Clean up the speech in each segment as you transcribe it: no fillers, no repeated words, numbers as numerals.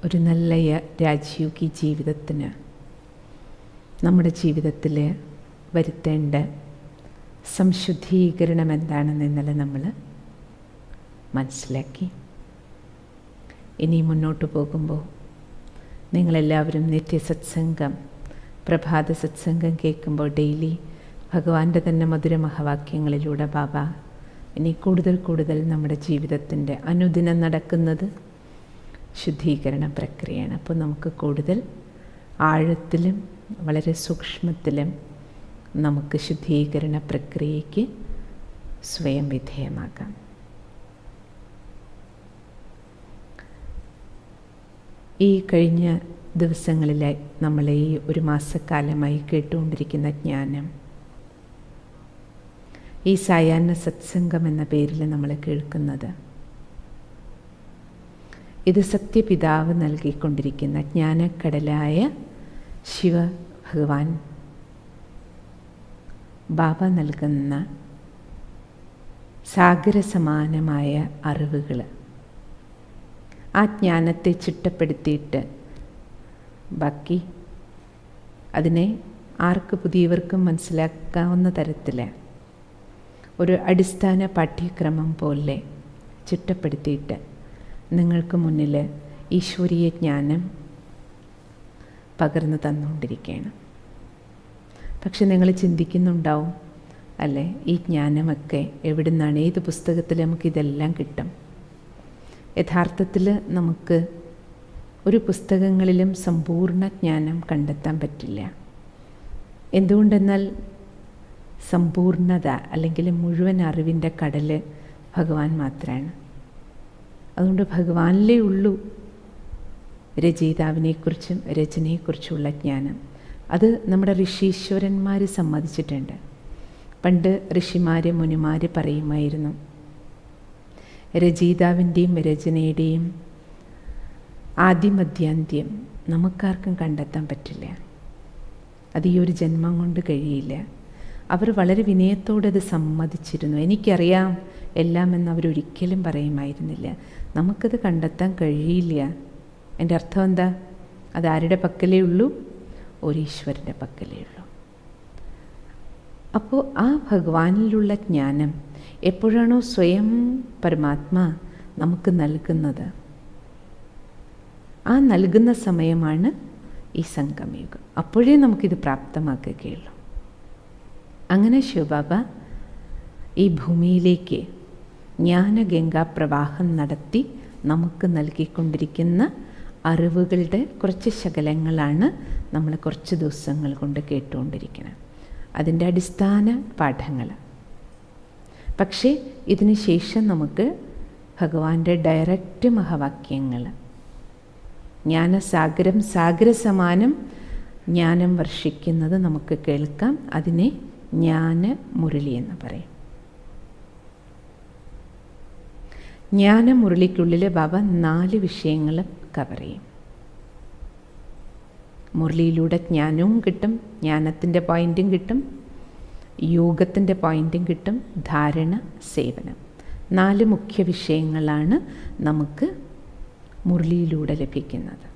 ഒരു നല്ല രാജയോഗി ജീവിതത്തിന് നമ്മുടെ ജീവിതത്തിൽ വരുത്തേണ്ട സംശുദ്ധീകരണം എന്താണെന്ന് ഇന്നലെ നമ്മൾ മനസ്സിലാക്കി. ഇനി മുന്നോട്ട് പോകുമ്പോൾ നിങ്ങളെല്ലാവരും നിത്യസത്സംഗം, പ്രഭാത സത്സംഗം കേൾക്കുമ്പോൾ ഡെയിലി ഭഗവാന്റെ തന്നെ മധുരമഹവാക്യങ്ങളിലൂടെ ബാബ ഇനി കൂടുതൽ കൂടുതൽ നമ്മുടെ ജീവിതത്തിൻ്റെ അനുദിനം നടക്കുന്നത് ശുദ്ധീകരണ പ്രക്രിയയാണ്. അപ്പോൾ നമുക്ക് കൂടുതൽ ആഴത്തിലും വളരെ സൂക്ഷ്മത്തിലും നമുക്ക് ശുദ്ധീകരണ പ്രക്രിയയ്ക്ക് സ്വയം വിധേയമാകാം. ഈ കഴിഞ്ഞ ദിവസങ്ങളിലായി നമ്മൾ ഈ ഒരു മാസക്കാലമായി കേട്ടുകൊണ്ടിരിക്കുന്ന ജ്ഞാനം, ഈ സായാഹ്ന സത്സംഗം എന്ന പേരിൽ നമ്മൾ കേൾക്കുന്നത്, ഇത് സത്യപിതാവ് നൽകിക്കൊണ്ടിരിക്കുന്ന ജ്ഞാനക്കടലായ ശിവ ഭഗവാൻ ബാബ നൽകുന്ന സാഗരസമാനമായ അറിവുകൾ, ആ ജ്ഞാനത്തെ ചിട്ടപ്പെടുത്തിയിട്ട് ബാക്കി അതിനെ ആർക്ക് പുതിയവർക്കും മനസ്സിലാക്കാവുന്ന തരത്തിൽ ഒരു അടിസ്ഥാന പാഠ്യക്രമം പോലെ ചിട്ടപ്പെടുത്തിയിട്ട് നിങ്ങൾക്ക് മുന്നിൽ ഈശ്വരീയ ജ്ഞാനം പകർന്നു തന്നുകൊണ്ടിരിക്കുകയാണ്. പക്ഷെ നിങ്ങൾ ചിന്തിക്കുന്നുണ്ടാവും, അല്ലേ, ഈ ജ്ഞാനമൊക്കെ എവിടെ നിന്നാണ്, ഏത് പുസ്തകത്തിൽ നമുക്കിതെല്ലാം കിട്ടും? യഥാർത്ഥത്തിൽ നമുക്ക് ഒരു പുസ്തകങ്ങളിലും സമ്പൂർണ്ണ ജ്ഞാനം കണ്ടെത്താൻ പറ്റില്ല. എന്തുകൊണ്ടെന്നാൽ സമ്പൂർണ്ണത അല്ലെങ്കിൽ മുഴുവൻ അറിവിൻ്റെ കടൽ ഭഗവാൻ മാത്രമാണ്. അതുകൊണ്ട് ഭഗവാനിലേ ഉള്ളൂ രചയിതാവിനെക്കുറിച്ചും രചനയെക്കുറിച്ചുള്ള ജ്ഞാനം. അത് നമ്മുടെ ഋഷീശ്വരന്മാർ സമ്മതിച്ചിട്ടുണ്ട്. പണ്ട് ഋഷിമാർ മുനിമാർ പറയുമായിരുന്നു, രചയിതാവിൻ്റെയും രചനയുടെയും ആദ്യമധ്യാന്ത്യം നമുക്കാർക്കും കണ്ടെത്താൻ പറ്റില്ല, അത് ഈ ഒരു ജന്മം കൊണ്ട് കഴിയില്ല. അവർ വളരെ വിനയത്തോടെ അത് സമ്മതിച്ചിരുന്നു. എനിക്കറിയാം എല്ലാം എന്ന് അവരൊരിക്കലും പറയുമായിരുന്നില്ല. നമുക്കത് കണ്ടെത്താൻ കഴിയില്ല. എൻ്റെ അർത്ഥം എന്താ? അതാരുടെ പക്കലേ ഉള്ളൂ? ഒരു ഈശ്വരൻ്റെ പക്കലേ ഉള്ളൂ. അപ്പോൾ ആ ഭഗവാനിലുള്ള ജ്ഞാനം എപ്പോഴാണോ സ്വയം പരമാത്മാ നമുക്ക് നൽകുന്നത്, ആ നൽകുന്ന സമയമാണ് ഈ സംഗമയുഗം. അപ്പോഴേ നമുക്കിത് പ്രാപ്തമാക്കുകയുള്ളൂ. അങ്ങനെ ശിവബാബ ഈ ഭൂമിയിലേക്ക് ജ്ഞാനഗംഗാ പ്രവാഹം നടത്തി നമുക്ക് നൽകിക്കൊണ്ടിരിക്കുന്ന അറിവുകളുടെ കുറച്ച് ശകലങ്ങളാണ് നമ്മൾ കുറച്ച് ദിവസങ്ങൾ കൊണ്ട് കേട്ടുകൊണ്ടിരിക്കുന്നത്, അതിൻ്റെ അടിസ്ഥാന പാഠങ്ങൾ. പക്ഷേ ഇതിന് ശേഷം നമുക്ക് ഭഗവാന്റെ ഡയറക്റ്റ് മഹാവാക്യങ്ങൾ, ജ്ഞാനസാഗരം സാഗരസമാനം ജ്ഞാനം വർഷിക്കുന്നത് നമുക്ക് കേൾക്കാം. അതിനെ ജ്ഞാനമുരളി എന്ന് പറയും. ജ്ഞാനമുരളിക്കുള്ളിൽ ബാബ 4 വിഷയങ്ങൾ കവർ ചെയ്യും. മുരളിയിലൂടെ ജ്ഞാനവും കിട്ടും, ജ്ഞാനത്തിൻ്റെ പോയിൻറ്റും കിട്ടും, യോഗത്തിൻ്റെ പോയിൻറ്റും കിട്ടും, ധാരണ, സേവനം. 4 മുഖ്യ വിഷയങ്ങളാണ് നമുക്ക് മുരളിയിലൂടെ ലഭിക്കുന്നത്.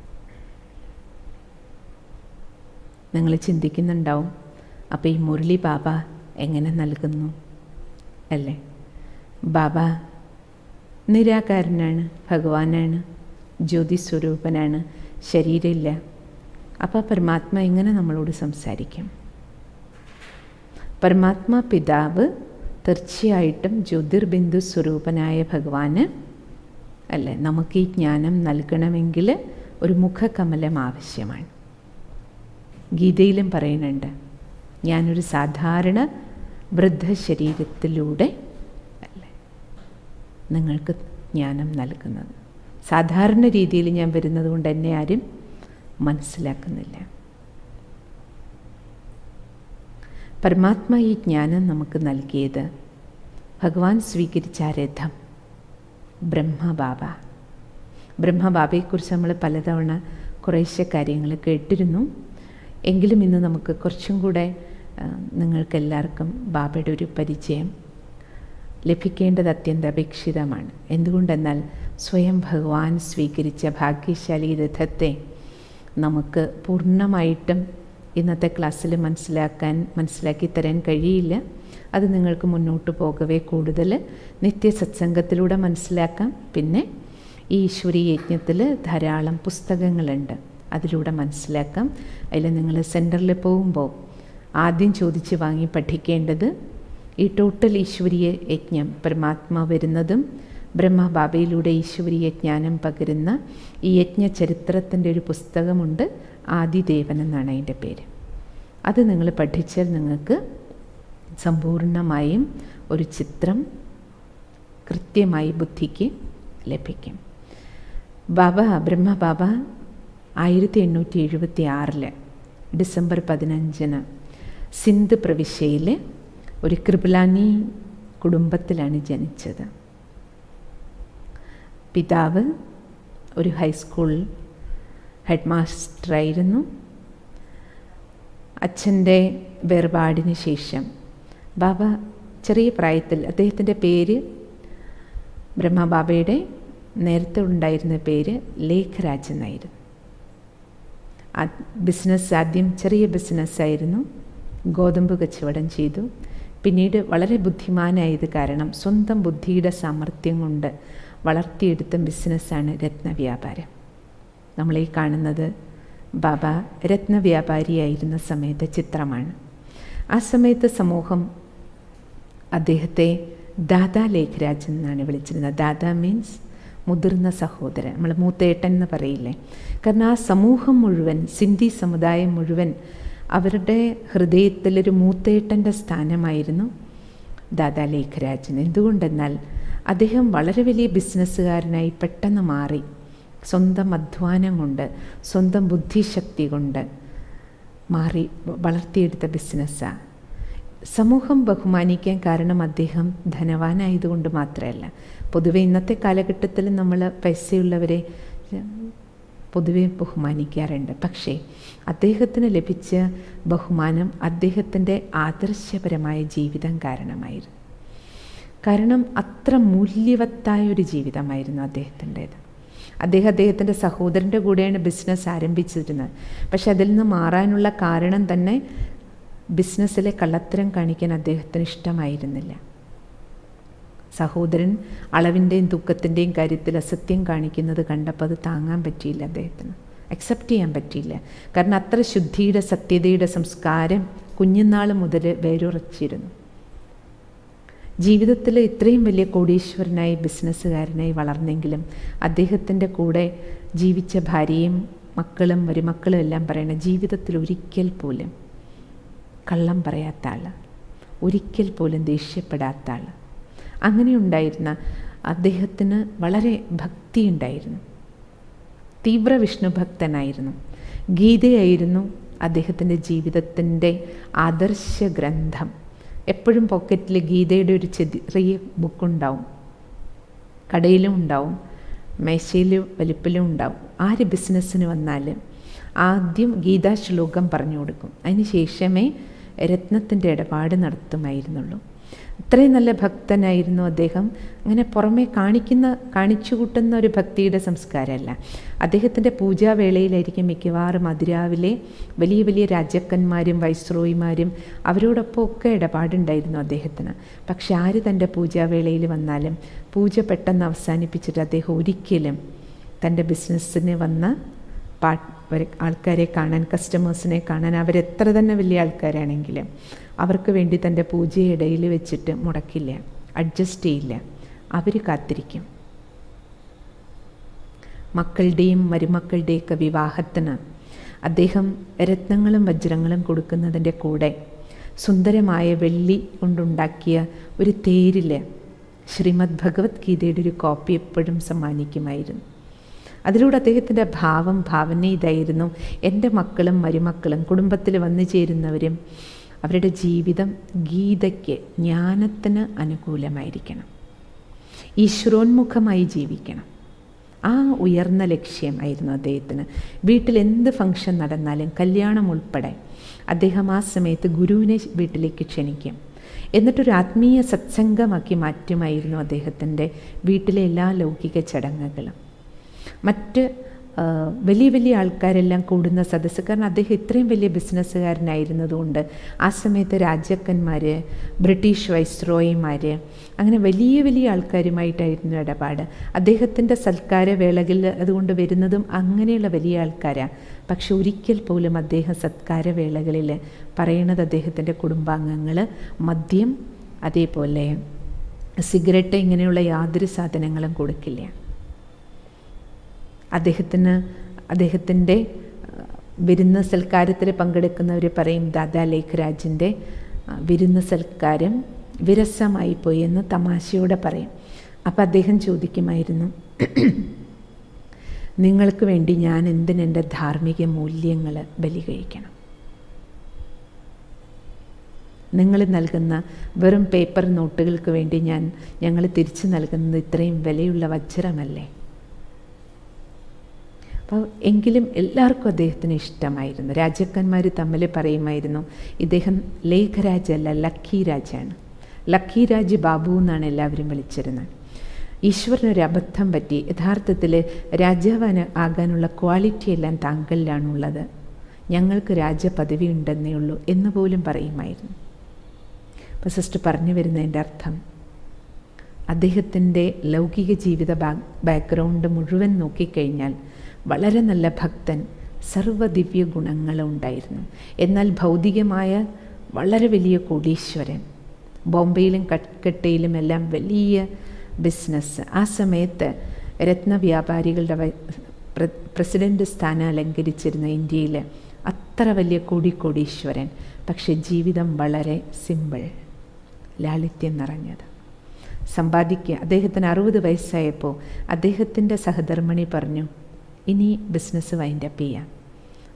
നിങ്ങൾ ചിന്തിക്കുന്നുണ്ടാവും, അപ്പോൾ ഈ മുരളി ബാബ എങ്ങനെ നൽകുന്നു അല്ലേ? ബാബ നിരാകാരനാണ്, ഭഗവാനാണ്, ജ്യോതി സ്വരൂപനാണ്, ശരീരമില്ല. അപ്പോൾ പരമാത്മ എങ്ങനെ നമ്മളോട് സംസാരിക്കും? പരമാത്മാ പിതാവ് തീർച്ചയായിട്ടും ജ്യോതിർബിന്ദു സ്വരൂപനായ ഭഗവാന് അല്ലേ നമുക്ക് ഈ ജ്ഞാനം നൽകണമെങ്കിൽ ഒരു മുഖകമലം ആവശ്യമാണ്. ഗീതയിലും പറയുന്നുണ്ട്, ഞാനൊരു സാധാരണ വൃദ്ധശരീരത്തിലൂടെ അല്ലേ നിങ്ങൾക്ക് ജ്ഞാനം നൽകുന്നത്. സാധാരണ രീതിയിൽ ഞാൻ വരുന്നത് കൊണ്ട് എന്നെ ആരും മനസ്സിലാക്കുന്നില്ല. പരമാത്മ ഈ ജ്ഞാനം നമുക്ക് നൽകിയത് ഭഗവാൻ സ്വീകരിച്ച രഥം ബ്രഹ്മബാബ. ബ്രഹ്മബാബയെക്കുറിച്ച് നമ്മൾ പലതവണ കുറേശ്ശെ കാര്യങ്ങൾ കേട്ടിരുന്നു. എങ്കിലും ഇന്ന് നമുക്ക് കുറച്ചും കൂടെ നിങ്ങൾക്കെല്ലാവർക്കും ബാബയുടെ ഒരു പരിചയം ലഭിക്കേണ്ടത് അത്യന്താപേക്ഷിതമാണ്. എന്തുകൊണ്ടെന്നാൽ സ്വയം ഭഗവാൻ സ്വീകരിച്ച ഭാഗ്യശാലി രഥത്തെ നമുക്ക് പൂർണ്ണമായിട്ടും ഇന്നത്തെ ക്ലാസ്സിൽ മനസ്സിലാക്കി തരാൻ കഴിയില്ല. അത് നിങ്ങൾക്ക് മുന്നോട്ട് പോകവേ കൂടുതൽ നിത്യസത്സംഗത്തിലൂടെ മനസ്സിലാക്കാം. പിന്നെ ഈ ഈശ്വരീയ യജ്ഞത്തിൽ ധാരാളം പുസ്തകങ്ങളുണ്ട്, അതിലൂടെ മനസ്സിലാക്കാം. അതിൽ നിങ്ങൾ സെൻറ്ററിൽ പോകുമ്പോൾ ആദ്യം ചോദിച്ച് വാങ്ങി പഠിക്കേണ്ടത് ഈ ടോട്ടൽ ഈശ്വരീയ യജ്ഞം, പരമാത്മാ വരുന്നതും ബ്രഹ്മബാബയിലൂടെ ഈശ്വരീയ ജ്ഞാനം പകരുന്ന ഈ യജ്ഞ ചരിത്രത്തിൻ്റെ ഒരു പുസ്തകമുണ്ട്, ആദിദേവൻ എന്നാണ് അതിൻ്റെ പേര്. അത് നിങ്ങൾ പഠിച്ചാൽ നിങ്ങൾക്ക് സമ്പൂർണമായും ഒരു ചിത്രം കൃത്യമായി ബുദ്ധിക്ക് ലഭിക്കും. ബ്രഹ്മബാബ 1876 ഡിസംബർ 15 സിന്ധ് പ്രവിശ്യയിലെ ഒരു കൃപലാനി കുടുംബത്തിലാണ് ജനിച്ചത്. പിതാവ് ഒരു ഹൈസ്കൂൾ ഹെഡ് മാസ്റ്ററായിരുന്നു. അച്ഛൻ്റെ വേർപാടിന് ശേഷം ബാബ ചെറിയ പ്രായത്തിൽ, അദ്ദേഹത്തിൻ്റെ പേര് ബ്രഹ്മബാബയുടെ നേരത്തെ ഉണ്ടായിരുന്ന പേര് ലേഖരാജ് എന്നായിരുന്നു. ബിസിനസ് ആദ്യം ചെറിയ ബിസിനസ്സായിരുന്നു, ഗോതമ്പ് കച്ചവടം ചെയ്തു. പിന്നീട് വളരെ ബുദ്ധിമാനായത് കാരണം സ്വന്തം ബുദ്ധിയുടെ സാമർഥ്യം കൊണ്ട് വളർത്തിയെടുത്ത ബിസിനസ്സാണ് രത്നവ്യാപാരം. നമ്മളീ കാണുന്നത് ബാബ രത്നവ്യാപാരിയായിരുന്ന സമയത്തെ ചിത്രമാണ്. ആ സമയത്ത് സമൂഹം അദ്ദേഹത്തെ ദാദാ ലേഖരാജ് എന്നാണ് വിളിച്ചിരുന്നത്. ദാദാ മീൻസ് മുതിർന്ന സഹോദരൻ, നമ്മൾ മൂത്തേട്ടൻ എന്ന് പറയില്ലേ. കാരണം ആ സമൂഹം മുഴുവൻ, സിന്ധി സമുദായം മുഴുവൻ, അവരുടെ ഹൃദയത്തിലൊരു മൂത്തേട്ടൻ്റെ സ്ഥാനമായിരുന്നു ദാദാ ലേഖരാജിന്. എന്തുകൊണ്ടെന്നാൽ അദ്ദേഹം വളരെ വലിയ ബിസിനസ്സുകാരനായി പെട്ടെന്ന് മാറി. സ്വന്തം അധ്വാനം കൊണ്ട്, സ്വന്തം ബുദ്ധിശക്തി കൊണ്ട് മാറി വളർത്തിയെടുത്ത ബിസിനസ്സാണ്. സമൂഹം ബഹുമാനിക്കാൻ കാരണം അദ്ദേഹം ധനവാനായതുകൊണ്ട് മാത്രമല്ല. പൊതുവെ ഇന്നത്തെ കാലഘട്ടത്തിൽ നമ്മൾ പൈസയുള്ളവരെ പൊതുവെ ബഹുമാനിക്കാറുണ്ട്. പക്ഷേ അദ്ദേഹത്തിന് ലഭിച്ച ബഹുമാനം അദ്ദേഹത്തിൻ്റെ ആദർശപരമായ ജീവിതം കാരണമായിരുന്നു. കാരണം അത്ര മൂല്യവത്തായൊരു ജീവിതമായിരുന്നു അദ്ദേഹത്തിൻ്റേത്. അദ്ദേഹത്തിൻ്റെ സഹോദരൻ്റെ കൂടെയാണ് ബിസിനസ് ആരംഭിച്ചിരുന്നത്. പക്ഷെ അതിൽ നിന്ന് മാറാനുള്ള കാരണം തന്നെ ബിസിനസ്സിലെ കള്ളത്തരം കാണിക്കാൻ അദ്ദേഹത്തിന് ഇഷ്ടമായിരുന്നില്ല. സഹോദരൻ അളവിൻ്റെയും തൂക്കത്തിൻ്റെയും കാര്യത്തിൽ അസത്യം കാണിക്കുന്നത് കണ്ടപ്പോൾ അത് താങ്ങാൻ പറ്റിയില്ല, അദ്ദേഹത്തിന് അക്സെപ്റ്റ് ചെയ്യാൻ പറ്റിയില്ല. കാരണം അത്ര ശുദ്ധിയുടെ, സത്യതയുടെ സംസ്കാരം കുഞ്ഞുനാൾ മുതൽ വേരുറച്ചിരുന്നു. ജീവിതത്തിൽ ഇത്രയും വലിയ കോടീശ്വരനായി ബിസിനസ്സുകാരനായി വളർന്നെങ്കിലും അദ്ദേഹത്തിൻ്റെ കൂടെ ജീവിച്ച ഭാര്യയും മക്കളും മരുമക്കളും എല്ലാം പറയണ ജീവിതത്തിൽ ഒരിക്കൽ പോലും കള്ളം പറയാത്ത ആൾ, ഒരിക്കൽ പോലും ദേഷ്യപ്പെടാത്ത ആൾ. അങ്ങനെ ഉണ്ടായിരുന്ന അദ്ദേഹത്തിന് വളരെ ഭക്തിയുണ്ടായിരുന്നു. തീവ്ര വിഷ്ണു ഭക്തനായിരുന്നു. ഗീതയായിരുന്നു അദ്ദേഹത്തിൻ്റെ ജീവിതത്തിൻ്റെ ആദർശ ഗ്രന്ഥം. എപ്പോഴും പോക്കറ്റിൽ ഗീതയുടെ ഒരു ചെറിയ ബുക്കുണ്ടാവും, കടയിലും ഉണ്ടാവും, മേശയിൽ വലിപ്പിലും ഉണ്ടാവും. ആര് ബിസിനസ്സിന് വന്നാലും ആദ്യം ഗീതാ ശ്ലോകം പറഞ്ഞു കൊടുക്കും, അതിന് ശേഷമേ രത്നത്തിൻ്റെ ഇടപാട് നടത്തുമായിരുന്നുള്ളൂ. അത്രയും നല്ല ഭക്തനായിരുന്നു അദ്ദേഹം. അങ്ങനെ പുറമേ കാണിച്ചു കൂട്ടുന്ന ഒരു ഭക്തിയുടെ സംസ്കാരമല്ല. അദ്ദേഹത്തിൻ്റെ പൂജാവേളയിലായിരിക്കും മിക്കവാറും അതിരാവിലെ വലിയ വലിയ രാജാക്കന്മാരും വൈസ്രോയിമാരും അവരോടൊപ്പം ഒക്കെ ഇടപാടുണ്ടായിരുന്നു അദ്ദേഹത്തിന്. പക്ഷെ ആര് തൻ്റെ പൂജാവേളയിൽ വന്നാലും പൂജ പെട്ടെന്ന് അവസാനിപ്പിച്ചിട്ട് അദ്ദേഹം ഒരിക്കലും തൻ്റെ ബിസിനസ്സിന് വന്ന ആൾക്കാരെ കാണാൻ, കസ്റ്റമേഴ്സിനെ കാണാൻ, അവരെത്ര തന്നെ വലിയ ആൾക്കാരാണെങ്കിലും അവർക്ക് വേണ്ടി തൻ്റെ പൂജയിടയിൽ വെച്ചിട്ട് മുടക്കില്ല, അഡ്ജസ്റ്റ് ചെയ്യില്ല. അവർ കാത്തിരിക്കും. മക്കളുടെയും മരുമക്കളുടെയൊക്കെ വിവാഹത്തിന് അദ്ദേഹം രത്നങ്ങളും വജ്രങ്ങളും കൊടുക്കുന്നതിൻ്റെ കൂടെ സുന്ദരമായ വെള്ളി കൊണ്ടുണ്ടാക്കിയ ഒരു തേരിൽ ശ്രീമദ് ഭഗവത്ഗീതയുടെ ഒരു കോപ്പി എപ്പോഴും സമ്മാനിക്കുമായിരുന്നു. അതിലൂടെ അദ്ദേഹത്തിൻ്റെ ഭാവന ഇതായിരുന്നു: എൻ്റെ മക്കളും മരുമക്കളും കുടുംബത്തിൽ വന്നു ചേരുന്നവരും അവരുടെ ജീവിതം ഗീതയ്ക്ക്, ജ്ഞാനത്തിന് അനുകൂലമായിരിക്കണം, ഈശ്വരോന്മുഖമായി ജീവിക്കണം. ആ ഉയർന്ന ലക്ഷ്യമായിരുന്നു അദ്ദേഹത്തിന്. വീട്ടിൽ എന്ത് ഫംഗ്ഷൻ നടന്നാലും, കല്യാണം ഉൾപ്പെടെ, അദ്ദേഹം ആ സമയത്ത് ഗുരുവിനെ വീട്ടിലേക്ക് ക്ഷണിക്കും. എന്നിട്ടൊരു ആത്മീയ സത്സംഗമാക്കി മാറ്റുമായിരുന്നു അദ്ദേഹത്തിൻ്റെ വീട്ടിലെ എല്ലാ ലൗകിക ചടങ്ങുകളും. മറ്റ് വലിയ വലിയ ആൾക്കാരെല്ലാം കൂടുന്ന സദസ്സ്, കാരണം അദ്ദേഹം ഇത്രയും വലിയ ബിസിനസ്സുകാരനായിരുന്നതുകൊണ്ട് ആ സമയത്ത് രാജാക്കന്മാർ, ബ്രിട്ടീഷ് വൈസ്രോയിമാർ, അങ്ങനെ വലിയ വലിയ ആൾക്കാരുമായിട്ടായിരുന്നു ഇടപാട്. അദ്ദേഹത്തിൻ്റെ സൽക്കാര വേളകളിൽ അതുകൊണ്ട് വരുന്നതും അങ്ങനെയുള്ള വലിയ ആൾക്കാരാണ്. പക്ഷെ ഒരിക്കൽ പോലും അദ്ദേഹം സത്കാര വേളകളിൽ പറയണത് അദ്ദേഹത്തിൻ്റെ കുടുംബാംഗങ്ങൾ മദ്യം, അതേപോലെ സിഗരറ്റ്, ഇങ്ങനെയുള്ള യാതൊരു സാധനങ്ങളും കൊടുക്കില്ല. അദ്ദേഹത്തിൻ്റെ വിരുന്ന് സൽക്കാരത്തിൽ പങ്കെടുക്കുന്നവർ പറയും ദാദാ ലേഖരാജിൻ്റെ വിരുന്ന് സൽക്കാരം വിരസമായി പോയി എന്ന് തമാശയോടെ പറയും. അപ്പം അദ്ദേഹം ചോദിക്കുമായിരുന്നു, നിങ്ങൾക്ക് വേണ്ടി ഞാൻ എന്തിനെൻ്റെ ധാർമ്മിക മൂല്യങ്ങൾ ബലി കഴിക്കണം? നിങ്ങൾ നൽകുന്ന വെറും പേപ്പർ നോട്ടുകൾക്ക് വേണ്ടി ഞങ്ങൾ തിരിച്ചു നൽകുന്നത് ഇത്രയും വിലയുള്ള വജ്രമല്ലേ? അപ്പോൾ എങ്കിലും എല്ലാവർക്കും അദ്ദേഹത്തിന് ഇഷ്ടമായിരുന്നു. രാജാക്കന്മാർ തമ്മിൽ പറയുമായിരുന്നു, ഇദ്ദേഹം ലേഖരാജല്ല, ലക്കി രാജാണ്. ലക്കി രാജ് ബാബു എന്നാണ് എല്ലാവരും വിളിച്ചിരുന്നത്. ഈശ്വരനൊരു അബദ്ധം പറ്റി, യഥാർത്ഥത്തിൽ രാജാവാന് ആകാനുള്ള ക്വാളിറ്റി എല്ലാം താങ്കളിലാണുള്ളത്, ഞങ്ങൾക്ക് രാജപദവി ഉണ്ടെന്നേ ഉള്ളൂ എന്ന് പോലും പറയുമായിരുന്നു. അപ്പോൾ സിസ്റ്റർ പറഞ്ഞു വരുന്നതിൻ്റെ അർത്ഥം, അദ്ദേഹത്തിൻ്റെ ലൗകിക ജീവിത ബാക്ക്ഗ്രൗണ്ട് മുഴുവൻ നോക്കിക്കഴിഞ്ഞാൽ വളരെ നല്ല ഭക്തൻ, സർവ്വദിവ്യ ഗുണങ്ങളും ഉണ്ടായിരുന്നു. എന്നാൽ ഭൗതികമായ വളരെ വലിയ കോടീശ്വരൻ, ബോംബെയിലും കൽക്കട്ടയിലും എല്ലാം വലിയ ബിസിനസ്. ആ സമയത്ത് രത്നവ്യാപാരികളുടെ പ്രസിഡൻ്റ് സ്ഥാനം അലങ്കരിച്ചിരുന്ന ഇന്ത്യയിൽ അത്ര വലിയ കോടീശ്വരൻ. പക്ഷെ ജീവിതം വളരെ സിമ്പിൾ, ലാളിത്യം നിറഞ്ഞത്. സമ്പാദിക്കുക. അദ്ദേഹത്തിന് 60 വയസ്സായപ്പോൾ അദ്ദേഹത്തിൻ്റെ സഹധർമ്മിണി പറഞ്ഞു, ഇനി ബിസിനസ് വൈൻഡപ്പ് ചെയ്യാം,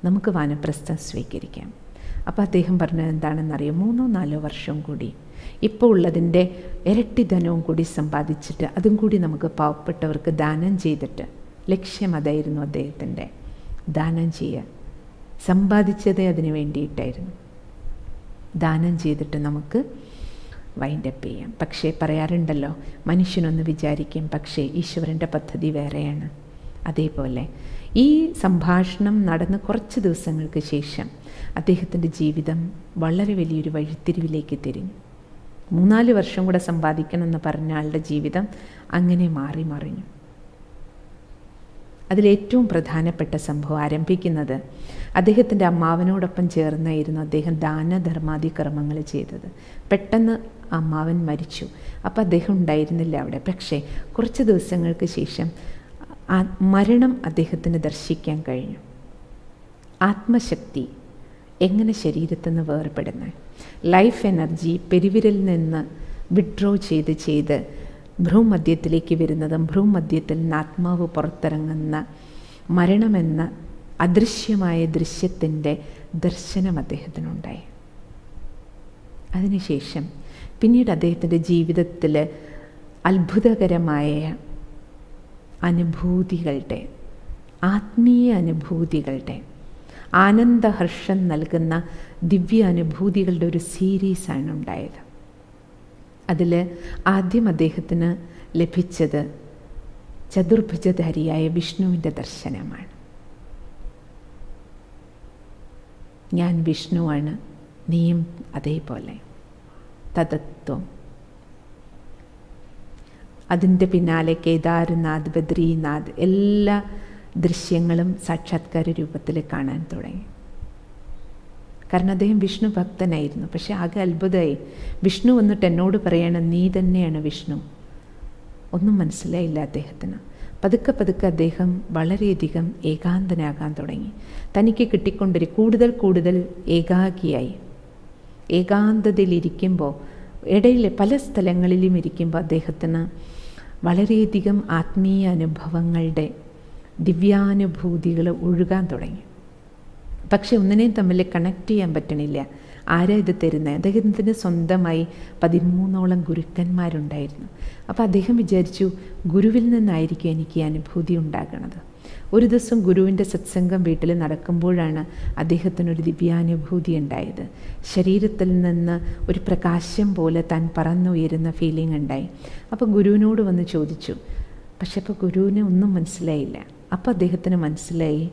നമുക്ക് വാനപ്രസ്ഥം സ്വീകരിക്കാം. അപ്പോൾ അദ്ദേഹം പറഞ്ഞത് എന്താണെന്നറിയോ, 3-4 വർഷം കൂടി ഇപ്പോൾ ഉള്ളതിൻ്റെ ഇരട്ടി ധനവും കൂടി സമ്പാദിച്ചിട്ട് അതും കൂടി നമുക്ക് പാവപ്പെട്ടവർക്ക് ദാനം ചെയ്തിട്ട്, ലക്ഷ്യം അതായിരുന്നു അദ്ദേഹത്തിൻ്റെ, ദാനം ചെയ്യുക. സമ്പാദിച്ചതേ അതിന് വേണ്ടിയിട്ടായിരുന്നു. ദാനം ചെയ്തിട്ട് നമുക്ക് വൈൻഡപ്പ് ചെയ്യാം. പക്ഷേ പറയാറുണ്ടല്ലോ, മനുഷ്യനൊന്ന് വിചാരിക്കും, പക്ഷേ ഈശ്വരൻ്റെ പദ്ധതി വേറെയാണ്. അതേപോലെ ഈ സംഭാഷണം നടന്ന് കുറച്ച് ദിവസങ്ങൾക്ക് ശേഷം അദ്ദേഹത്തിൻ്റെ ജീവിതം വളരെ വലിയൊരു വഴിത്തിരിവിലേക്ക് തിരിഞ്ഞു. 3-4 വർഷം കൂടെ സമ്പാദിക്കണമെന്ന് പറഞ്ഞ ആളുടെ ജീവിതം അങ്ങനെ മാറി മറിഞ്ഞു. അതിലേറ്റവും പ്രധാനപ്പെട്ട സംഭവം ആരംഭിക്കുന്നത് അദ്ദേഹത്തിൻ്റെ അമ്മാവനോടൊപ്പം ചേർന്നായിരുന്നു അദ്ദേഹം ദാനധർമാദി കർമ്മങ്ങൾ ചെയ്തത്. പെട്ടെന്ന് അമ്മാവൻ മരിച്ചു. അപ്പോൾ അദ്ദേഹം ഉണ്ടായിരുന്നില്ല അവിടെ. പക്ഷേ കുറച്ച് ദിവസങ്ങൾക്ക് ശേഷം മരണം അദ്ദേഹത്തിന് ദർശിക്കാൻ കഴിഞ്ഞു. ആത്മശക്തി എങ്ങനെ ശരീരത്തിൽ നിന്ന് വേർപെടുന്നത്, ലൈഫ് എനർജി പെരുവിരലിൽ നിന്ന് വിഡ്രോ ചെയ്ത് ഭ്രൂമധ്യത്തിലേക്ക് വരുന്നതും ഭ്രൂമധ്യത്തിൽ നിന്ന് ആത്മാവ് പുറത്തിറങ്ങുന്ന മരണമെന്ന അദൃശ്യമായ ദൃശ്യത്തിൻ്റെ ദർശനം അദ്ദേഹത്തിനുണ്ടായി. അതിനുശേഷം പിന്നീട് അദ്ദേഹത്തിൻ്റെ ജീവിതത്തിൽ അത്ഭുതകരമായ അനുഭൂതികളുടെ, ആത്മീയ അനുഭൂതികളുടെ, ആനന്ദഹർഷം നൽകുന്ന ദിവ്യ അനുഭൂതികളുടെ ഒരു സീരീസാണ് ഉണ്ടായത്. അതിൽ ആദ്യം അദ്ദേഹത്തിന് ലഭിച്ചത് ചതുർഭുജധാരിയായ വിഷ്ണുവിൻ്റെ ദർശനമാണ്. ഞാൻ വിഷ്ണുവാണ്, നീയും അതേപോലെ, തതത്വം. അതിൻ്റെ പിന്നാലെ കേദാർനാഥ്, ബദ്രീനാഥ്, എല്ലാ ദൃശ്യങ്ങളും സാക്ഷാത്കാര രൂപത്തിൽ കാണാൻ തുടങ്ങി. കാരണം അദ്ദേഹം വിഷ്ണു ഭക്തനായിരുന്നു. പക്ഷെ ആകെ അത്ഭുതമായി, വിഷ്ണു വന്നിട്ട് എന്നോട് പറയണം നീ തന്നെയാണ് വിഷ്ണു. ഒന്നും മനസ്സിലായില്ല അദ്ദേഹത്തിന്. പതുക്കെ പതുക്കെ അദ്ദേഹം വളരെയധികം ഏകാന്തനാകാൻ തുടങ്ങി. തനിക്ക് കൂടുതൽ ഏകാഗിയായി. ഏകാന്തതയിലിരിക്കുമ്പോൾ, ഇടയിൽ പല സ്ഥലങ്ങളിലും ഇരിക്കുമ്പോൾ അദ്ദേഹത്തിന് വളരെയധികം ആത്മീയ അനുഭവങ്ങളുടെ ദിവ്യാനുഭൂതികൾ ഒഴുകാൻ തുടങ്ങി. പക്ഷെ ഒന്നിനെയും തമ്മിൽ കണക്ട് ചെയ്യാൻ പറ്റണില്ല. ആരാ ഇത് തരുന്നത്? അദ്ദേഹത്തിന് സ്വന്തമായി 13ഓളം ഗുരുക്കന്മാരുണ്ടായിരുന്നു. അപ്പോൾ അദ്ദേഹം വിചാരിച്ചു, ഗുരുവിൽ നിന്നായിരിക്കും എനിക്ക് ഈ അനുഭൂതി ഉണ്ടാകണത്. ഒരു ദിവസം ഗുരുവിൻ്റെ സത്സംഗം വീട്ടിൽ നടക്കുമ്പോഴാണ് അദ്ദേഹത്തിനൊരു ദിവ്യാനുഭൂതി ഉണ്ടായത്. ശരീരത്തിൽ നിന്ന് ഒരു പ്രകാശം പോലെ താൻ പറന്നുയരുന്ന ഫീലിംഗ് ഉണ്ടായി. അപ്പോൾ ഗുരുവിനോട് വന്ന് ചോദിച്ചു. പക്ഷെ അപ്പോൾ ഗുരുവിന് ഒന്നും മനസ്സിലായില്ല. അപ്പോൾ അദ്ദേഹത്തിന് മനസ്സിലായി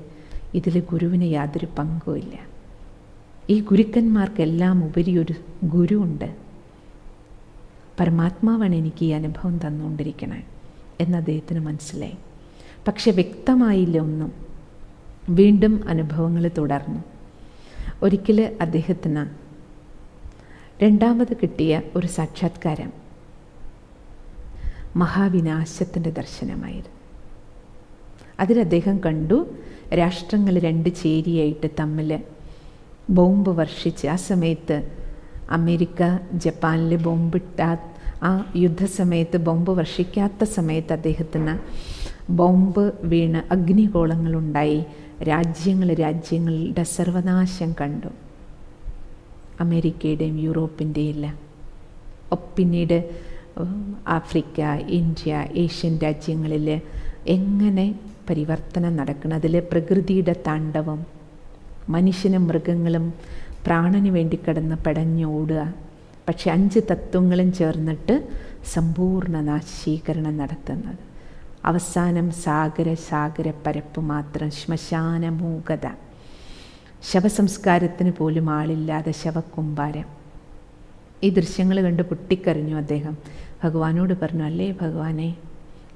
ഇതിൽ ഗുരുവിന് യാതൊരു പങ്കുമില്ല. ഈ ഗുരുക്കന്മാർക്കെല്ലാം ഉപരി ഒരു ഗുരു ഉണ്ട്. പരമാത്മാവാണ് എനിക്ക് ഈ അനുഭവം തന്നുകൊണ്ടിരിക്കണേ എന്ന് അദ്ദേഹത്തിന് മനസ്സിലായി. പക്ഷെ വ്യക്തമായില്ല ഒന്നും. വീണ്ടും അനുഭവങ്ങൾ തുടർന്നു. ഒരിക്കൽ അദ്ദേഹത്തിന് രണ്ടാമത് കിട്ടിയ ഒരു സാക്ഷാത്കാരം മഹാവിനാശത്തിൻ്റെ ദർശനമായിരുന്നു. അതിൽ അദ്ദേഹം കണ്ടു രാഷ്ട്രങ്ങൾ രണ്ട് ചേരിയായിട്ട് തമ്മിൽ ബോംബ് വർഷിച്ച്, ആ സമയത്ത് അമേരിക്ക ജപ്പാനിൽ ബോംബിട്ട ആ യുദ്ധസമയത്ത് ബോംബ് വർഷിക്കാത്ത സമയത്ത് അദ്ദേഹത്തിന് ബോംബ് വീണ് അഗ്നിഗോളങ്ങളുണ്ടായി. രാജ്യങ്ങളുടെ സർവനാശം കണ്ടു. അമേരിക്കയുടെയും യൂറോപ്പിൻ്റെയും എല്ലാം. പിന്നീട് ആഫ്രിക്ക, ഇന്ത്യ, ഏഷ്യൻ രാജ്യങ്ങളിൽ എങ്ങനെ പരിവർത്തനം നടക്കണം, അതിൽ പ്രകൃതിയുടെ താണ്ഡവം, മനുഷ്യനും മൃഗങ്ങളും പ്രാണന് വേണ്ടി കിടന്ന് പടഞ്ഞോടുക. പക്ഷെ 5 തത്വങ്ങളും ചേർന്നിട്ട് സമ്പൂർണ്ണ നാശീകരണം നടത്തുന്നത്. അവസാനം സാഗര പരപ്പ് മാത്രം, ശ്മശാനമൂകത, ശവസംസ്കാരത്തിന് പോലും ആളില്ലാതെ ശവക്കുമ്പാരം. ഈ ദൃശ്യങ്ങൾ കണ്ട് പൊട്ടിക്കരഞ്ഞു അദ്ദേഹം. ഭഗവാനോട് പറഞ്ഞു, അല്ലേ ഭഗവാനെ,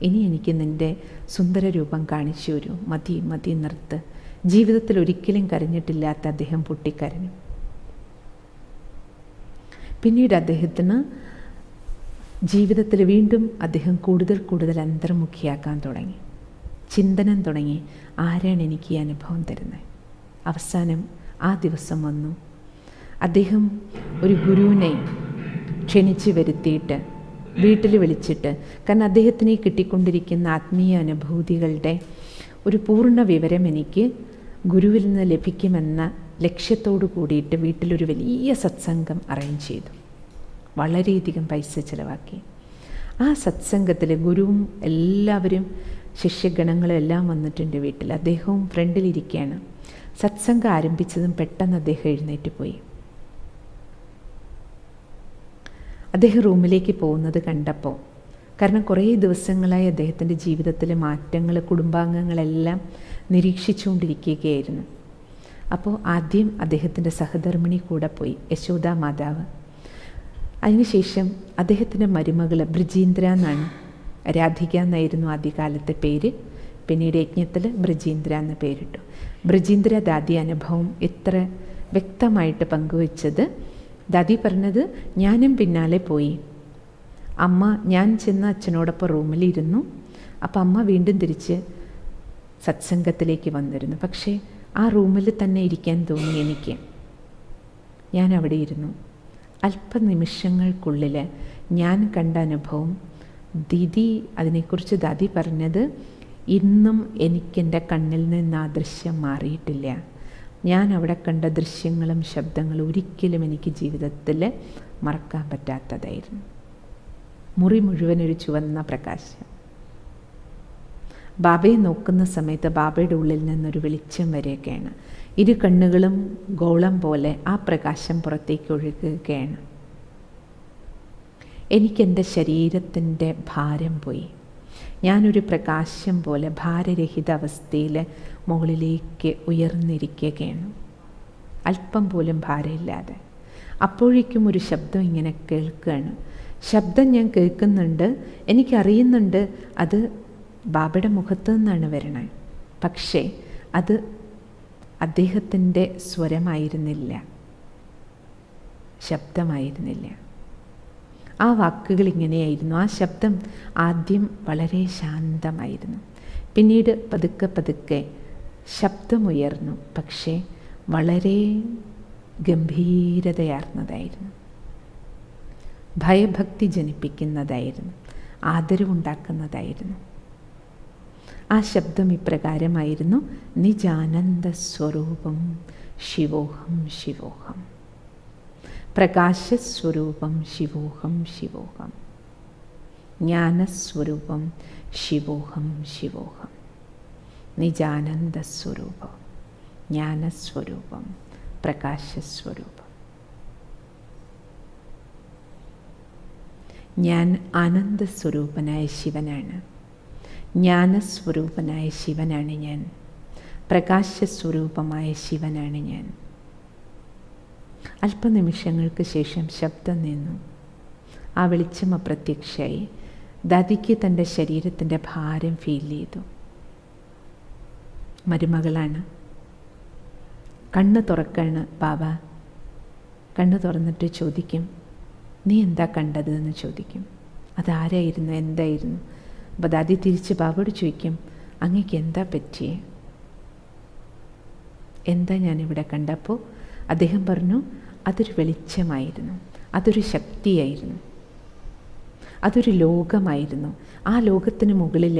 ഇനി എനിക്ക് നിൻ്റെ സുന്ദര രൂപം കാണിച്ചു തരൂ, മതി നിർത്ത്. ജീവിതത്തിൽ ഒരിക്കലും കരഞ്ഞിട്ടില്ലാത്ത അദ്ദേഹം പൊട്ടിക്കരഞ്ഞു. പിന്നീട് അദ്ദേഹത്തിന് ജീവിതത്തിൽ വീണ്ടും അദ്ദേഹം കൂടുതൽ അന്തർമുഖിയാക്കാൻ തുടങ്ങി. ചിന്തനം തുടങ്ങി, ആരാണ് എനിക്ക് ഈ അനുഭവം തരുന്നത്. അവസാനം ആ ദിവസം വന്നു. അദ്ദേഹം ഒരു ഗുരുവിനെ ക്ഷണിച്ച് വരുത്തിയിട്ട് വീട്ടിൽ വിളിച്ചിട്ട്, കാരണം അദ്ദേഹത്തിന് കിട്ടിക്കൊണ്ടിരിക്കുന്ന ആത്മീയ അനുഭൂതികളുടെ ഒരു പൂർണ്ണ വിവരം എനിക്ക് ഗുരുവിൽ നിന്ന് ലഭിക്കുമെന്ന ലക്ഷ്യത്തോടു കൂടിയിട്ട് വീട്ടിലൊരു വലിയ സത്സംഗം അറേഞ്ച് ചെയ്തു. വളരെയധികം പൈസ ചിലവാക്കി. ആ സത്സംഗത്തിൽ ഗുരുവും എല്ലാവരും ശിഷ്യഗണങ്ങളും എല്ലാം വന്നിട്ടുണ്ട് വീട്ടിൽ. അദ്ദേഹവും ഫ്രണ്ടിലിരിക്കുകയാണ്. സത്സംഗം ആരംഭിച്ചതും പെട്ടെന്ന് അദ്ദേഹം എഴുന്നേറ്റ് പോയി. അദ്ദേഹം റൂമിലേക്ക് പോകുന്നത് കണ്ടപ്പോൾ, കാരണം കുറേ ദിവസങ്ങളായി അദ്ദേഹത്തിൻ്റെ ജീവിതത്തിലെ മാറ്റങ്ങൾ കുടുംബാംഗങ്ങളെല്ലാം നിരീക്ഷിച്ചുകൊണ്ടിരിക്കുകയായിരുന്നു. അപ്പോൾ ആദ്യം അദ്ദേഹത്തിൻ്റെ സഹധർമ്മിണി കൂടെ പോയി, യശോദാ മാതാവ്. അതിനുശേഷം അദ്ദേഹത്തിൻ്റെ മരുമകൾ ബ്രിജീന്ദ്ര എന്നാണ്, രാധിക എന്നായിരുന്നു ആദ്യകാലത്തെ പേര്. പിന്നീട് യജ്ഞത്തിൽ ബ്രിജീന്ദ്ര എന്ന് പേരിട്ടു. ബ്രിജീന്ദ്ര ദാദി അനുഭവം ഇത്ര വ്യക്തമായിട്ട് പങ്കുവച്ചത്. ദാദി പറഞ്ഞത്, ഞാനും പിന്നാലെ പോയി. അമ്മ, ഞാൻ ചെന്ന് അച്ഛനോടൊപ്പം റൂമിലിരുന്നു. അപ്പം അമ്മ വീണ്ടും തിരിച്ച് സത്സംഗത്തിലേക്ക് വന്നിരുന്നു. പക്ഷേ ആ റൂമിൽ തന്നെ ഇരിക്കാൻ തോന്നി എനിക്ക്. ഞാൻ അവിടെ ഇരുന്നു. അല്പനിമിഷങ്ങൾക്കുള്ളിൽ ഞാൻ കണ്ട അനുഭവം, ദീദി അതിനെക്കുറിച്ച് ദാദി പറഞ്ഞത്, ഇന്നും എനിക്കെൻ്റെ കണ്ണിൽ നിന്ന് ആ ദൃശ്യം മാറിയിട്ടില്ല. ഞാൻ അവിടെ കണ്ട ദൃശ്യങ്ങളും ശബ്ദങ്ങളും ഒരിക്കലും എനിക്ക് ജീവിതത്തിൽ മറക്കാൻ പറ്റാത്തതായിരുന്നു. മുറി മുഴുവൻ ഒരു ചുവന്ന പ്രകാശം. ബാബയെ നോക്കുന്ന സമയത്ത് ബാബയുടെ ഉള്ളിൽ നിന്നൊരു വെളിച്ചം വരികയാണ്. ഇരു കണ്ണുകളും ഗോളം പോലെ ആ പ്രകാശം പുറത്തേക്ക് ഒഴുകുകയാണ്. എനിക്കെൻ്റെ ശരീരത്തിൻ്റെ ഭാരം പോയി. ഞാനൊരു പ്രകാശം പോലെ ഭാരരഹിത അവസ്ഥയിൽ മുകളിലേക്ക് ഉയർന്നിരിക്കുകയാണ്, അല്പം പോലും ഭാരമില്ലാതെ. അപ്പോഴേക്കും ഒരു ശബ്ദം ഇങ്ങനെ കേൾക്കുകയാണ്. ശബ്ദം ഞാൻ കേൾക്കുന്നുണ്ട്, എനിക്കറിയുന്നുണ്ട് അത് ബാബയുടെ മുഖത്തു നിന്നാണ് വരണേ. പക്ഷേ അത് അദ്ദേഹത്തിൻ്റെ സ്വരമായിരുന്നില്ല, ശബ്ദമായിരുന്നില്ല. ആ വാക്കുകൾ ഇങ്ങനെയായിരുന്നു. ആ ശബ്ദം ആദ്യം വളരെ ശാന്തമായിരുന്നു. പിന്നീട് പതുക്കെ ശബ്ദമുയർന്നു. പക്ഷേ വളരെ ഗംഭീരതയാർന്നതായിരുന്നു, ഭയഭക്തി ജനിപ്പിക്കുന്നതായിരുന്നു, ആദരവുണ്ടാക്കുന്നതായിരുന്നു. ആ ശബ്ദം ഇപ്രകാരമായിരുന്നു: നിജാനന്ദ സ്വരൂപം ശിവോഹം ശിവോഹം, പ്രകാശസ്വരൂപം ശിവോഹം ശിവോഹം, ജ്ഞാനസ്വരൂപം ശിവോഹം ശിവോഹം, നിജാനന്ദ സ്വരൂപം, ജ്ഞാനസ്വരൂപം, പ്രകാശസ്വരൂപം. ഞാൻ ആനന്ദസ്വരൂപനായ ശിവനാണ്, ജ്ഞാനസ്വരൂപനായ ശിവനാണ് ഞാൻ, പ്രകാശസ്വരൂപമായ ശിവനാണ് ഞാൻ. അല്പനിമിഷങ്ങൾക്ക് ശേഷം ശബ്ദം നിന്നു. ആ വെളിച്ചം അപ്രത്യക്ഷമായി. ദാദിക്ക് തൻ്റെ ശരീരത്തിൻ്റെ ഭാരം ഫീൽ ചെയ്തു. മരുമകളാണ്. കണ്ണ് തുറക്കാണ് ബാബ. കണ്ണ് തുറന്നിട്ട് ചോദിക്കും, നീ എന്താ കണ്ടത് എന്ന് ചോദിക്കും. അതാരായിരുന്നു, എന്തായിരുന്നു? അപ്പോൾ ദാദി തിരിച്ച് ബാബയോട് ചോദിക്കും, അങ്ങേക്ക് എന്താ പറ്റിയേ, എന്താ ഞാനിവിടെ കണ്ടപ്പോൾ? അദ്ദേഹം പറഞ്ഞു, അതൊരു വെളിച്ചമായിരുന്നു, അതൊരു ശക്തിയായിരുന്നു, അതൊരു ലോകമായിരുന്നു. ആ ലോകത്തിന് മുകളിൽ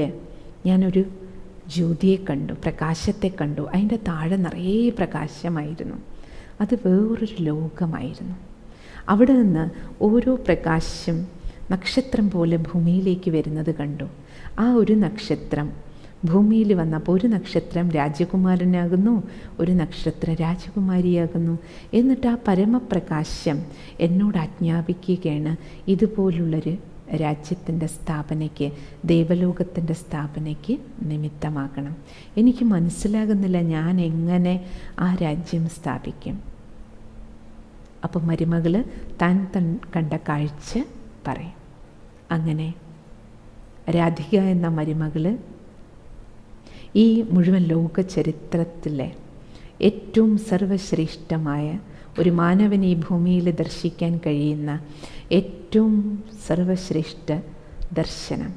ഞാനൊരു ജ്യോതിയെ കണ്ടു, പ്രകാശത്തെ കണ്ടു. അതിൻ്റെ താഴെ നിറയെ പ്രകാശമായിരുന്നു. അത് വേറൊരു ലോകമായിരുന്നു. അവിടെ നിന്ന് ഓരോ പ്രകാശം നക്ഷത്രം പോലെ ഭൂമിയിലേക്ക് വരുന്നത് കണ്ടു. ആ ഒരു നക്ഷത്രം ഭൂമിയിൽ വന്നപ്പോൾ ഒരു നക്ഷത്രം രാജകുമാരനാകുന്നു, ഒരു നക്ഷത്രം രാജകുമാരിയാകുന്നു. എന്നിട്ട് ആ പരമപ്രകാശം എന്നോട് ആജ്ഞാപിക്കുകയാണ്, ഇതുപോലുള്ളൊരു രാജ്യത്തിൻ്റെ സ്ഥാപനയ്ക്ക്, ദേവലോകത്തിൻ്റെ സ്ഥാപനയ്ക്ക് നിമിത്തമാകണം. എനിക്ക് മനസ്സിലാകുന്നില്ല ഞാൻ എങ്ങനെ ആ രാജ്യം സ്ഥാപിക്കും. അപ്പം മരുമകൾ താൻ കണ്ട കാഴ്ച പറയും. അങ്ങനെ രാധിക എന്ന മരുമകൾ ഈ മുഴുവൻ ലോക ചരിത്രത്തിലെ ഏറ്റവും സർവശ്രേഷ്ഠമായ ഒരു മാനവന് ഈ ഭൂമിയിൽ ദർശിക്കാൻ കഴിയുന്ന ഏറ്റവും സർവശ്രേഷ്ഠ ദർശനം,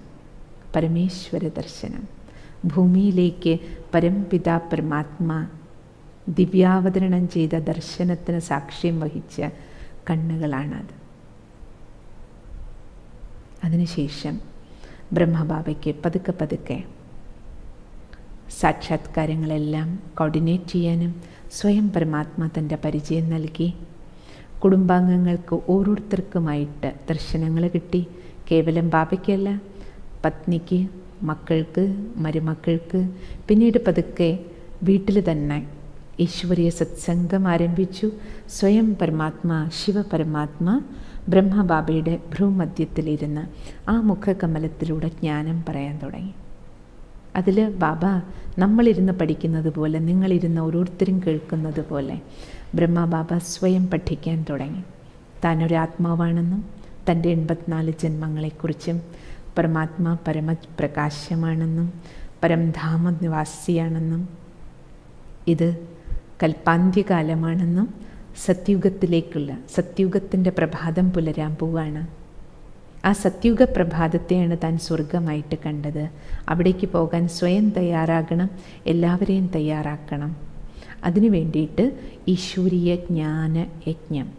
പരമേശ്വര ദർശനം, ഭൂമിയിലേക്ക് പരംപിതാ പരമാത്മാ ദിവ്യാവതരണം ചെയ്ത ദർശനത്തിന് സാക്ഷ്യം വഹിച്ച കണ്ണുകളാണത്. അതിനുശേഷം ബ്രഹ്മബാബയ്ക്ക് പതുക്കെ പതുക്കെ സാക്ഷാത്കാരങ്ങളെല്ലാം കോർഡിനേറ്റ് ചെയ്യാനും സ്വയം പരമാത്മാ തൻ്റെ പരിചയം നൽകി. കുടുംബാംഗങ്ങൾക്ക് ഓരോരുത്തർക്കുമായിട്ട് ദർശനങ്ങൾ കിട്ടി. കേവലം ബാബയ്ക്കല്ല, പത്നിക്ക്, മക്കൾക്ക്, മരുമക്കൾക്ക്. പിന്നീട് പതുക്കെ വീട്ടിൽ തന്നെ ഈശ്വരീയ സത്സംഗം ആരംഭിച്ചു. സ്വയം പരമാത്മാ, ശിവപരമാത്മാ ബ്രഹ്മബാബയുടെ ഭ്രൂമധ്യത്തിലിരുന്ന് ആ മുഖകമലത്തിലൂടെ ജ്ഞാനം പറയാൻ തുടങ്ങി. അതിൽ ബാബ നമ്മളിരുന്ന് പഠിക്കുന്നത് പോലെ, നിങ്ങളിരുന്ന് ഓരോരുത്തരും കേൾക്കുന്നത് പോലെ ബ്രഹ്മബാബ സ്വയം പഠിക്കാൻ തുടങ്ങി. താനൊരാത്മാവാണെന്നും തൻ്റെ 84 ജന്മങ്ങളെക്കുറിച്ചും പരമാത്മാ പരമപ്രകാശമാണെന്നും പരംധാമ നിവാസിയാണെന്നും ഇത് കൽപ്പാന്ത്യകാലമാണെന്നും സത്യുഗത്തിൻ്റെ പ്രഭാതം പുലരാൻ പോവാണ്. ആ സത്യുഗ പ്രഭാതത്തെയാണ് താൻ സ്വർഗമായിട്ട് കണ്ടത്. അവിടേക്ക് പോകാൻ സ്വയം തയ്യാറാകണം, എല്ലാവരെയും തയ്യാറാക്കണം. അതിനു വേണ്ടിയിട്ട് ഈശ്വരീയ ജ്ഞാന യജ്ഞം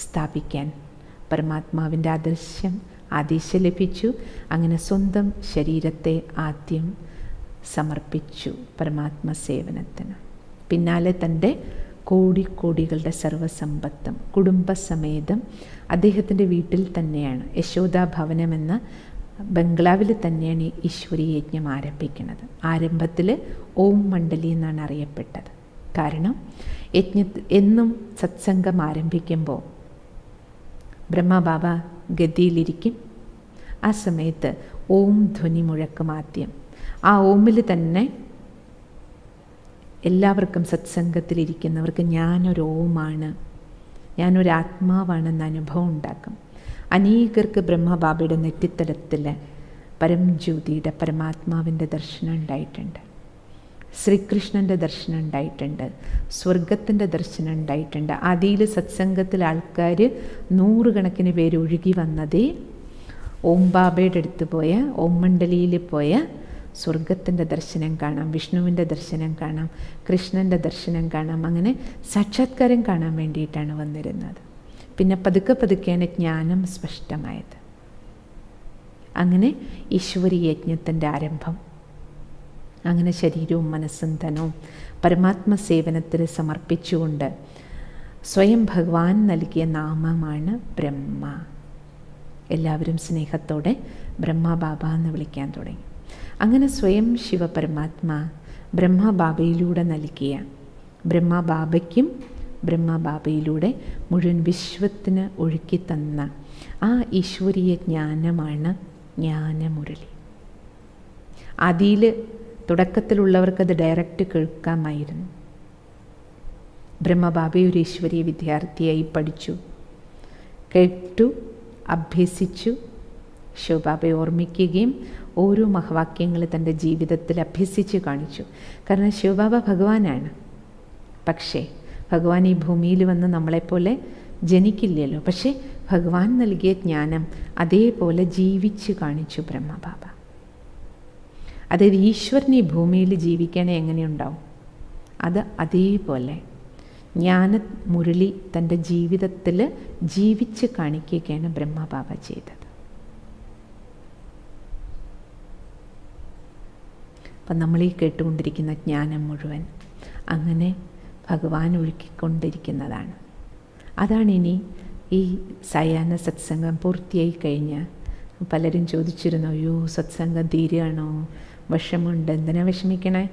സ്ഥാപിക്കാൻ പരമാത്മാവിൻ്റെ ആദേശം ലഭിച്ചു. അങ്ങനെ സ്വന്തം ശരീരത്തെ ആദ്യം സമർപ്പിച്ചു പരമാത്മ സേവനത്തിന്. പിന്നാലെ തൻ്റെ കോടികളുടെ സർവ്വസമ്പത്തും കുടുംബസമേതം അദ്ദേഹത്തിൻ്റെ വീട്ടിൽ തന്നെയാണ്, യശോദാ ഭവനം എന്ന ബംഗ്ലാവിൽ തന്നെയാണ് ഈ ഈശ്വരീയ യജ്ഞം ആരംഭിക്കുന്നത്. ആരംഭത്തിൽ ഓം മണ്ഡലി എന്നാണ് അറിയപ്പെട്ടത്. കാരണം എന്നും സത്സംഗം ആരംഭിക്കുമ്പോൾ ബ്രഹ്മബാബ ഗതിയിലിരിക്കും. ആ സമയത്ത് ഓം ധ്വനി മുഴക്കും ആദ്യം. ആ ഓമിൽ തന്നെ എല്ലാവർക്കും, സത്സംഗത്തിലിരിക്കുന്നവർക്ക് ഞാനൊരു ഓമാണ്, ഞാനൊരാത്മാവാണെന്ന അനുഭവം ഉണ്ടാക്കും. അനേകർക്ക് ബ്രഹ്മബാബയുടെ നെറ്റിത്തലത്തിൽ പരംജ്യോതിയുടെ പരമാത്മാവിൻ്റെ ദർശനം ഉണ്ടായിട്ടുണ്ട്, ശ്രീകൃഷ്ണൻ്റെ ദർശനം ഉണ്ടായിട്ടുണ്ട്, സ്വർഗത്തിൻ്റെ ദർശനം ഉണ്ടായിട്ടുണ്ട്. ആദിയിൽ സത്സംഗത്തിൽ ആൾക്കാർ 100 കണക്കിന് പേര് ഒഴുകി വന്നതേ ഓം ബാബയുടെ അടുത്ത് പോയ, ഓം മണ്ഡലിയിൽ പോയ സ്വർഗത്തിൻ്റെ ദർശനം കാണാം, വിഷ്ണുവിൻ്റെ ദർശനം കാണാം, കൃഷ്ണൻ്റെ ദർശനം കാണാം. അങ്ങനെ സാക്ഷാത്കാരം കാണാൻ വേണ്ടിയിട്ടാണ് വന്നിരുന്നത്. പിന്നെ പതുക്കെ പതുക്കെയാണ് ജ്ഞാനം സ്പഷ്ടമായത്. അങ്ങനെ ഈശ്വരീയ യജ്ഞത്തിൻ്റെ ആരംഭം. അങ്ങനെ ശരീരവും മനസ്സും ധനവും പരമാത്മ സേവനത്തിൽ സമർപ്പിച്ചുകൊണ്ട് സ്വയം ഭഗവാൻ നൽകിയ നാമമാണ് ബ്രഹ്മ. എല്ലാവരും സ്നേഹത്തോടെ ബ്രഹ്മ ബാബ എന്ന് വിളിക്കാൻ തുടങ്ങി. അങ്ങനെ സ്വയം ശിവപരമാത്മാ ബ്രഹ്മബാബയിലൂടെ നൽകിയ, ബ്രഹ്മബാബയ്ക്കും ബ്രഹ്മബാബയിലൂടെ മുഴുവൻ വിശ്വത്തിന് ഒഴുക്കി തന്ന ആ ഈശ്വരീയ ജ്ഞാനമാണ് ജ്ഞാനമുരളി. അതിൽ തുടക്കത്തിലുള്ളവർക്കത് ഡയറക്റ്റ് കേൾക്കാമായിരുന്നു. ബ്രഹ്മബാബയെ ഒരു ഈശ്വരീയ വിദ്യാർത്ഥിയായി പഠിച്ചു, കേട്ടു, അഭ്യസിച്ചു. ശിവബാബയെ ഓർമ്മിക്കുകയും ഓരോ മഹവാക്യങ്ങൾ തൻ്റെ ജീവിതത്തിൽ അഭ്യസിച്ച് കാണിച്ചു. കാരണം ശിവബാബ ഭഗവാനാണ്. പക്ഷേ ഭഗവാൻ ഈ ഭൂമിയിൽ വന്ന് നമ്മളെപ്പോലെ ജനിക്കില്ലല്ലോ. പക്ഷേ ഭഗവാൻ നൽകിയ ജ്ഞാനം അതേപോലെ ജീവിച്ച് കാണിച്ചു ബ്രഹ്മബാബ. അതായത് ഈശ്വരൻ ഈ ഭൂമിയിൽ ജീവിക്കണേ എങ്ങനെയുണ്ടാവും, അത് അതേപോലെ ജ്ഞാനമുരളി തൻ്റെ ജീവിതത്തിൽ ജീവിച്ച് കാണിക്കുകയാണ് ബ്രഹ്മബാബ ചെയ്തത്. അപ്പം നമ്മളീ കേട്ടുകൊണ്ടിരിക്കുന്ന ജ്ഞാനം മുഴുവൻ അങ്ങനെ ഭഗവാൻ ഒഴുക്കിക്കൊണ്ടിരിക്കുന്നതാണ്. അതാണ് ഇനി ഈ സായാഹ്ന സത്സംഗം പൂർത്തിയായി കഴിഞ്ഞ് പലരും ചോദിച്ചിരുന്നു, അയ്യോ സത്സംഗം തീരുകയാണോ, വിഷമമുണ്ട്, എന്തിനാ വിഷമിക്കണേ?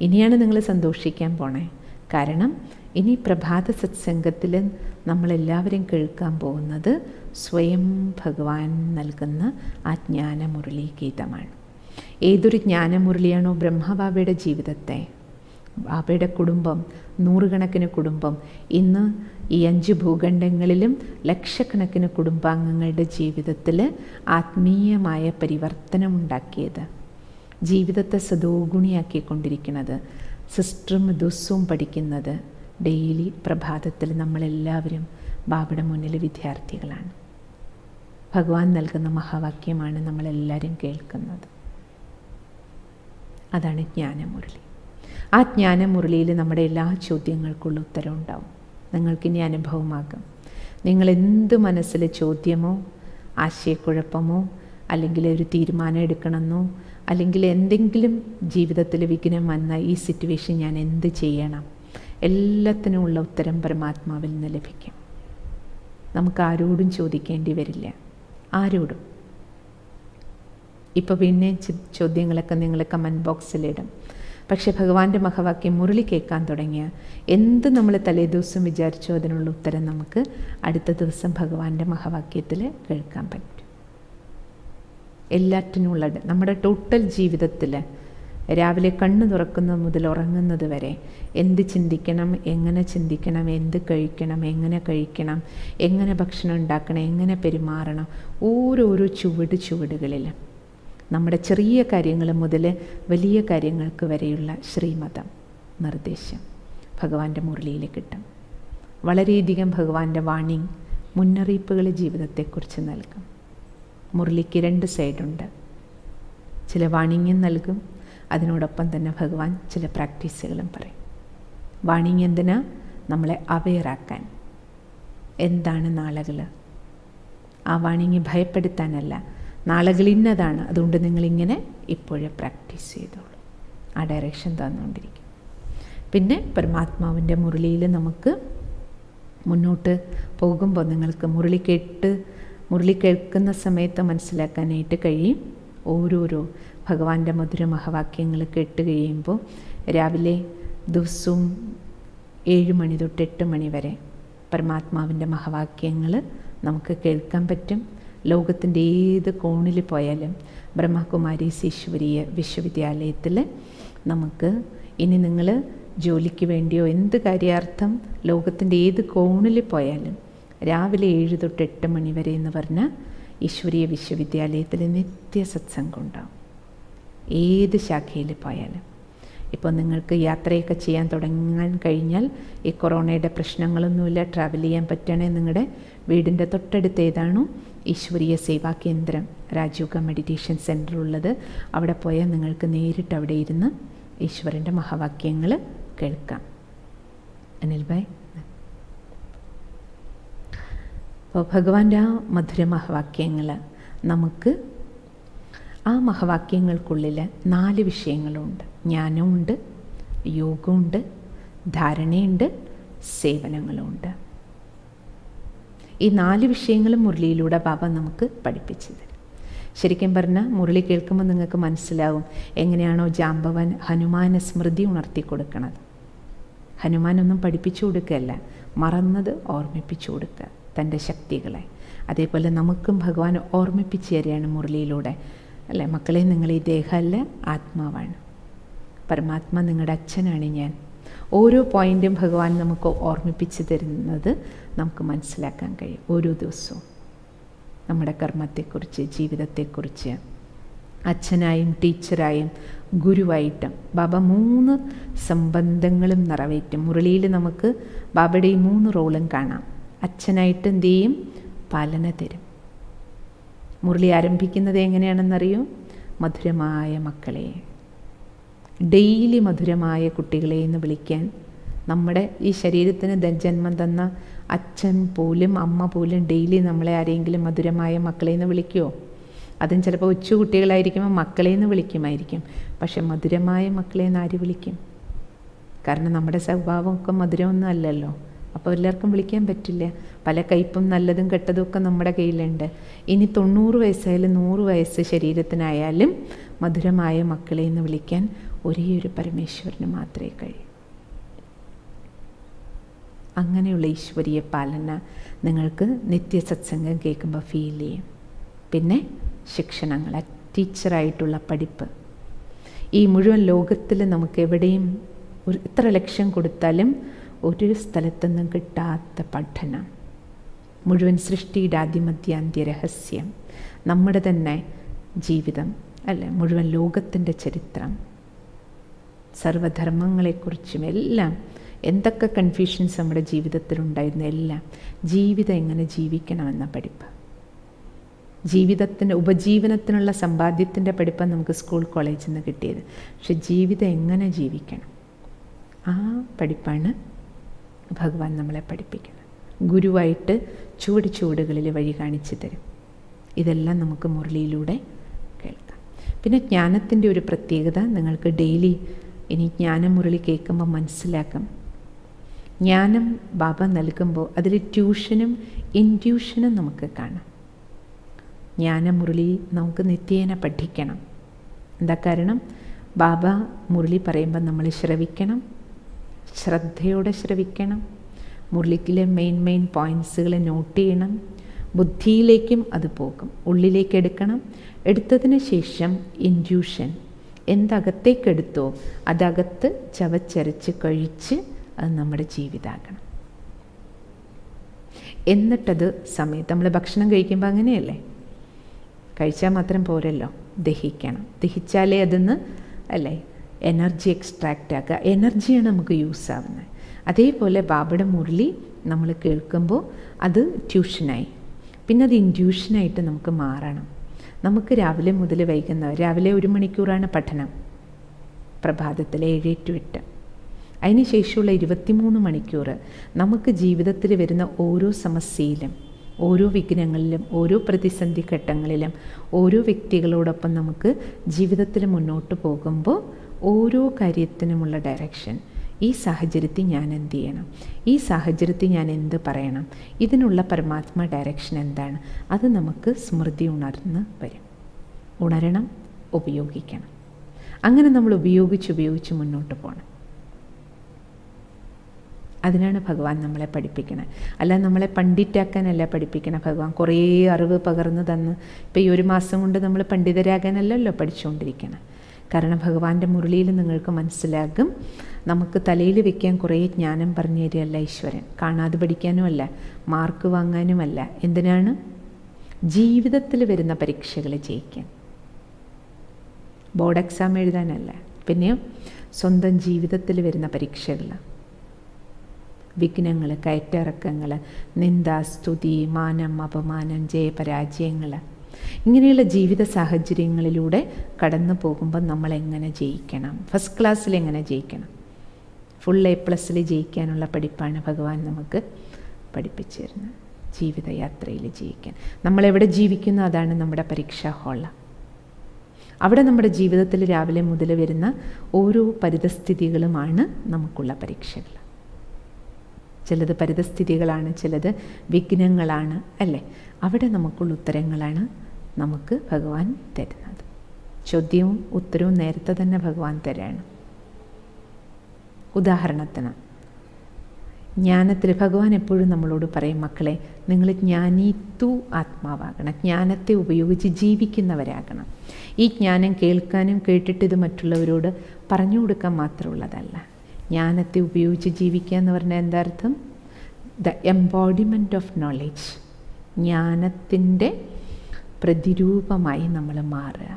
ഇനിയാണ് നിങ്ങൾ സന്തോഷിക്കാൻ പോണേ. കാരണം ഇനി പ്രഭാത സത്സംഗത്തിൽ നമ്മളെല്ലാവരും കേൾക്കാൻ പോകുന്നത് സ്വയം ഭഗവാൻ നൽകുന്ന ആ ജ്ഞാനമുരളി ഗീതമാണ്. ഏതൊരു ജ്ഞാനമുരളിയാണോ ബ്രഹ്മബാബയുടെ ജീവിതത്തെ, ബാബയുടെ കുടുംബം, നൂറുകണക്കിന് കുടുംബം, ഇന്ന് ഈ 5 ഭൂഖണ്ഡങ്ങളിലും ലക്ഷക്കണക്കിന് കുടുംബാംഗങ്ങളുടെ ജീവിതത്തിൽ ആത്മീയമായ പരിവർത്തനമുണ്ടാക്കിയത്, ജീവിതത്തെ സദോഗുണിയാക്കിക്കൊണ്ടിരിക്കുന്നത്, സിസ്റ്ററും ദിവസവും പഠിക്കുന്നത്, ഡെയിലി പ്രഭാതത്തിൽ നമ്മളെല്ലാവരും ബാബയുടെ മുന്നിൽ വിദ്യാർത്ഥികളാണ്. ഭഗവാൻ നൽകുന്ന മഹാവാക്യമാണ് നമ്മളെല്ലാവരും കേൾക്കുന്നത്. അതാണ് ജ്ഞാനമുരളി. ആ ജ്ഞാനമുരളിയിൽ നമ്മുടെ എല്ലാ ചോദ്യങ്ങൾക്കുള്ള ഉത്തരം ഉണ്ടാവും. നിങ്ങൾക്കിനി അനുഭവമാകും. നിങ്ങളെന്ത് മനസ്സിൽ ചോദ്യമോ ആശയക്കുഴപ്പമോ അല്ലെങ്കിൽ ഒരു തീരുമാനം എടുക്കണമെന്നോ അല്ലെങ്കിൽ എന്തെങ്കിലും ജീവിതത്തിൽ വിഘ്നം വന്ന ഈ സിറ്റുവേഷൻ ഞാൻ എന്ത് ചെയ്യണം, എല്ലാത്തിനുമുള്ള ഉത്തരം പരമാത്മാവിൽ നിന്ന് ലഭിക്കും. നമുക്ക് ആരോടും ചോദിക്കേണ്ടി വരില്ല, ആരോടും. ഇപ്പോൾ പിന്നെ ചോദ്യങ്ങളൊക്കെ നിങ്ങൾ കമൻറ്റ് ബോക്സിലിടും. പക്ഷേ ഭഗവാന്റെ മഹാവാക്യം മുരളി കേൾക്കാൻ തുടങ്ങിയ എന്ത് നമ്മൾ തലേദിവസം വിചാരിച്ചോ അതിനുള്ള ഉത്തരം നമുക്ക് അടുത്ത ദിവസം ഭഗവാന്റെ മഹാവാക്യത്തിൽ കേൾക്കാൻ പറ്റും. എല്ലാറ്റിനുമുള്ള നമ്മുടെ ടോട്ടൽ ജീവിതത്തിൽ രാവിലെ കണ്ണ് തുറക്കുന്നത് മുതൽ ഉറങ്ങുന്നത് വരെ എന്ത് ചിന്തിക്കണം, എങ്ങനെ ചിന്തിക്കണം, എന്ത് കഴിക്കണം, എങ്ങനെ കഴിക്കണം, എങ്ങനെ ഭക്ഷണം ഉണ്ടാക്കണം, എങ്ങനെ പെരുമാറണം, ഓരോരോ ചുവടുകളിൽ നമ്മുടെ ചെറിയ കാര്യങ്ങൾ മുതൽ വലിയ കാര്യങ്ങൾക്ക് വരെയുള്ള ശ്രീമതം നിർദ്ദേശം ഭഗവാന്റെ മുരളിയിൽ കിട്ടും. വളരെയധികം ഭഗവാന്റെ വാണിംഗ്, മുന്നറിയിപ്പുകൾ ജീവിതത്തെക്കുറിച്ച് നൽകും. മുരളിക്ക് 2 സൈഡുണ്ട്. ചില വാണിംഗും നൽകും, അതിനോടൊപ്പം തന്നെ ഭഗവാൻ ചില പ്രാക്ടീസുകളും പറയും. വാണിംഗ് എന്തിനാ? നമ്മളെ അവെയറാക്കാൻ. എന്താണ് നാളുകൾ? ആ വാണിംഗ് ഭയപ്പെടുത്താനല്ല, നാളുകൾ ഇന്നതാണ്, അതുകൊണ്ട് നിങ്ങളിങ്ങനെ ഇപ്പോഴേ പ്രാക്ടീസ് ചെയ്തോളൂ. ആ ഡയറക്ഷൻ തന്നുകൊണ്ടിരിക്കും. പിന്നെ പരമാത്മാവിൻ്റെ മുരളിയിൽ നമുക്ക് മുന്നോട്ട് പോകുമ്പോൾ നിങ്ങൾക്ക് മുരളി കേൾക്കുന്ന സമയത്ത് മനസ്സിലാക്കാനായിട്ട് കഴിയും. ഓരോരോ ഭഗവാന്റെ മധുര മഹാവാക്യങ്ങൾ കേട്ട് കഴിയുമ്പോൾ രാവിലെ ദിവസവും 7 മണി തൊട്ട് 8 മണി വരെ പരമാത്മാവിൻ്റെ മഹാവാക്യങ്ങൾ നമുക്ക് കേൾക്കാൻ പറ്റും. ലോകത്തിൻ്റെ ഏത് കോണിൽ പോയാലും ബ്രഹ്മകുമാരീസ് ഈശ്വരീയ വിശ്വവിദ്യാലയത്തിൽ നമുക്ക് ഇനി നിങ്ങൾ ജോലിക്ക് വേണ്ടിയോ എന്ത് കാര്യാർത്ഥം ലോകത്തിൻ്റെ ഏത് കോണിൽ പോയാലും രാവിലെ 7 തൊട്ട് 8 മണി വരെ എന്ന് പറഞ്ഞാൽ ഈശ്വരീയ വിശ്വവിദ്യാലയത്തിൽ നിത്യ സത്സംഗം ഉണ്ടാവും. ഏത് ശാഖയിൽ പോയാലും. ഇപ്പോൾ നിങ്ങൾക്ക് യാത്രയൊക്കെ ചെയ്യാൻ തുടങ്ങാൻ കഴിഞ്ഞാൽ, ഈ കൊറോണയുടെ പ്രശ്നങ്ങളൊന്നുമില്ല, ട്രാവൽ ചെയ്യാൻ പറ്റണേ, നിങ്ങളുടെ വീടിൻ്റെ തൊട്ടടുത്ത് ഏതാണോ ഈശ്വരീയ സേവാ കേന്ദ്രം, രാജയോഗ മെഡിറ്റേഷൻ സെൻറ്റർ ഉള്ളത്, അവിടെ പോയാൽ നിങ്ങൾക്ക് നേരിട്ട് അവിടെ ഇരുന്ന് ഈശ്വരൻ്റെ മഹാവാക്യങ്ങൾ കേൾക്കാം. അനിൽ ഭായ്, അപ്പോൾ ഭഗവാന്റെ ആ മധുര മഹാവാക്യങ്ങൾ നമുക്ക്, ആ മഹാവാക്യങ്ങൾക്കുള്ളിൽ 4 വിഷയങ്ങളുണ്ട്. ജ്ഞാനമുണ്ട്, യോഗമുണ്ട്, ധാരണയുണ്ട്, സേവനങ്ങളുമുണ്ട്. ഈ 4 വിഷയങ്ങളും മുരളിയിലൂടെ ബാബ നമുക്ക് പഠിപ്പിച്ചു തരും. ശരിക്കും പറഞ്ഞാൽ മുരളി കേൾക്കുമ്പോൾ നിങ്ങൾക്ക് മനസ്സിലാവും എങ്ങനെയാണോ ജാമ്പവൻ ഹനുമാനെ സ്മൃതി ഉണർത്തി കൊടുക്കണത്. ഹനുമാനൊന്നും പഠിപ്പിച്ചു കൊടുക്കുകയല്ല, മറന്നത് ഓർമ്മിപ്പിച്ചു കൊടുക്കുക തൻ്റെ ശക്തികളെ. അതേപോലെ നമുക്കും ഭഗവാൻ ഓർമ്മിപ്പിച്ച് തരികയാണ് മുരളിയിലൂടെ, അല്ലേ? മക്കളെ, നിങ്ങൾ ഈ ദേഹമല്ല, ആത്മാവാണ്. പരമാത്മ നിങ്ങളുടെ അച്ഛനാണ് ഞാൻ. ഓരോ പോയിൻറ്റും ഭഗവാൻ നമുക്ക് ഓർമ്മിപ്പിച്ച് തരുന്നത് നമുക്ക് മനസ്സിലാക്കാൻ കഴിയും. ഓരോ ദിവസവും നമ്മുടെ കർമ്മത്തെക്കുറിച്ച്, ജീവിതത്തെക്കുറിച്ച്. അച്ഛനായും ടീച്ചറായും ഗുരുവായിട്ടും ബാബ 3 സംബന്ധങ്ങളും നിറവേറ്റും. മുരളിയിൽ നമുക്ക് ബാബയുടെ ഈ 3 റോളും കാണാം. അച്ഛനായിട്ട് എന്ത് ചെയ്യും? പാലന തരും. മുരളി ആരംഭിക്കുന്നത് എങ്ങനെയാണെന്നറിയോ? മധുരമായ മക്കളെ, ഡെയിലി മധുരമായ കുട്ടികളെ എന്ന് വിളിക്കാൻ നമ്മുടെ ഈ ശരീരത്തിന് ജന്മം തന്ന അച്ഛൻ പോലും അമ്മ പോലും ഡെയിലി നമ്മളെ ആരെങ്കിലും മധുരമായ മക്കളെ എന്ന് വിളിക്കുമോ? അതും ചിലപ്പോൾ ഉച്ച കുട്ടികളായിരിക്കുമ്പോൾ മക്കളെ എന്ന് വിളിക്കുമായിരിക്കും. പക്ഷെ മധുരമായ മക്കളെ എന്ന് ആര് വിളിക്കും? കാരണം നമ്മുടെ സ്വഭാവമൊക്കെ മധുരമൊന്നും അല്ലല്ലോ. അപ്പോൾ എല്ലാവർക്കും വിളിക്കാൻ പറ്റില്ല. പല കയ്പും നല്ലതും കെട്ടതും ഒക്കെ നമ്മുടെ കയ്യിലുണ്ട്. ഇനി 90 വയസ്സായാലും 100 വയസ്സ് ശരീരത്തിനായാലും മധുരമായ മക്കളെ എന്ന് വിളിക്കാൻ ഒരേ ഒരു പരമേശ്വരന് മാത്രമേ കഴിയൂ. അങ്ങനെയുള്ള ഈശ്വരീയ പാലന നിങ്ങൾക്ക് നിത്യസത്സംഗം കേൾക്കുമ്പോൾ ഫീൽ ചെയ്യും. പിന്നെ ശിക്ഷണങ്ങൾ, ടീച്ചറായിട്ടുള്ള പഠിപ്പ്. ഈ മുഴുവൻ ലോകത്തിൽ നമുക്ക് എവിടെയും എത്ര ലക്ഷം കൊടുത്താലും ഒരു സ്ഥലത്തുനിന്നും കിട്ടാത്ത പഠനം. മുഴുവൻ സൃഷ്ടിയുടെ ആദിമധ്യാന്ത്യ രഹസ്യം, നമ്മുടെ തന്നെ ജീവിതം, അല്ലേ? മുഴുവൻ ലോകത്തിൻ്റെ ചരിത്രം, സർവധർമ്മങ്ങളെക്കുറിച്ചും എല്ലാം. എന്തൊക്കെ കൺഫ്യൂഷൻസ് നമ്മുടെ ജീവിതത്തിലുണ്ടായിരുന്ന എല്ലാം. ജീവിതം എങ്ങനെ ജീവിക്കണമെന്ന പഠിപ്പ്. ജീവിതത്തിന് ഉപജീവനത്തിനുള്ള സമ്പാദ്യത്തിൻ്റെ പഠിപ്പാണ് നമുക്ക് സ്കൂൾ കോളേജിൽ നിന്ന് കിട്ടിയത്. പക്ഷെ ജീവിതം എങ്ങനെ ജീവിക്കണം, ആ പഠിപ്പാണ് ഭഗവാൻ നമ്മളെ പഠിപ്പിക്കുന്നത്. ഗുരുവായിട്ട് ചുവടുകളിൽ വഴി കാണിച്ചു തരും. ഇതെല്ലാം നമുക്ക് മുരളിയിലൂടെ കേൾക്കാം. പിന്നെ ജ്ഞാനത്തിൻ്റെ ഒരു പ്രത്യേകത നിങ്ങൾക്ക് ഡെയിലി ഇനി ജ്ഞാനമുരളി കേൾക്കുമ്പോൾ മനസ്സിലാക്കാം. ജ്ഞാനം ബാബ നൽകുമ്പോൾ അതിൽ ട്യൂഷനും ഇൻട്യൂഷനും നമുക്ക് കാണാം. ജ്ഞാനമുരളി നമുക്ക് നിത്യേന പഠിക്കണം. എന്താ കാരണം? ബാബ മുരളി പറയുമ്പോൾ നമ്മൾ ശ്രവിക്കണം, ശ്രദ്ധയോടെ ശ്രവിക്കണം. മുരളിക്കിലെ മെയിൻ പോയിൻറ്റ്സുകൾ നോട്ട് ചെയ്യണം. ബുദ്ധിയിലേക്കും അത് പോകും, ഉള്ളിലേക്ക് എടുക്കണം. എടുത്തതിന് ശേഷം ഇൻട്യൂഷൻ, എന്തകത്തേക്കെടുത്തോ അതകത്ത് ചവച്ചരച്ച് കഴിച്ച് അത് നമ്മുടെ ജീവിതമാക്കണം. എന്നിട്ടത് സമയത്ത് നമ്മൾ ഭക്ഷണം കഴിക്കുമ്പോൾ അങ്ങനെയല്ലേ, കഴിച്ചാൽ മാത്രം പോരല്ലോ, ദഹിക്കണം. ദഹിച്ചാലേ അതിന്ന്, അല്ലേ, എനർജി എക്സ്ട്രാക്റ്റ് ആക്കുക. എനർജിയാണ് നമുക്ക് യൂസ് ആവുന്നത്. അതേപോലെ ബാബയുടെ മുരളി നമ്മൾ കേൾക്കുമ്പോൾ അത് ട്യൂഷനായി, പിന്നെ അത് ഇൻട്യൂഷനായിട്ട് നമുക്ക് മാറണം. നമുക്ക് രാവിലെ മുതൽ വൈകുന്നവർ, രാവിലെ 1 മണിക്കൂറാണ് പഠനം, പ്രഭാതത്തിൽ 7 to 8. അതിന് ശേഷമുള്ള 23 മണിക്കൂർ നമുക്ക് ജീവിതത്തിൽ വരുന്ന ഓരോ സമസ്യയിലും, ഓരോ വിഘ്നങ്ങളിലും, ഓരോ പ്രതിസന്ധി ഘട്ടങ്ങളിലും, ഓരോ വ്യക്തികളോടൊപ്പം നമുക്ക് ജീവിതത്തിൽ മുന്നോട്ട് പോകുമ്പോൾ ഓരോ കാര്യത്തിനുമുള്ള ഡയറക്ഷൻ. ഈ സാഹചര്യത്തിൽ ഞാൻ എന്ത് ചെയ്യണം, ഈ സാഹചര്യത്തിൽ ഞാൻ എന്ത് പറയണം, ഇതിനുള്ള പരമാത്മ ഡയറക്ഷൻ എന്താണ്, അത് നമുക്ക് സ്മൃതി ഉണർന്ന് വരും. ഉണരണം, ഉപയോഗിക്കണം. അങ്ങനെ നമ്മൾ ഉപയോഗിച്ച് മുന്നോട്ട് പോകണം. അതിനാണ് ഭഗവാൻ നമ്മളെ പഠിപ്പിക്കണത്. അല്ല നമ്മളെ പണ്ഡിറ്റാക്കാനല്ല പഠിപ്പിക്കണം ഭഗവാൻ. കുറേ അറിവ് പകർന്നു തന്ന് ഇപ്പോൾ ഈ 1 മാസം കൊണ്ട് നമ്മൾ പണ്ഡിതരാകാനല്ലല്ലോ പഠിച്ചുകൊണ്ടിരിക്കണം. കാരണം ഭഗവാന്റെ മുരളിയിൽ നിങ്ങൾക്ക് മനസ്സിലാകും, നമുക്ക് തലയിൽ വെക്കാൻ കുറേ ജ്ഞാനം പറഞ്ഞു തരികയല്ല ഈശ്വരൻ. കാണാതെ പഠിക്കാനുമല്ല, മാർക്ക് വാങ്ങാനുമല്ല. എന്തിനാണ്? ജീവിതത്തിൽ വരുന്ന പരീക്ഷകൾ ജയിക്കാൻ, ബോർഡ് എക്സാം എഴുതാനല്ല. പിന്നെയോ സ്വന്തം ജീവിതത്തിൽ വരുന്ന പരീക്ഷകൾ, വിഘ്നങ്ങൾ, കയറ്റിറക്കങ്ങൾ, നിന്ദ, സ്തുതി, മാനം, അപമാനം, ജയപരാജയങ്ങൾ, ഇങ്ങനെയുള്ള ജീവിത സാഹചര്യങ്ങളിലൂടെ കടന്നു പോകുമ്പോൾ നമ്മൾ എങ്ങനെ ജയിക്കണം, ഫസ്റ്റ് ക്ലാസ്സിൽ എങ്ങനെ ജയിക്കണം, ഫുൾ A+ ജയിക്കാനുള്ള പഠിപ്പാണ് ഭഗവാൻ നമുക്ക് പഠിപ്പിച്ചു തരുന്നത്. ജീവിതയാത്രയിൽ ജയിക്കാൻ നമ്മളെവിടെ ജീവിക്കുന്നു അതാണ് നമ്മുടെ പരീക്ഷാ ഹാള്. അവിടെ നമ്മുടെ ജീവിതത്തിൽ രാവിലെ മുതൽ വരുന്ന ഓരോ പരിതസ്ഥിതികളുമാണ് നമുക്കുള്ള പരീക്ഷകൾ. ചിലത് പരിതസ്ഥിതികളാണ്, ചിലത് വിഘ്നങ്ങളാണ്, അല്ലേ? അവിടെ നമുക്കുള്ള ഉത്തരങ്ങളാണ് നമുക്ക് ഭഗവാൻ തരുന്നത്. ചോദ്യവും ഉത്തരവും നേരത്തെ തന്നെ ഭഗവാൻ തരാണ്. ഉദാഹരണത്തിന് ജ്ഞാനത്തിൽ ഭഗവാൻ എപ്പോഴും നമ്മളോട് പറയും, മക്കളെ നിങ്ങൾ ജ്ഞാനീത്തു ആത്മാവാകണം, ജ്ഞാനത്തെ ഉപയോഗിച്ച് ജീവിക്കുന്നവരാകണം. ഈ ജ്ഞാനം കേൾക്കാനും കേട്ടിട്ട് ഇത് മറ്റുള്ളവരോട് പറഞ്ഞു കൊടുക്കാൻ മാത്രമുള്ളതല്ല. ജ്ഞാനത്തെ ഉപയോഗിച്ച് ജീവിക്കുക എന്ന് പറഞ്ഞാൽ എന്താ അർത്ഥം? ദ എംബോഡിമെൻറ്റ് ഓഫ് നോളജ്, ജ്ഞാനത്തിൻ്റെ പ്രതിരൂപമായി നമ്മൾ മാറുക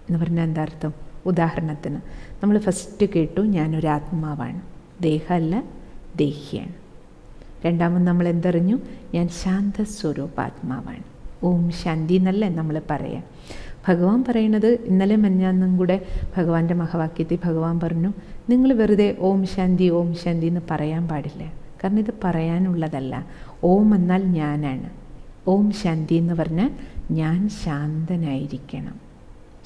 എന്ന് പറഞ്ഞാൽ എന്താ അർത്ഥം? ഉദാഹരണത്തിന് നമ്മൾ ഫസ്റ്റ് കേട്ടു ഞാനൊരാത്മാവാണ്, ദേഹമല്ല ദേഹിയാണ്. രണ്ടാമത് നമ്മൾ എന്തറിഞ്ഞു? ഞാൻ ശാന്തസ്വരൂപാത്മാവാണ്. ഓം ശാന്തി എന്നല്ലേ നമ്മൾ പറയാം. ഭഗവാൻ പറയണത്, ഇന്നലെ മഞ്ഞാന്നും കൂടെ ഭഗവാന്റെ മഹാവാക്യത്തിൽ ഭഗവാൻ പറഞ്ഞു, നിങ്ങൾ വെറുതെ ഓം ശാന്തി ഓം ശാന്തി എന്ന് പറയാൻ പാടില്ല. കാരണം ഇത് പറയാനുള്ളതല്ല. ഓം എന്നാൽ ഞാനാണ്. ഓം ശാന്തി എന്ന് പറഞ്ഞാൽ ഞാൻ ശാന്തനായിരിക്കണം,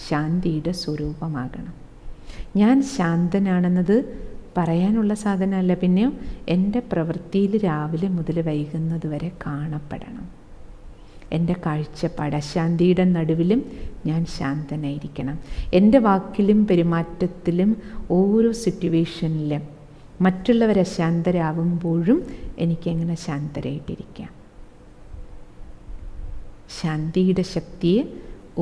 ശാന്തിയുടെ സ്വരൂപമാകണം. ഞാൻ ശാന്തനാണെന്നത് പറയാനുള്ള സാധനമല്ല, പിന്നെയോ എൻ്റെ പ്രവൃത്തിയിൽ രാവിലെ മുതൽ വൈകുന്നത് വരെ കാണപ്പെടണം. എൻ്റെ കാഴ്ചപ്പാട്, അശാന്തിയുടെ നടുവിലും ഞാൻ ശാന്തനായിരിക്കണം. എൻ്റെ വാക്കിലും പെരുമാറ്റത്തിലും ഓരോ സിറ്റുവേഷനിലും മറ്റുള്ളവർ അശാന്തരാകുമ്പോഴും എനിക്കെങ്ങനെ ശാന്തരായിട്ടിരിക്കാം. ശാന്തിയുടെ ശക്തിയെ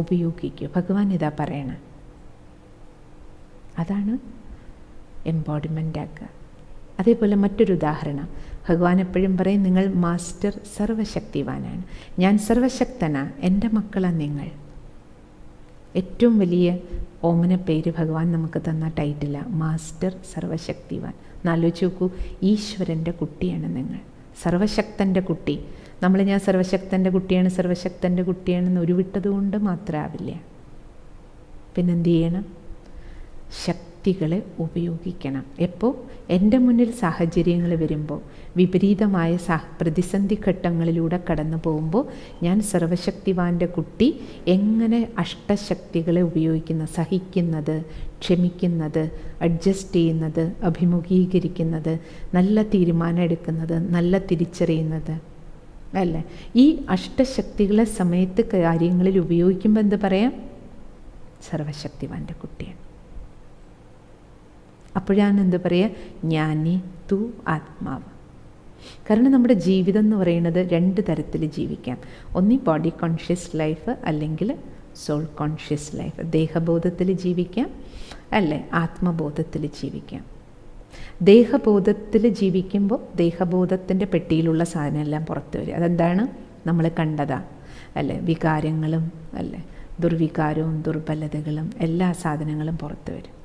ഉപയോഗിക്കൂ. ഭഗവാൻ ഇതാ പറയണ. അതാണ് എംബോഡിമെൻ്റ് ആക്കുക. അതേപോലെ മറ്റൊരു ഉദാഹരണം, ഭഗവാൻ എപ്പോഴും പറയും, നിങ്ങൾ മാസ്റ്റർ സർവശക്തിവാനാണ്, ഞാൻ സർവശക്തനാ, എൻ്റെ മക്കളാണ് നിങ്ങൾ. ഏറ്റവും വലിയ ഓമന പേര് ഭഗവാൻ നമുക്ക് തന്ന ടൈറ്റിലാണ് മാസ്റ്റർ സർവശക്തിവാൻ. എന്നാലോചിച്ച് നോക്കൂ, ഈശ്വരൻ്റെ കുട്ടിയാണ് നിങ്ങൾ, സർവശക്തൻ്റെ കുട്ടി. ഞാൻ സർവശക്തൻ്റെ കുട്ടിയാണ് സർവശക്തൻ്റെ കുട്ടിയാണെന്ന് ഉരുവിട്ടതുകൊണ്ട് മാത്രമാവില്ല. പിന്നെന്ത് ചെയ്യണം? ശക്തികളെ ഉപയോഗിക്കണം. എപ്പോൾ? എൻ്റെ മുന്നിൽ സാഹചര്യങ്ങൾ വരുമ്പോൾ, വിപരീതമായ പ്രതിസന്ധി ഘട്ടങ്ങളിലൂടെ കടന്നു പോകുമ്പോൾ ഞാൻ സർവശക്തിവാൻ്റെ കുട്ടി എങ്ങനെ അഷ്ടശക്തികളെ ഉപയോഗിക്കുന്ന, സഹിക്കുന്നത്, ക്ഷമിക്കുന്നത്, അഡ്ജസ്റ്റ് ചെയ്യുന്നത്, അഭിമുഖീകരിക്കുന്നത്, നല്ല തീരുമാനം എടുക്കുന്നത്, നല്ല തിരിച്ചറിയുന്നത് അല്ലേ? ഈ അഷ്ടശക്തികളെ സമയത്ത് കാര്യങ്ങളിൽ ഉപയോഗിക്കുമ്പോൾ എന്ത് പറയാം? സർവശക്തിവാൻ്റെ കുട്ടിയാണ്. അപ്പോഴാണ് എന്ത് പറയുക? ജ്ഞാനി തു ആത്മാവ്. കാരണം നമ്മുടെ ജീവിതം എന്ന് പറയുന്നത് രണ്ട് തരത്തിൽ ജീവിക്കാം. ഒന്നി ബോഡി കോൺഷ്യസ് ലൈഫ്, അല്ലെങ്കിൽ സോൾ കോൺഷ്യസ് ലൈഫ്. ദേഹബോധത്തിൽ ജീവിക്കാം, അല്ലേ ആത്മബോധത്തിൽ ജീവിക്കാം. ദേഹബോധത്തിൽ ജീവിക്കുമ്പോൾ ദേഹബോധത്തിൻ്റെ പെട്ടിയിലുള്ള സാധനമെല്ലാം പുറത്ത് വരും. അതെന്താണ്? നമ്മൾ കണ്ടതാ അല്ലേ? വികാരങ്ങളും അല്ലേ, ദുർവികാരവും ദുർബലതകളും എല്ലാ സാധനങ്ങളും പുറത്ത് വരും.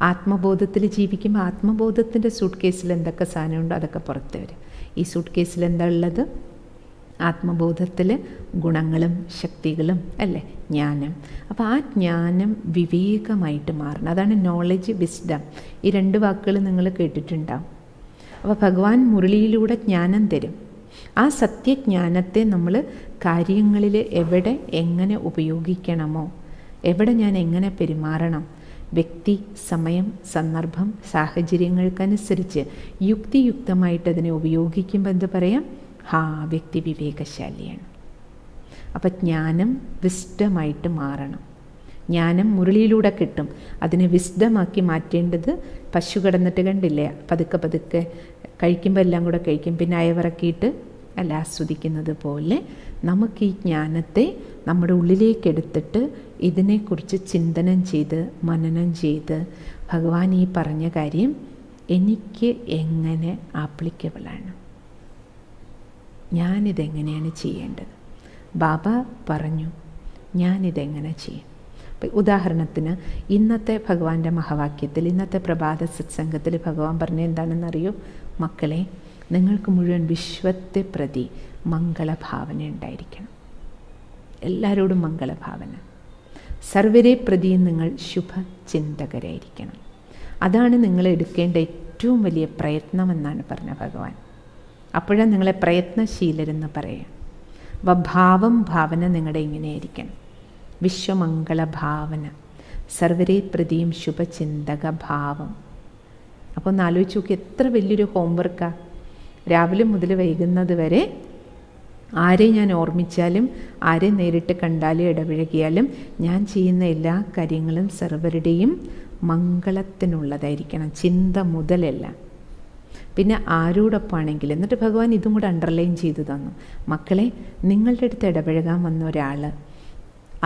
ആത്മബോധത്തിൽ ജീവിക്കുമ്പോൾ ആത്മബോധത്തിൻ്റെ സൂട്ട് കേസിൽ എന്തൊക്കെ സാധനമുണ്ടോ അതൊക്കെ പുറത്ത് വരും. ഈ സൂട്ട് കേസിൽ എന്താ ഉള്ളത്? ആത്മബോധത്തിൽ ഗുണങ്ങളും ശക്തികളും അല്ലേ, ജ്ഞാനം. അപ്പോൾ ആ ജ്ഞാനം വിവേകമായിട്ട് മാറണം. അതാണ് നോളജ്, വിസ്ഡം. ഈ രണ്ട് വാക്കുകൾ നിങ്ങൾ കേട്ടിട്ടുണ്ടാവും. അപ്പോൾ ഭഗവാൻ മുരളിയിലൂടെ ജ്ഞാനം തരും. ആ സത്യജ്ഞാനത്തെ നമ്മൾ കാര്യങ്ങളിൽ എവിടെ എങ്ങനെ ഉപയോഗിക്കണമോ, എവിടെ ഞാൻ എങ്ങനെ പെരുമാറണം, വ്യക്തി, സമയം, സന്ദർഭം, സാഹചര്യങ്ങൾക്കനുസരിച്ച് യുക്തിയുക്തമായിട്ട് അതിനെ ഉപയോഗിക്കുമ്പോൾ എന്ത് പറയാം? വ്യക്തി വിവേകശാലിയാണ്. അപ്പം ജ്ഞാനം വിസ്ഡമായിട്ട് മാറണം. ജ്ഞാനം മുരളിയിലൂടെ കിട്ടും. അതിനെ വിസ്ഡമാക്കി മാറ്റേണ്ടത് പശു കിടന്നിട്ട് കണ്ടില്ലേ, പതുക്കെ പതുക്കെ കഴിക്കുമ്പോൾ എല്ലാം കൂടെ കഴിക്കും, പിന്നെ അയവിറക്കിയിട്ട് അല്ല ആസ്വദിക്കുന്നത് പോലെ നമുക്ക് ഈ ജ്ഞാനത്തെ നമ്മുടെ ഉള്ളിലേക്കെടുത്തിട്ട് ഇതിനെക്കുറിച്ച് ചിന്തനം ചെയ്ത് മനനം ചെയ്ത് ഭഗവാൻ ഈ പറഞ്ഞ കാര്യം എനിക്ക് എങ്ങനെ ആപ്ലിക്കബിളാണ്, ഞാനിതെങ്ങനെയാണ് ചെയ്യേണ്ടത്, ബാബ പറഞ്ഞു ഞാനിതെങ്ങനെ ചെയ്യും. ഉദാഹരണത്തിന് ഇന്നത്തെ ഭഗവാന്റെ മഹാവാക്യത്തിൽ, ഇന്നത്തെ പ്രഭാത സത്സംഗത്തിൽ ഭഗവാൻ പറഞ്ഞ എന്താണെന്നറിയോ? മക്കളെ, നിങ്ങൾക്ക് മുഴുവൻ വിശ്വത്തെ പ്രതി മംഗളഭാവന ഉണ്ടായിരിക്കണം. എല്ലാവരോടും മംഗളഭാവന. സർവരെ പ്രതിയും നിങ്ങൾ ശുഭചിന്തകരായിരിക്കണം. അതാണ് നിങ്ങൾ എടുക്കേണ്ട ഏറ്റവും വലിയ പ്രയത്നമെന്നാണ് പറഞ്ഞ ഭഗവാൻ. അപ്പോഴാണ് നിങ്ങളെ പ്രയത്നശീലരെന്ന് പറയാം. അപ്പോൾ ഭാവന നിങ്ങളുടെ ഇങ്ങനെയായിരിക്കണം. വിശ്വമംഗളഭാവന, സർവരെ പ്രതിയും ശുഭചിന്തക ഭാവം. അപ്പോൾ ഒന്ന് ആലോചിച്ച് നോക്കി, എത്ര വലിയൊരു ഹോംവർക്കാണ്. രാവിലെ മുതൽ വൈകുന്നത് വരെ ആരെ ഞാൻ ഓർമ്മിച്ചാലും ആരെ നേരിട്ട് കണ്ടാലും ഇടപഴകിയാലും ഞാൻ ചെയ്യുന്ന എല്ലാ കാര്യങ്ങളും സർവരുടെയും മംഗളത്തിനുള്ളതായിരിക്കണം, ചിന്ത മുതലല്ല. പിന്നെ ആരോടൊപ്പമാണെങ്കിൽ, എന്നിട്ട് ഭഗവാൻ ഇതും കൂടെ അണ്ടർലൈൻ ചെയ്തു തന്നു. മക്കളെ, നിങ്ങളുടെ അടുത്ത് ഇടപഴകാൻ വന്ന ഒരാൾ,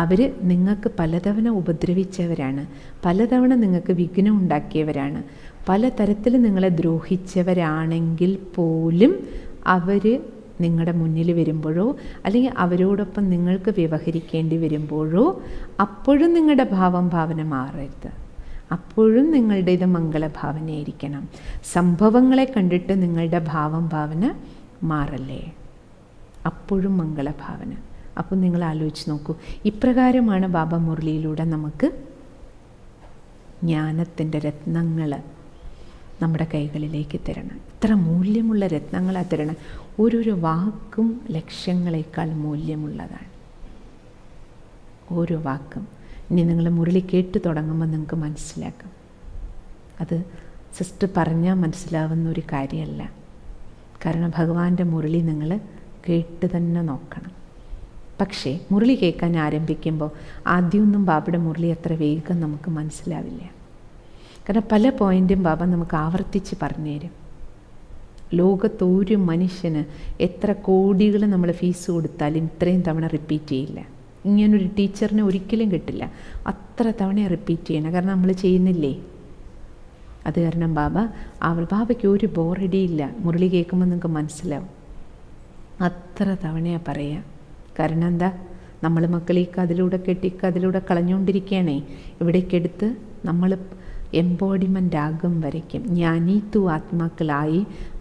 അവർ നിങ്ങൾക്ക് പലതവണ ഉപദ്രവിച്ചവരാണ്, പലതവണ നിങ്ങൾക്ക് വിഘ്നം ഉണ്ടാക്കിയവരാണ്, പലതരത്തിൽ നിങ്ങളെ ദ്രോഹിച്ചവരാണെങ്കിൽ പോലും അവർ നിങ്ങളുടെ മുന്നിൽ വരുമ്പോഴോ അല്ലെങ്കിൽ അവരോടൊപ്പം നിങ്ങൾക്ക് വ്യവഹരിക്കേണ്ടി വരുമ്പോഴോ അപ്പോഴും നിങ്ങളുടെ ഭാവന മാറരുത്. അപ്പോഴും നിങ്ങളുടേത് മംഗളഭാവനയായിരിക്കണം. സംഭവങ്ങളെ കണ്ടിട്ട് നിങ്ങളുടെ ഭാവന മാറല്ലേ, അപ്പോഴും മംഗളഭാവന. അപ്പോൾ നിങ്ങൾ ആലോചിച്ച് നോക്കൂ, ഇപ്രകാരമാണ് ബാബ മുരളിയിലൂടെ നമുക്ക് ജ്ഞാനത്തിൻ്റെ രത്നങ്ങൾ നമ്മുടെ കൈകളിലേക്ക് തരണം. ഇത്ര മൂല്യമുള്ള രത്നങ്ങളാണ് തരണം. ഓരോരോ വാക്കും ലക്ഷ്യങ്ങളെക്കാൾ മൂല്യമുള്ളതാണ്. ഓരോ വാക്കും ഇനി നിങ്ങൾ മുരളി കേട്ട് തുടങ്ങുമ്പോൾ നിങ്ങൾക്ക് മനസ്സിലാക്കാം. അത് സിസ്റ്റർ പറഞ്ഞാൽ മനസ്സിലാവുന്ന ഒരു കാര്യമല്ല. കാരണം ഭഗവാന്റെ മുരളി നിങ്ങൾ കേട്ട് തന്നെ നോക്കണം. പക്ഷേ മുരളി കേൾക്കാൻ ആരംഭിക്കുമ്പോൾ ആദ്യമൊന്നും ബാബയുടെ മുരളി അത്ര വേഗം നമുക്ക് മനസ്സിലാവില്ല. കാരണം പല പോയിൻറ്റും ബാബ നമുക്ക് ആവർത്തിച്ച് പറഞ്ഞു തരും. ലോകത്തൊരു മനുഷ്യന് എത്ര കോടികൾ നമ്മൾ ഫീസ് കൊടുത്താലും ഇത്രയും തവണ റിപ്പീറ്റ് ചെയ്യില്ല. ഇങ്ങനൊരു ടീച്ചറിനെ ഒരിക്കലും കിട്ടില്ല. അത്ര തവണ റിപ്പീറ്റ് ചെയ്യണം. കാരണം നമ്മൾ ചെയ്യുന്നില്ലേ. അത് കാരണം ബാബയ്ക്ക് ഒരു ബോറടിയില്ല. മുരളി കേൾക്കുമ്പോൾ നിങ്ങൾക്ക് മനസ്സിലാവും. അത്ര തവണയാണ് പറയുക. കാരണം എന്താ, നമ്മൾ മക്കളേക്ക് അതിലൂടെ കെട്ടിക്ക് കളഞ്ഞുകൊണ്ടിരിക്കുകയാണേ. ഇവിടേക്കെടുത്ത് നമ്മൾ എംബോഡിമെൻ്റ് ആകും വരയ്ക്കും, ജ്ഞാനീത്തു ആത്മാക്കളായി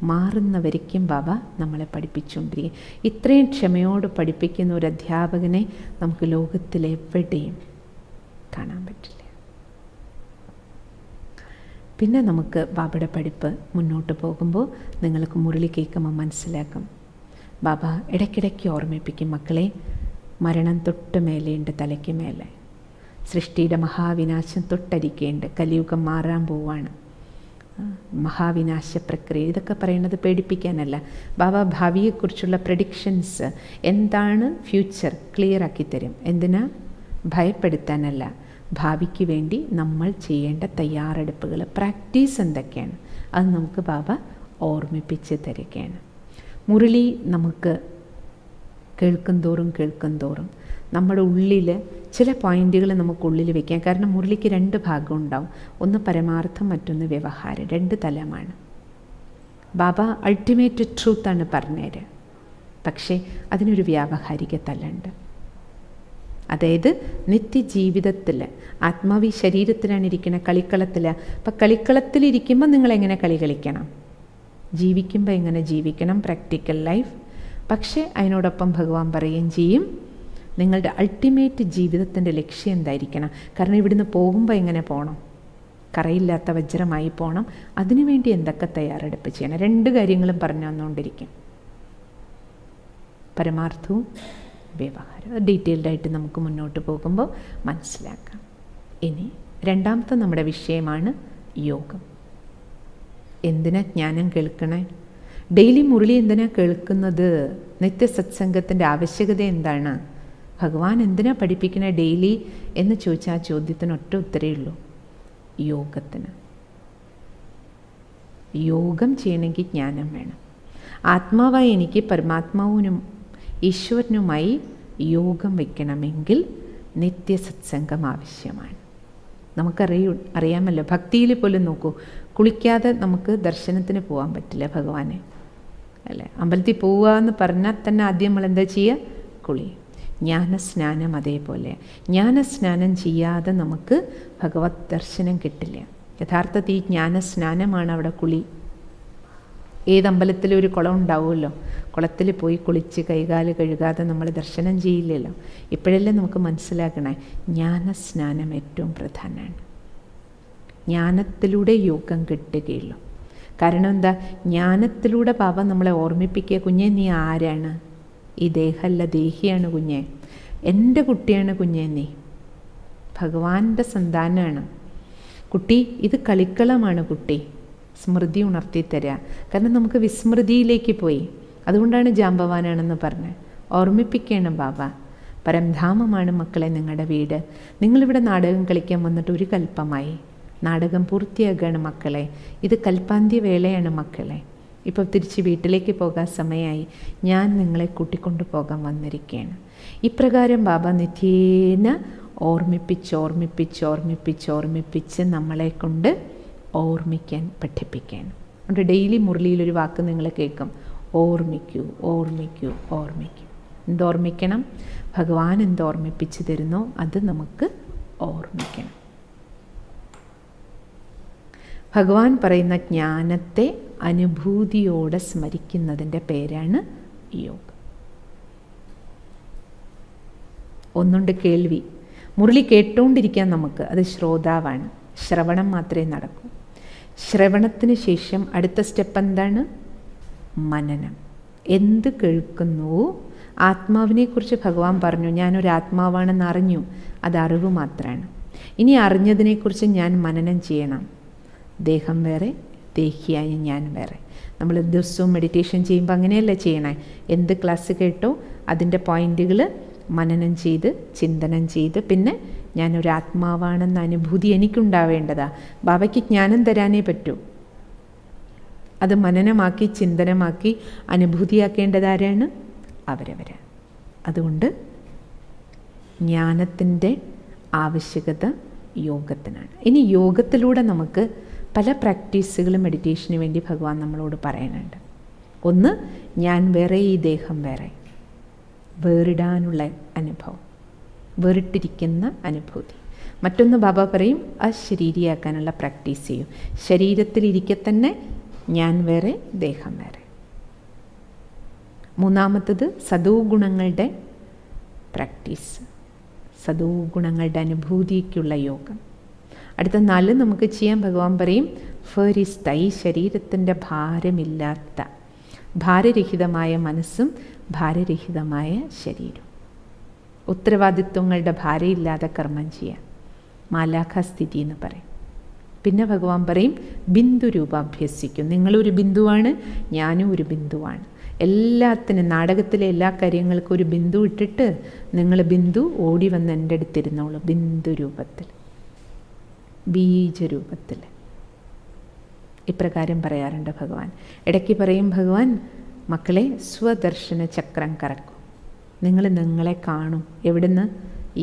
മാറുന്ന വരയ്ക്കും ബാബ നമ്മളെ പഠിപ്പിച്ചുകൊണ്ടിരിക്കും. ഇത്രയും ക്ഷമയോട് പഠിപ്പിക്കുന്ന ഒരു അധ്യാപകനെ നമുക്ക് ലോകത്തിലെവിടെയും കാണാൻ പറ്റില്ല. പിന്നെ നമുക്ക് ബാബയുടെ പഠിപ്പ് മുന്നോട്ട് പോകുമ്പോൾ നിങ്ങൾക്ക് മുരളി കേൾക്കുമ്പോൾ മനസ്സിലാക്കും. ബാബ ഇടയ്ക്കിടയ്ക്ക് ഓർമ്മിപ്പിക്കും, മക്കളെ, മരണം തൊട്ട് മേലെയുണ്ട്, തലയ്ക്ക് മേലെ. സൃഷ്ടിയുടെ മഹാവിനാശം തൊട്ടരിക്കേണ്ട, കലിയുഗം മാറാൻ പോവാണ്, മഹാവിനാശ പ്രക്രിയ. ഇതൊക്കെ പറയുന്നത് പേടിപ്പിക്കാനല്ല. ബാബ ഭാവിയെക്കുറിച്ചുള്ള പ്രഡിക്ഷൻസ് എന്താണ്, ഫ്യൂച്ചർ ക്ലിയർ ആക്കി തരും. എന്തിനാ? ഭയപ്പെടുത്താനല്ല. ഭാവിക്ക് വേണ്ടി നമ്മൾ ചെയ്യേണ്ട തയ്യാറെടുപ്പുകൾ, പ്രാക്ടീസ് എന്തൊക്കെയാണ്, അത് നമുക്ക് ബാബ ഓർമ്മിപ്പിച്ച് തരികയാണ്. മുരളി നമുക്ക് കേൾക്കും തോറും നമ്മുടെ ഉള്ളിൽ ചില പോയിൻറ്റുകൾ നമുക്കുള്ളിൽ വെക്കാം. കാരണം മുരളിക്ക് 2 ഭാഗം ഉണ്ടാവും. ഒന്ന് പരമാർത്ഥം, മറ്റൊന്ന് വ്യവഹാരം. 2 തലമാണ്. ബാബ അൾട്ടിമേറ്റ് ട്രൂത്താണ് പറഞ്ഞുതരിക. പക്ഷേ അതിനൊരു വ്യാവഹാരിക തലമുണ്ട്. അതായത് നിത്യജീവിതത്തിൽ ആത്മാവി ശരീരത്തിലാണ് ഇരിക്കുന്നത്, കളിക്കളത്തിൽ. അപ്പം കളിക്കളത്തിലിരിക്കുമ്പോൾ നിങ്ങളെങ്ങനെ കളി കളിക്കണം, ജീവിക്കുമ്പോൾ എങ്ങനെ ജീവിക്കണം, പ്രാക്ടിക്കൽ ലൈഫ്. പക്ഷേ അതിനോടൊപ്പം ഭഗവാൻ പറയുകയും ചെയ്യും, നിങ്ങളുടെ അൾട്ടിമേറ്റ് ജീവിതത്തിൻ്റെ ലക്ഷ്യം എന്തായിരിക്കണം. കാരണം ഇവിടുന്ന് പോകുമ്പോൾ എങ്ങനെ പോകണം, കറയില്ലാത്ത വജ്രമായി പോകണം. അതിനുവേണ്ടി എന്തൊക്കെ തയ്യാറെടുപ്പ് ചെയ്യണം. 2 കാര്യങ്ങളും പറഞ്ഞു വന്നുകൊണ്ടിരിക്കും, പരമാർത്ഥവും വ്യവഹാരം. ഡീറ്റെയിൽഡായിട്ട് നമുക്ക് മുന്നോട്ട് പോകുമ്പോൾ മനസ്സിലാക്കാം. ഇനി രണ്ടാമത്തെ നമ്മുടെ വിഷയമാണ് യോഗം. എന്തിനാ ജ്ഞാനം കേൾക്കണേ? ഡെയിലി മുരളി എന്തിനാ കേൾക്കുന്നത്? നിത്യസത്സംഗത്തിൻ്റെ ആവശ്യകത എന്താണ്? ഭഗവാൻ എന്തിനാ പഠിപ്പിക്കണേ ഡെയിലി എന്ന് ചോദിച്ചാൽ ആ ചോദ്യത്തിന് ഒറ്റ ഉത്തരേ ഉള്ളൂ, യോഗത്തിന്. യോഗം ചെയ്യണമെങ്കിൽ ജ്ഞാനം വേണം. ആത്മാവായി എനിക്ക് പരമാത്മാവിനും ഈശ്വരനുമായി യോഗം വയ്ക്കണമെങ്കിൽ നിത്യസത്സംഗം ആവശ്യമാണ്. അറിയാമല്ലോ, ഭക്തിയിൽ പോലും നോക്കൂ, കുളിക്കാതെ നമുക്ക് ദർശനത്തിന് പോകാൻ പറ്റില്ല ഭഗവാനെ, അല്ലേ? അമ്പലത്തിൽ പോവുക എന്ന് പറഞ്ഞാൽ തന്നെ ആദ്യം നമ്മൾ എന്താ ചെയ്യുക? കുളി. ജ്ഞാനസ്നാനം അതേപോലെ. ജ്ഞാനസ്നാനം ചെയ്യാതെ നമുക്ക് ഭഗവത് ദർശനം കിട്ടില്ല. യഥാർത്ഥത്തിൽ ഈ ജ്ഞാനസ്നാനമാണ് അവിടെ കുളി. ഏതമ്പലത്തിലും ഒരു കുളം ഉണ്ടാവുമല്ലോ, കുളത്തിൽ പോയി കുളിച്ച് കൈകാല് കഴുകാതെ നമ്മൾ ദർശനം ചെയ്യില്ലല്ലോ. ഇപ്പോഴല്ലേ നമുക്ക് മനസ്സിലാക്കണേ, ജ്ഞാനസ്നാനം ഏറ്റവും പ്രധാനമാണ്. ജ്ഞാനത്തിലൂടെ യോഗം കിട്ടുകയുള്ളൂ. കാരണം എന്താ? ജ്ഞാനത്തിലൂടെ ബാബ നമ്മളെ ഓർമ്മിപ്പിക്കുക, കുഞ്ഞെ നീ ആരാണ്? ഈ ദേഹമല്ല, ദേഹിയാണ് കുഞ്ഞെ. എൻ്റെ കുട്ടിയാണ് കുഞ്ഞെ, നീ ഭഗവാന്റെ സന്താനമാണ് കുട്ടി. ഇത് കളിക്കളമാണ് കുട്ടി. സ്മൃതി ഉണർത്തി തരിക. കാരണം നമുക്ക് വിസ്മൃതിയിലേക്ക് പോയി. അതുകൊണ്ടാണ് ജാമ്പവാനാണെന്ന് പറഞ്ഞത്. ഓർമ്മിപ്പിക്കണം ബാബ. പരംധാമമാണ് മക്കളെ നിങ്ങളുടെ വീട്. നിങ്ങളിവിടെ നാടകം കളിക്കാൻ വന്നിട്ട് ഒരു കൽപ്പമായി. നാടകം പൂർത്തിയാക്കുകയാണ് മക്കളെ. ഇത് കൽപ്പാന്ത്യ വേളയാണ് മക്കളെ. ഇപ്പോൾ തിരിച്ച് വീട്ടിലേക്ക് പോകാൻ സമയമായി. ഞാൻ നിങ്ങളെ കൂട്ടിക്കൊണ്ടു പോകാൻ വന്നിരിക്കുകയാണ്. ഇപ്രകാരം ബാബ നിത്യേന ഓർമ്മിപ്പിച്ച് നമ്മളെ കൊണ്ട് ഓർമ്മിക്കാൻ പഠിപ്പിക്കുകയാണ്. അതുകൊണ്ട് ഡെയിലി മുരളിയിലൊരു വാക്ക് നിങ്ങൾ കേൾക്കും, ഓർമ്മിക്കൂ. എന്തോർമ്മിക്കണം? ഭഗവാൻ എന്തോർമ്മിപ്പിച്ച് തരുന്നോ അത് നമുക്ക് ഓർമ്മിക്കണം. ഭഗവാൻ പറയുന്ന ജ്ഞാനത്തെ അനുഭൂതിയോടെ സ്മരിക്കുന്നതിൻ്റെ പേരാണ് യോഗ. ഒന്നുണ്ട് കേൾവി. മുരളി കേട്ടുകൊണ്ടിരിക്കാൻ നമുക്ക്, അത് ശ്രോതാവാണ്. ശ്രവണം മാത്രമേ നടക്കൂ. ശ്രവണത്തിന് ശേഷം അടുത്ത സ്റ്റെപ്പ് എന്താണ്? മനനം. എന്ത് കേൾക്കുന്നുവോ, ആത്മാവിനെക്കുറിച്ച് ഭഗവാൻ പറഞ്ഞു, ഞാനൊരു ആത്മാവാണെന്ന് അറിഞ്ഞു, അത് അറിവ് മാത്രമാണ്. ഇനി അറിഞ്ഞതിനെക്കുറിച്ച് ഞാൻ മനനം ചെയ്യണം. ദേഹം വേറെ, ദേഹിയായ ഞാൻ വേറെ. നമ്മൾ ദിവസവും മെഡിറ്റേഷൻ ചെയ്യുമ്പോൾ അങ്ങനെയല്ല ചെയ്യണേ. എന്ത് ക്ലാസ് കേട്ടോ അതിൻ്റെ പോയിന്റുകൾ മനനം ചെയ്ത് ചിന്തനം ചെയ്ത് പിന്നെ ഞാനൊരു ആത്മാവാണെന്ന അനുഭൂതി എനിക്കുണ്ടാവേണ്ടതാ. ബാബയ്ക്ക് ജ്ഞാനം തരാനേ പറ്റൂ. അത് മനനമാക്കി ചിന്തനമാക്കി അനുഭൂതിയാക്കേണ്ടതാരാണ്? അവരവരാണ്. അതുകൊണ്ട് ജ്ഞാനത്തിൻ്റെ ആവശ്യകത യോഗത്തിനാണ്. ഇനി യോഗത്തിലൂടെ നമുക്ക് പല പ്രാക്ടീസുകളും മെഡിറ്റേഷന് വേണ്ടി ഭഗവാൻ നമ്മളോട് പറയാനുണ്ട്. ഒന്ന്, ഞാൻ വേറെ, ഈ ദേഹം വേറെ, വേറിടാനുള്ള അനുഭവം, വേറിട്ടിരിക്കുന്ന അനുഭൂതി. മറ്റൊന്ന് ബാബ പറയും, അശരീരിയാക്കാനുള്ള പ്രാക്ടീസ് ചെയ്യും. ശരീരത്തിലിരിക്കെ തന്നെ ഞാൻ വേറെ, ദേഹം വേറെ. മൂന്നാമത്തത് സദോ ഗുണങ്ങളുടെ പ്രാക്ടീസ്, സദോ ഗുണങ്ങളുടെ അനുഭൂതിക്കുള്ള യോഗം. അടുത്ത 4 നമുക്ക് ചെയ്യാൻ ഭഗവാൻ പറയും, ഫരിസ്ത, ഈ ശരീരത്തിൻ്റെ ഭാരമില്ലാത്ത, ഭാരരഹിതമായ മനസ്സും ഭാരരഹിതമായ ശരീരം. ഉത്തരവാദിത്വങ്ങളുടെ ഭാരമില്ലാതെ കർമ്മം ചെയ്യാം, മാലാഖാസ്ഥിതി എന്ന് പറയും. പിന്നെ ഭഗവാൻ പറയും, ബിന്ദു രൂപ അഭ്യസിക്കും. നിങ്ങളൊരു ബിന്ദുവാണ്, ഞാനും ഒരു ബിന്ദുവാണ്. എല്ലാത്തിനും, നാടകത്തിലെ എല്ലാ കാര്യങ്ങൾക്കും ഒരു ബിന്ദു ഇട്ടിട്ട് നിങ്ങൾ ബിന്ദു ഓടി വന്ന് എൻ്റെ അടുത്തിരുന്നോളൂ. ബിന്ദു രൂപത്തിൽ, ബീജരൂപത്തിൽ. ഇപ്രകാരം പറയാറുണ്ട് ഭഗവാൻ. ഇടയ്ക്ക് പറയും ഭഗവാൻ, മക്കളെ സ്വദർശന ചക്രം കറക്കും. നിങ്ങളെ കാണും. എവിടുന്ന്?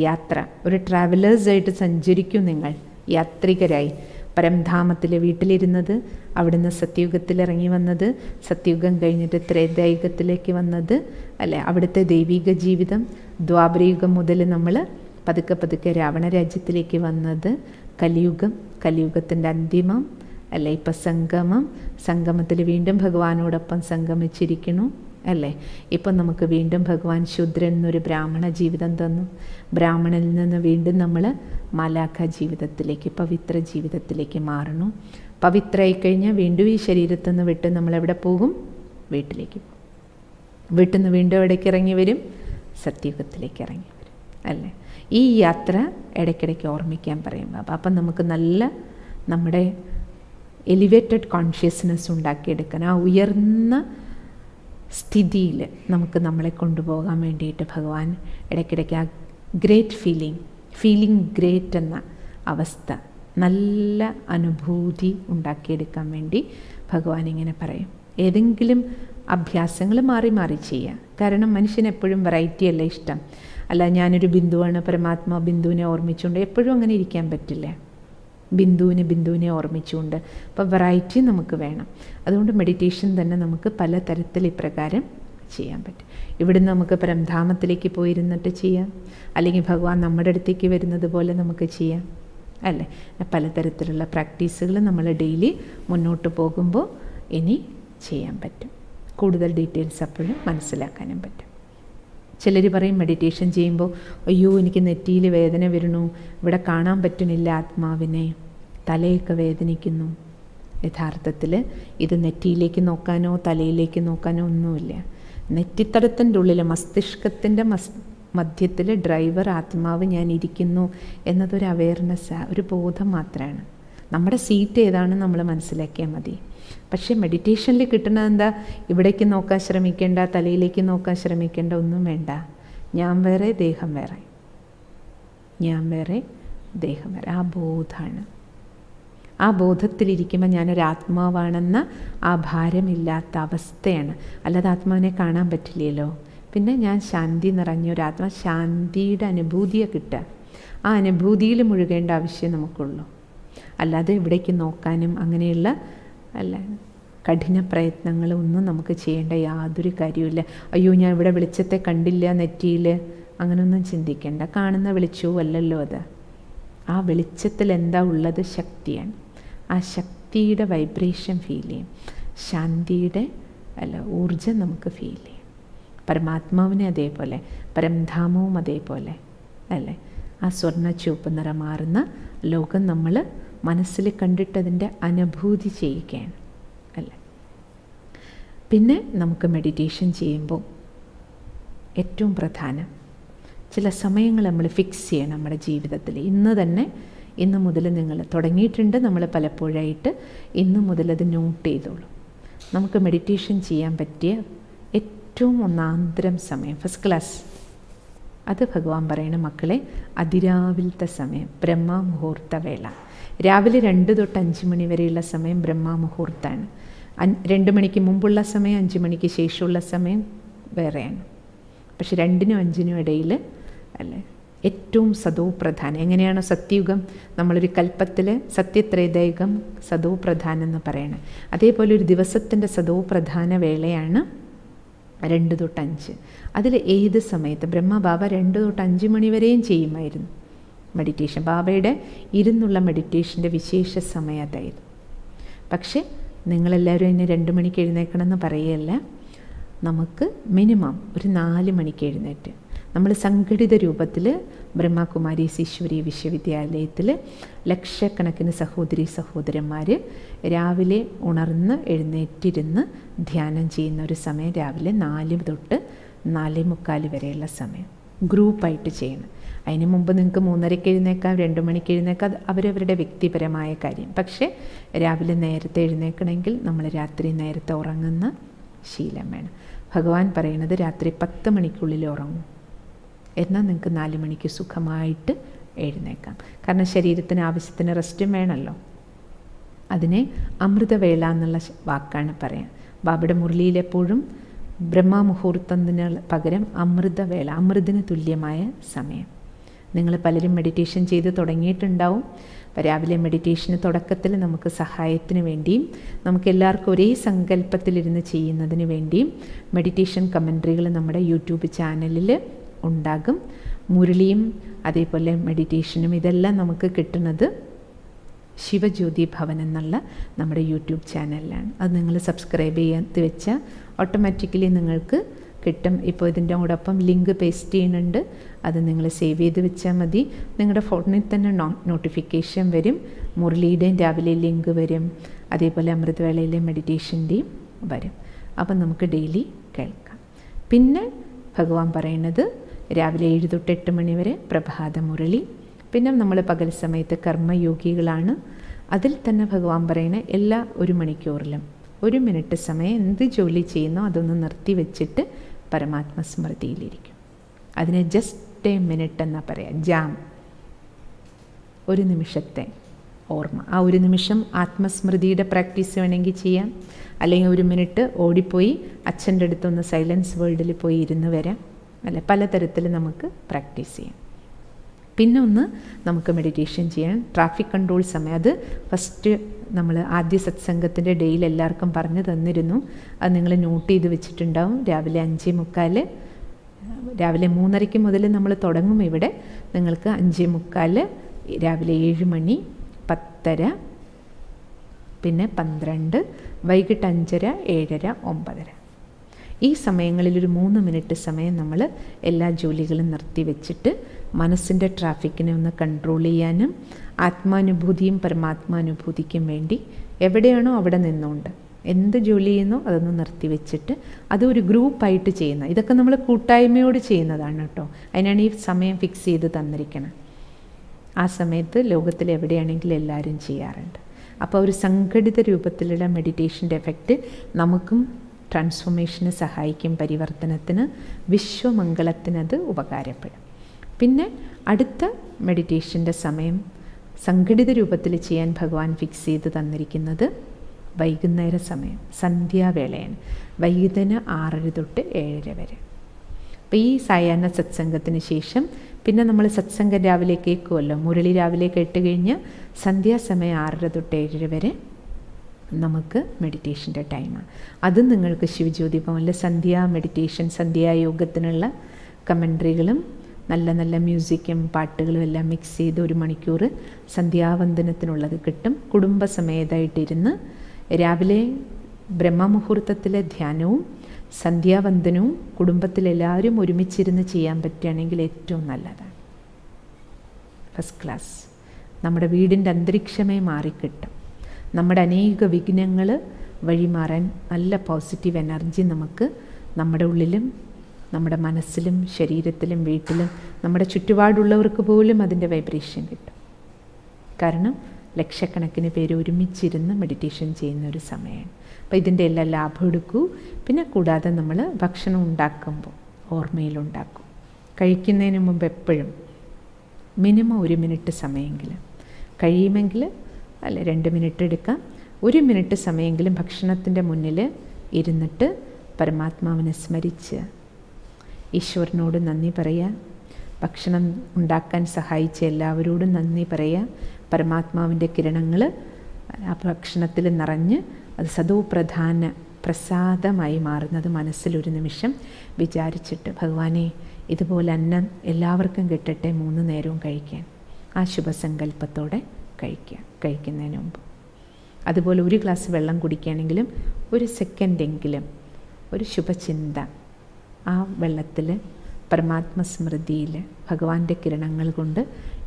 യാത്ര. ഒരു ട്രാവലേഴ്സായിട്ട് സഞ്ചരിക്കും. നിങ്ങൾ യാത്രികരായി പരംധാമത്തിൽ വീട്ടിലിരുന്നത്, അവിടുന്ന് സത്യയുഗത്തിൽ ഇറങ്ങി വന്നത്, സത്യയുഗം കഴിഞ്ഞിട്ട് ത്രേതായുഗത്തിലേക്ക് വന്നത് അല്ലേ, അവിടുത്തെ ദൈവിക ജീവിതം. ദ്വാപരയുഗം മുതൽ നമ്മൾ പതുക്കെ രാവണ രാജ്യത്തിലേക്ക് വന്നത്, കലിയുഗം, കലിയുഗത്തിൻ്റെ അന്തിമം അല്ലേ, ഇപ്പം സംഗമത്തിൽ വീണ്ടും ഭഗവാനോടൊപ്പം സംഗമിച്ചിരിക്കുന്നു അല്ലേ. ഇപ്പം നമുക്ക് വീണ്ടും ഭഗവാൻ ശൂദ്രൻ എന്നൊരു ബ്രാഹ്മണ ജീവിതം തന്നു. ബ്രാഹ്മണനിൽ നിന്ന് വീണ്ടും നമ്മൾ മാലാഖ ജീവിതത്തിലേക്ക്, പവിത്ര ജീവിതത്തിലേക്ക് മാറണം. പവിത്രമായി കഴിഞ്ഞാൽ വീണ്ടും ഈ ശരീരത്തിൽ നിന്ന് വിട്ട് നമ്മളെവിടെ പോകും? വീട്ടിലേക്ക് പോകും. വീട്ടിൽ നിന്ന് വീണ്ടും എവിടേക്ക് ഇറങ്ങി വരും? സത്യയുഗത്തിലേക്ക് ഇറങ്ങി വരും അല്ലേ. ഈ യാത്ര ഇടയ്ക്കിടയ്ക്ക് ഓർമ്മിക്കാൻ പറയും ബാബ. അപ്പം നമുക്ക് നല്ല നമ്മുടെ എലിവേറ്റഡ് കോൺഷ്യസ്നെസ് ഉണ്ടാക്കിയെടുക്കാൻ, ആ ഉയർന്ന സ്ഥിതിയിൽ നമുക്ക് നമ്മളെ കൊണ്ടുപോകാൻ വേണ്ടിയിട്ട് ഭഗവാൻ ഇടയ്ക്കിടയ്ക്ക് ആ ഗ്രേറ്റ് ഫീലിംഗ് ഗ്രേറ്റ് എന്ന അവസ്ഥ, നല്ല അനുഭൂതി ഉണ്ടാക്കിയെടുക്കാൻ വേണ്ടി ഭഗവാൻ ഇങ്ങനെ പറയും. ഏതെങ്കിലും അഭ്യാസങ്ങൾ മാറി മാറി ചെയ്യുക. കാരണം മനുഷ്യന് എപ്പോഴും വെറൈറ്റി അല്ല ഇഷ്ടം. അല്ല ഞാനൊരു ബിന്ദുവാണ്, പരമാത്മാ ബിന്ദുവിനെ ഓർമ്മിച്ചുകൊണ്ട് എപ്പോഴും അങ്ങനെ ഇരിക്കാൻ പറ്റില്ല. ബിന്ദുവിനെ ഓർമ്മിച്ചുകൊണ്ട്. അപ്പോൾ വെറൈറ്റി നമുക്ക് വേണം. അതുകൊണ്ട് മെഡിറ്റേഷൻ തന്നെ നമുക്ക് പലതരത്തിൽ ഇപ്രകാരം ചെയ്യാൻ പറ്റും. ഇവിടുന്ന് നമുക്ക് പരംധാമത്തിലേക്ക് പോയിരുന്നിട്ട് ചെയ്യാം, അല്ലെങ്കിൽ ഭഗവാൻ നമ്മുടെ അടുത്തേക്ക് വരുന്നത് പോലെ നമുക്ക് ചെയ്യാം അല്ലേ. പലതരത്തിലുള്ള പ്രാക്ടീസുകൾ നമ്മൾ ഡെയിലി മുന്നോട്ട് പോകുമ്പോൾ ഇനി ചെയ്യാൻ പറ്റും. കൂടുതൽ ഡീറ്റെയിൽസ് അപ്പോഴും മനസ്സിലാക്കാനും പറ്റും. ചിലർ പറയും മെഡിറ്റേഷൻ ചെയ്യുമ്പോൾ, അയ്യോ എനിക്ക് നെറ്റിയിൽ വേദന വരുന്നു, ഇവിടെ കാണാൻ പറ്റുന്നില്ല ആത്മാവിനെ, തലയൊക്കെ വേദനിക്കുന്നു. യഥാർത്ഥത്തിൽ ഇത് നെറ്റിയിലേക്ക് നോക്കാനോ തലയിലേക്ക് നോക്കാനോ ഒന്നുമില്ല. നെറ്റിത്തടത്തിൻ്റെ ഉള്ളിൽ മസ്തിഷ്കത്തിൻ്റെ മധ്യത്തിൽ ഡ്രൈവർ ആത്മാവ് ഞാൻ ഇരിക്കുന്നു എന്നതൊരു അവയർനെസ്സാണ്, ഒരു ബോധം മാത്രമാണ്. നമ്മുടെ സീറ്റ് ഏതാണെന്ന് നമ്മൾ മനസ്സിലാക്കിയാൽ മതി. പക്ഷേ മെഡിറ്റേഷനിൽ കിട്ടുന്നത് എന്താ? ഇവിടേക്ക് നോക്കാൻ ശ്രമിക്കേണ്ട, തലയിലേക്ക് നോക്കാൻ ശ്രമിക്കേണ്ട, ഒന്നും വേണ്ട. ഞാൻ വേറെ, ദേഹം വേറെ, ഞാൻ വേറെ, ദേഹം വേറെ. ആ ബോധമാണ്. ആ ബോധത്തിലിരിക്കുമ്പോൾ ഞാനൊരാത്മാവാണെന്ന ആ ഭാരമില്ലാത്ത അവസ്ഥയാണ്. അല്ലാതെ ആത്മാവിനെ കാണാൻ പറ്റില്ലല്ലോ. പിന്നെ ഞാൻ ശാന്തി നിറഞ്ഞൊരാത്മാ, ശാന്തിയുടെ അനുഭൂതിയെ കിട്ടുക. ആ അനുഭൂതിയിൽ മുഴുകേണ്ട ആവശ്യം നമുക്കുള്ളൂ. അല്ലാതെ ഇവിടേക്ക് നോക്കാനും അങ്ങനെയുള്ള കഠിന പ്രയത്നങ്ങളൊന്നും നമുക്ക് ചെയ്യേണ്ട യാതൊരു കാര്യമില്ല. അയ്യോ, ഞാൻ ഇവിടെ വെളിച്ചത്തെ കണ്ടില്ല നെറ്റിയിൽ, അങ്ങനെയൊന്നും ചിന്തിക്കേണ്ട. കാണുന്ന വെളിച്ചവും അല്ലല്ലോ അത്. ആ വെളിച്ചത്തിൽ എന്താ ഉള്ളത്? ശക്തിയാണ്. ആ ശക്തിയുടെ വൈബ്രേഷൻ ഫീൽ ചെയ്യും. ശാന്തിയുടെ ഊർജം നമുക്ക് ഫീൽ ചെയ്യും. പരമാത്മാവിനെ അതേപോലെ, പരംധാമവും അതേപോലെ അല്ലേ. ആ സ്വർണ്ണ ചുവപ്പ് നിറം മാറുന്ന ലോകം നമ്മൾ മനസ്സിൽ കണ്ടിട്ടതിൻ്റെ അനുഭൂതി ചെയ്യുകയാണ് അല്ലേ. പിന്നെ നമുക്ക് മെഡിറ്റേഷൻ ചെയ്യുമ്പോൾ ഏറ്റവും പ്രധാനം ചില സമയങ്ങൾ നമ്മൾ ഫിക്സ് ചെയ്യണം നമ്മുടെ ജീവിതത്തിൽ. ഇന്ന് മുതൽ നിങ്ങൾ തുടങ്ങിയിട്ടുണ്ട്, നമ്മൾ പലപ്പോഴായിട്ട് ഇന്ന് മുതൽ അത് നോട്ട് ചെയ്തോളൂ. നമുക്ക് മെഡിറ്റേഷൻ ചെയ്യാൻ പറ്റിയ ഏറ്റവും ഒന്നാന്തരം സമയം, ഫസ്റ്റ് ക്ലാസ്, അത് ഭഗവാൻ പറയണ മക്കളെ, അതിരാവിലത്തെ സമയം, ബ്രഹ്മമുഹൂർത്ത വേള. രാവിലെ 2 തൊട്ട് 5 മണി വരെയുള്ള സമയം ബ്രഹ്മമുഹൂർത്താണ്. 2 മണിക്ക് മുമ്പുള്ള സമയം, 5 മണിക്ക് ശേഷമുള്ള സമയം വേറെയാണ്. പക്ഷെ 2നും 5നും ഇടയിൽ അല്ലേ ഏറ്റവും സദോ പ്രധാനം. എങ്ങനെയാണ് സത്യയുഗം? നമ്മളൊരു കൽപ്പത്തിൽ സത്യത്രേതയുഗം സദോ പ്രധാനം എന്ന് പറയണം. അതേപോലെ ഒരു ദിവസത്തിൻ്റെ സദോ പ്രധാന വേളയാണ് 2 തൊട്ട് 5. അതിൽ ഏത് സമയത്ത് ബാബ 2 തൊട്ട് 5 മണി വരെയും ചെയ്യുമായിരുന്നു മെഡിറ്റേഷൻ. ബാബയുടെ ഇരുന്നുള്ള മെഡിറ്റേഷൻ്റെ വിശേഷ സമയം അതായിരുന്നു. പക്ഷേ നിങ്ങളെല്ലാവരും ഇനി 2 മണിക്ക് എഴുന്നേൽക്കണമെന്ന് പറയുകയല്ല. നമുക്ക് മിനിമം ഒരു 4 മണിക്ക് എഴുന്നേറ്റ് നമ്മൾ സംഘടിത രൂപത്തിൽ ബ്രഹ്മകുമാരി ഈശ്വരീയ വിശ്വവിദ്യാലയത്തിൽ ലക്ഷക്കണക്കിന് സഹോദരി സഹോദരന്മാർ രാവിലെ ഉണർന്ന് എഴുന്നേറ്റിരുന്ന് ധ്യാനം ചെയ്യുന്ന ഒരു സമയം രാവിലെ 4 തൊട്ട് 4:45 വരെയുള്ള സമയം ഗ്രൂപ്പായിട്ട് ചെയ്യണം. അതിന് മുമ്പ് നിങ്ങൾക്ക് 3:30 എഴുന്നേക്കാം, 2 മണിക്ക് എഴുന്നേക്കാം, അത് അവരവരുടെ വ്യക്തിപരമായ കാര്യം. പക്ഷേ രാവിലെ നേരത്തെ എഴുന്നേൽക്കണമെങ്കിൽ നമ്മൾ രാത്രി നേരത്തെ ഉറങ്ങുന്ന ശീലം വേണം. ഭഗവാൻ പറയുന്നത് രാത്രി 10 മണിക്കുള്ളിൽ ഉറങ്ങും, എന്നാൽ നിങ്ങൾക്ക് 4 മണിക്ക് സുഖമായിട്ട് എഴുന്നേക്കാം. കാരണം ശരീരത്തിന് ആവശ്യത്തിന് റെസ്റ്റും വേണമല്ലോ. അതിനെ അമൃതവേള എന്നുള്ള വാക്കാണ് പറയാം. ബാബയുടെ മുരളിയിലെപ്പോഴും ബ്രഹ്മമുഹൂർത്തത്തിന് പകരം അമൃതവേള, അമൃതിന് തുല്യമായ സമയം. നിങ്ങൾ പലരും മെഡിറ്റേഷൻ ചെയ്ത് തുടങ്ങിയിട്ടുണ്ടാവും. രാവിലെ മെഡിറ്റേഷന് തുടക്കത്തിൽ നമുക്ക് സഹായത്തിന് വേണ്ടിയും നമുക്ക് എല്ലാവർക്കും ഒരേ സങ്കല്പത്തിലിരുന്ന് ചെയ്യുന്നതിന് വേണ്ടിയും മെഡിറ്റേഷൻ കമൻട്രികൾ നമ്മുടെ യൂട്യൂബ് ചാനലിൽ ഉണ്ടാകും. മുരളിയും അതേപോലെ മെഡിറ്റേഷനും ഇതെല്ലാം നമുക്ക് കിട്ടുന്നത് ശിവജ്യോതി ഭവൻ എന്നുള്ള നമ്മുടെ യൂട്യൂബ് ചാനലിലാണ്. അത് നിങ്ങൾ സബ്സ്ക്രൈബ് ചെയ്യാൻ വെച്ചാൽ ഓട്ടോമാറ്റിക്കലി നിങ്ങൾക്ക് കിട്ടും. ഇപ്പോൾ ഇതിൻ്റെ കൂടൊപ്പം ലിങ്ക് പേസ്റ്റ് ചെയ്യുന്നുണ്ട്, അത് നിങ്ങൾ സേവ് ചെയ്ത് വെച്ചാൽ മതി. നിങ്ങളുടെ ഫോണിൽ തന്നെ നോട്ടിഫിക്കേഷൻ വരും. മുരളിയുടെയും രാവിലെ ലിങ്ക് വരും, അതേപോലെ അമൃതവേളയിലെ മെഡിറ്റേഷൻ്റെയും വരും. അപ്പം നമുക്ക് ഡെയിലി കേൾക്കാം. പിന്നെ ഭഗവാൻ പറയുന്നത് രാവിലെ 7 തൊട്ട് 8 മണി വരെ പ്രഭാത മുരളി. പിന്നെ നമ്മൾ പകൽ സമയത്ത് കർമ്മയോഗികളാണ്. അതിൽ തന്നെ ഭഗവാൻ പറയുന്ന എല്ലാ 1 മണിക്കൂറിലും 1 മിനിറ്റ് സമയം എന്ത് ജോലി ചെയ്യുന്നോ അതൊന്ന് നിർത്തി വെച്ചിട്ട് പരമാത്മസ്മൃതിയിലിരിക്കും. അതിനെ ജസ്റ്റ് എ മിനിറ്റ് എന്നാണ് പറയുക. ജാം, 1 നിമിഷത്തെ ഓർമ്മ. ആ 1 നിമിഷം ആത്മസ്മൃതിയുടെ പ്രാക്ടീസ് വേണമെങ്കിൽ ചെയ്യാം. അല്ലെങ്കിൽ 1 മിനിറ്റ് ഓടിപ്പോയി അച്ഛൻ്റെ അടുത്തൊന്ന് സൈലൻസ് വേൾഡിൽ പോയി ഇരുന്ന് വരാം. അല്ലെ, പലതരത്തിൽ നമുക്ക് പ്രാക്ടീസ് ചെയ്യാം. പിന്നെ ഒന്ന് നമുക്ക് മെഡിറ്റേഷൻ ചെയ്യാൻ ട്രാഫിക് കൺട്രോൾ സമയം. അത് ഫസ്റ്റ് നമ്മൾ ആദ്യ സത്സംഗത്തിൻ്റെ ഡേയിൽ എല്ലാവർക്കും പറഞ്ഞു തന്നിരുന്നു. അത് നിങ്ങൾ നോട്ട് ചെയ്ത് വെച്ചിട്ടുണ്ടാവും. രാവിലെ 5:45, രാവിലെ 3:30 മുതൽ നമ്മൾ തുടങ്ങും. ഇവിടെ നിങ്ങൾക്ക് 5:45, രാവിലെ 7 മണി, 10:30, പിന്നെ 12, വൈകിട്ട് 5:30, 7:30, 9:30. ഈ സമയങ്ങളിലൊരു 3 മിനിറ്റ് സമയം നമ്മൾ എല്ലാ ജോലികളും നിർത്തി വെച്ചിട്ട് മനസ്സിൻ്റെ ട്രാഫിക്കിനെ ഒന്ന് കൺട്രോൾ ചെയ്യാനും ആത്മാനുഭൂതിയും പരമാത്മാനുഭൂതിക്കും വേണ്ടി എവിടെയാണോ അവിടെ നിന്നുകൊണ്ട് എന്ത് ജോലി ചെയ്യുന്നോ അതൊന്ന് നിർത്തി വെച്ചിട്ട് അത് ഒരു ഗ്രൂപ്പായിട്ട് ചെയ്യുന്ന, ഇതൊക്കെ നമ്മൾ കൂട്ടായ്മയോട് ചെയ്യുന്നതാണ് കേട്ടോ. അതിനാണ് ഈ സമയം ഫിക്സ് ചെയ്ത് തന്നിരിക്കണം. ആ സമയത്ത് ലോകത്തിൽ എവിടെയാണെങ്കിലും എല്ലാവരും ചെയ്യാറുണ്ട്. അപ്പോൾ ഒരു സംഘടിത രൂപത്തിലുള്ള മെഡിറ്റേഷൻ്റെ എഫക്റ്റ് നമുക്കും ട്രാൻസ്ഫോർമേഷന് സഹായിക്കും, പരിവർത്തനത്തിന്, വിശ്വമംഗളത്തിനത് ഉപകാരപ്പെടും. പിന്നെ അടുത്ത മെഡിറ്റേഷൻ്റെ സമയം സംഘടിത രൂപത്തിൽ ചെയ്യാൻ ഭഗവാൻ ഫിക്സ് ചെയ്ത് തന്നിരിക്കുന്നത് വൈകുന്നേര സമയം, സന്ധ്യാവേളയാണ്. വൈകുന്നേരം 6:30 തൊട്ട് 7:30 വരെ. അപ്പോൾ ഈ സായാഹ്ന സത്സംഗത്തിന് ശേഷം പിന്നെ നമ്മൾ സത്സംഗം രാവിലെ കേൾക്കുമല്ലോ, മുരളി രാവിലെ കേട്ട് കഴിഞ്ഞ് സന്ധ്യാസമയം 6:30 തൊട്ട് 7:30 വരെ നമുക്ക് മെഡിറ്റേഷൻ്റെ ടൈമാണ്. അതും നിങ്ങൾക്ക് ശിവജ്യോതി ഭവനിൽ സന്ധ്യാ മെഡിറ്റേഷൻ, സന്ധ്യായോഗത്തിനുള്ള കമൻട്രികളും നല്ല നല്ല മ്യൂസിക്കും പാട്ടുകളും എല്ലാം മിക്സ് ചെയ്ത് 1 മണിക്കൂർ സന്ധ്യാവന്ദനത്തിനുള്ളത് കിട്ടും. കുടുംബസമേതമായിട്ടിരുന്ന് രാവിലെ ബ്രഹ്മമുഹൂർത്തത്തിലെ ധ്യാനവും സന്ധ്യാവന്ദനവും കുടുംബത്തിലെല്ലാവരും ഒരുമിച്ചിരുന്ന് ചെയ്യാൻ പറ്റുകയാണെങ്കിൽ ഏറ്റവും നല്ലതാണ്. First class. നമ്മുടെ വീടിൻ്റെ അന്തരീക്ഷമേ മാറിക്കിട്ടും. നമ്മുടെ അനേക വിഘ്നങ്ങൾ വഴിമാറാൻ നല്ല പോസിറ്റീവ് എനർജി നമുക്ക് നമ്മുടെ ഉള്ളിലും നമ്മുടെ മനസ്സിലും ശരീരത്തിലും വീട്ടിലും നമ്മുടെ ചുറ്റുപാടുള്ളവർക്ക് പോലും അതിൻ്റെ വൈബ്രേഷൻ കിട്ടും. കാരണം ലക്ഷക്കണക്കിന് പേര് ഒരുമിച്ചിരുന്ന് മെഡിറ്റേഷൻ ചെയ്യുന്ന ഒരു സമയമാണ്. അപ്പോൾ ഇതിൻ്റെ എല്ലാം ലാഭം എടുക്കൂ. പിന്നെ കൂടാതെ നമ്മൾ ഭക്ഷണം ഉണ്ടാക്കുമ്പോൾ ഓർമ്മയിലുണ്ടാക്കും. കഴിക്കുന്നതിന് മുമ്പ് എപ്പോഴും മിനിമം 1 മിനിറ്റ് സമയമെങ്കിലും, കഴിയുമെങ്കിൽ 2 മിനിറ്റ് എടുക്കാം, 1 മിനിറ്റ് സമയമെങ്കിലും ഭക്ഷണത്തിൻ്റെ മുന്നിൽ ഇരുന്നിട്ട് പരമാത്മാവിനെ സ്മരിച്ച് ഈശ്വരനോട് നന്ദി പറയുക. ഭക്ഷണം ഉണ്ടാക്കാൻ സഹായിച്ച എല്ലാവരോടും നന്ദി പറയുക. പരമാത്മാവിൻ്റെ കിരണങ്ങൾ ആ ഭക്ഷണത്തിൽ നിറഞ്ഞ് അത് സദോപ്രധാന പ്രസാദമായി മാറുന്നത് മനസ്സിലൊരു നിമിഷം വിചാരിച്ചിട്ട്, ഭഗവാനെ ഇതുപോലെ അന്നം എല്ലാവർക്കും കിട്ടട്ടെ 3 നേരവും കഴിക്കാൻ, ആ ശുഭസങ്കല്പത്തോടെ കഴിക്കുക കഴിക്കുന്നതിന് മുമ്പ്. അതുപോലെ 1 ഗ്ലാസ് വെള്ളം കുടിക്കുകയാണെങ്കിലും 1 സെക്കൻഡെങ്കിലും ഒരു ശുഭചിന്ത ആ വെള്ളത്തിൽ, പരമാത്മസ്മൃതിയിൽ ഭഗവാന്റെ കിരണങ്ങൾ കൊണ്ട്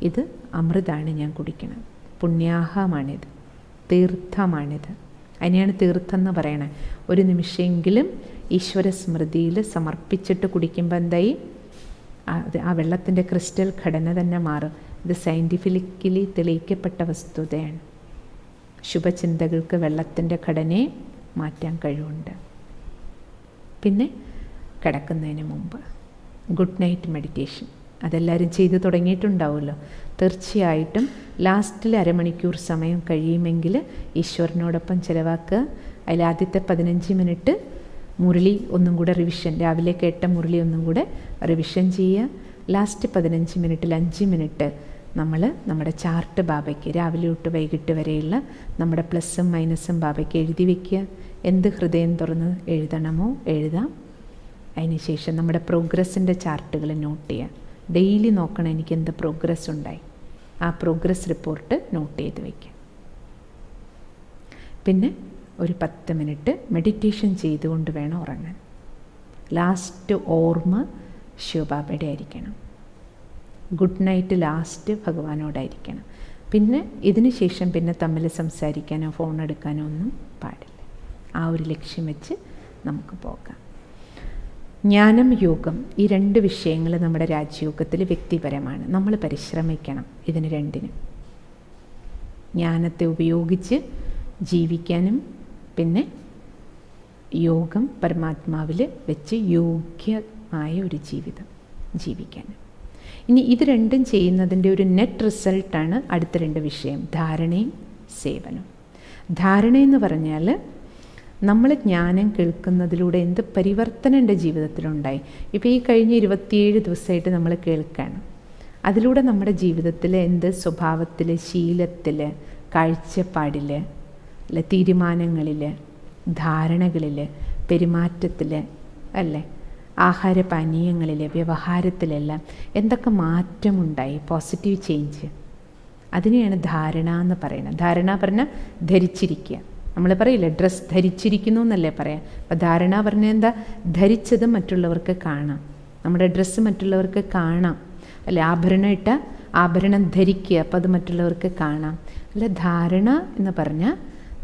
ഇത് അമൃതാണ് ഞാൻ കുടിക്കണം, പുണ്യാഹമാണിത്, തീർത്ഥമാണിത്. അതിനെയാണ് തീർത്ഥം എന്ന് പറയണത്. 1 നിമിഷമെങ്കിലും ഈശ്വര സ്മൃതിയിൽ സമർപ്പിച്ചിട്ട് കുടിക്കുമ്പോൾ എന്തായി, ആ വെള്ളത്തിൻ്റെ ക്രിസ്റ്റൽ ഘടന തന്നെ മാറും. ഇത് സയൻറ്റിഫിക്കലി തെളിയിക്കപ്പെട്ട വസ്തുതയാണ്. ശുഭചിന്തകൾക്ക് വെള്ളത്തിൻ്റെ ഘടനയെ മാറ്റാൻ കഴിവുണ്ട്. പിന്നെ കിടക്കുന്നതിന് മുമ്പ് ഗുഡ് നൈറ്റ് മെഡിറ്റേഷൻ അതെല്ലാവരും ചെയ്ത് തുടങ്ങിയിട്ടുണ്ടാവുമല്ലോ. തീർച്ചയായിട്ടും ലാസ്റ്റിൽ 1/2 മണിക്കൂർ സമയം കഴിയുമെങ്കിൽ ഈശ്വരനോടൊപ്പം ചിലവാക്കുക. അതിൽ ആദ്യത്തെ 15 മിനിറ്റ് മുരളി ഒന്നും കൂടെ റിവിഷൻ, രാവിലെ കേട്ട മുരളി ഒന്നും കൂടെ റിവിഷൻ ചെയ്യുക. ലാസ്റ്റ് 15 മിനിറ്റിൽ 5 മിനിറ്റ് നമ്മൾ നമ്മുടെ ചാർട്ട് ബാബയ്ക്ക് രാവിലെ തൊട്ട് വൈകിട്ട് വരെയുള്ള നമ്മുടെ പ്ലസ്സും മൈനസും ബാബയ്ക്ക് എഴുതി വയ്ക്കുക. എന്ത് ഹൃദയം തുറന്ന് എഴുതണമോ എഴുതാം. അതിനുശേഷം നമ്മുടെ പ്രോഗ്രസ്സിൻ്റെ ചാർട്ടുകൾ നോട്ട് ചെയ്യുക. ഡെയിലി നോക്കണം എനിക്ക് എന്ത് പ്രോഗ്രസ് ഉണ്ടായി, ആ പ്രോഗ്രസ് റിപ്പോർട്ട് നോട്ട് ചെയ്ത് വയ്ക്കുക. പിന്നെ ഒരു 10 മിനിറ്റ് മെഡിറ്റേഷൻ ചെയ്തുകൊണ്ട് വേണം ഉറങ്ങാൻ. ലാസ്റ്റ് ഓർമ്മ ശിവബാബയുടെ ആയിരിക്കണം. ഗുഡ് നൈറ്റ് ലാസ്റ്റ് ഭഗവാനോടായിരിക്കണം. പിന്നെ ഇതിന് ശേഷം പിന്നെ തമ്മിൽ സംസാരിക്കാനോ ഫോൺ എടുക്കാനോ ഒന്നും പാടില്ല. ആ ഒരു ലക്ഷ്യം വെച്ച് നമുക്ക് പോകാം. ജ്ഞാനം, യോഗം, ഈ 2 വിഷയങ്ങൾ നമ്മുടെ രാജയോഗത്തിൽ വ്യക്തിപരമാണ്. നമ്മൾ പരിശ്രമിക്കണം ഇതിന് രണ്ടിനും. ജ്ഞാനത്തെ ഉപയോഗിച്ച് ജീവിക്കാനും പിന്നെ യോഗം പരമാത്മാവിൽ വെച്ച് യോഗ്യമായ ഒരു ജീവിതം ജീവിക്കാനും. ഇനി ഇത് രണ്ടും ചെയ്യുന്നതിൻ്റെ ഒരു നെറ്റ് റിസൾട്ടാണ് അടുത്ത 2 വിഷയം, ധാരണയും സേവനവും. ധാരണയെന്ന് പറഞ്ഞാൽ നമ്മൾ ജ്ഞാനം കേൾക്കുന്നതിലൂടെ എന്ത് പരിവർത്തനം എൻ്റെ ജീവിതത്തിലുണ്ടായി. ഇപ്പോൾ ഈ കഴിഞ്ഞ 27 ദിവസമായിട്ട് നമ്മൾ കേൾക്കുകയാണ്. അതിലൂടെ നമ്മുടെ ജീവിതത്തിൽ എന്ത് സ്വഭാവത്തിൽ, ശീലത്തിൽ, കാഴ്ചപ്പാടിൽ, അല്ലെ തീരുമാനങ്ങളിൽ, ധാരണകളിൽ, പെരുമാറ്റത്തിൽ, അല്ലേ ആഹാരപാനീയങ്ങളിൽ, വ്യവഹാരത്തിലെല്ലാം എന്തൊക്കെ മാറ്റമുണ്ടായി, പോസിറ്റീവ് ചേഞ്ച്. അതിനെയാണ് ധാരണ എന്ന് പറയുന്നത്. ധാരണ പറഞ്ഞാൽ ധരിച്ചിരിക്കുക. നമ്മൾ പറയില്ലേ ഡ്രസ്സ് ധരിച്ചിരിക്കുന്നു എന്നല്ലേ പറയാം. അപ്പോൾ ധാരണ പറഞ്ഞാൽ എന്താ, ധരിച്ചത് മറ്റുള്ളവർക്ക് കാണാം. നമ്മുടെ ഡ്രസ്സ് മറ്റുള്ളവർക്ക് കാണാം, അല്ലെ ആഭരണം ഇട്ടാൽ ആഭരണം ധരിക്കുക, അപ്പോൾ അത് മറ്റുള്ളവർക്ക് കാണാം. അല്ല ധാരണ എന്ന് പറഞ്ഞാൽ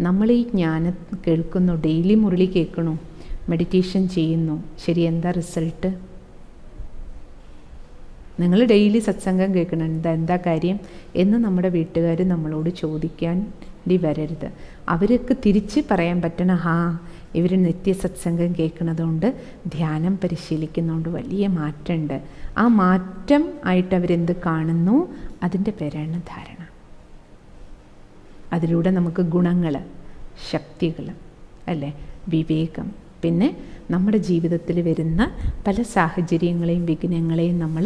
നമ്മൾ ഈ ജ്ഞാനം കേൾക്കുന്നു, ഡെയിലി മുരളി കേൾക്കണു, മെഡിറ്റേഷൻ ചെയ്യുന്നു, ശരി എന്താ റിസൾട്ട്? നിങ്ങൾ ഡെയിലി സത്സംഗം കേൾക്കണം, എന്താ കാര്യം എന്ന് നമ്മുടെ വീട്ടുകാർ നമ്മളോട് ചോദിക്കാൻ പറയേണ്ടി വരരുത്. അവർക്ക് തിരിച്ച് പറയാൻ പറ്റണം, ഇവർ നിത്യസത്സംഗം കേൾക്കുന്നതുകൊണ്ട് ധ്യാനം പരിശീലിക്കുന്നതുകൊണ്ട് വലിയ മാറ്റമുണ്ട്. ആ മാറ്റം ആയിട്ട് അവരെന്ത് കാണുന്നു, അതിൻ്റെ പേരാണ് ധാരണ. അതിലൂടെ നമുക്ക് ഗുണങ്ങൾ, ശക്തികൾ, അല്ലേ, വിവേകം, പിന്നെ നമ്മുടെ ജീവിതത്തിൽ വരുന്ന പല സാഹചര്യങ്ങളെയും വിഘ്നങ്ങളെയും നമ്മൾ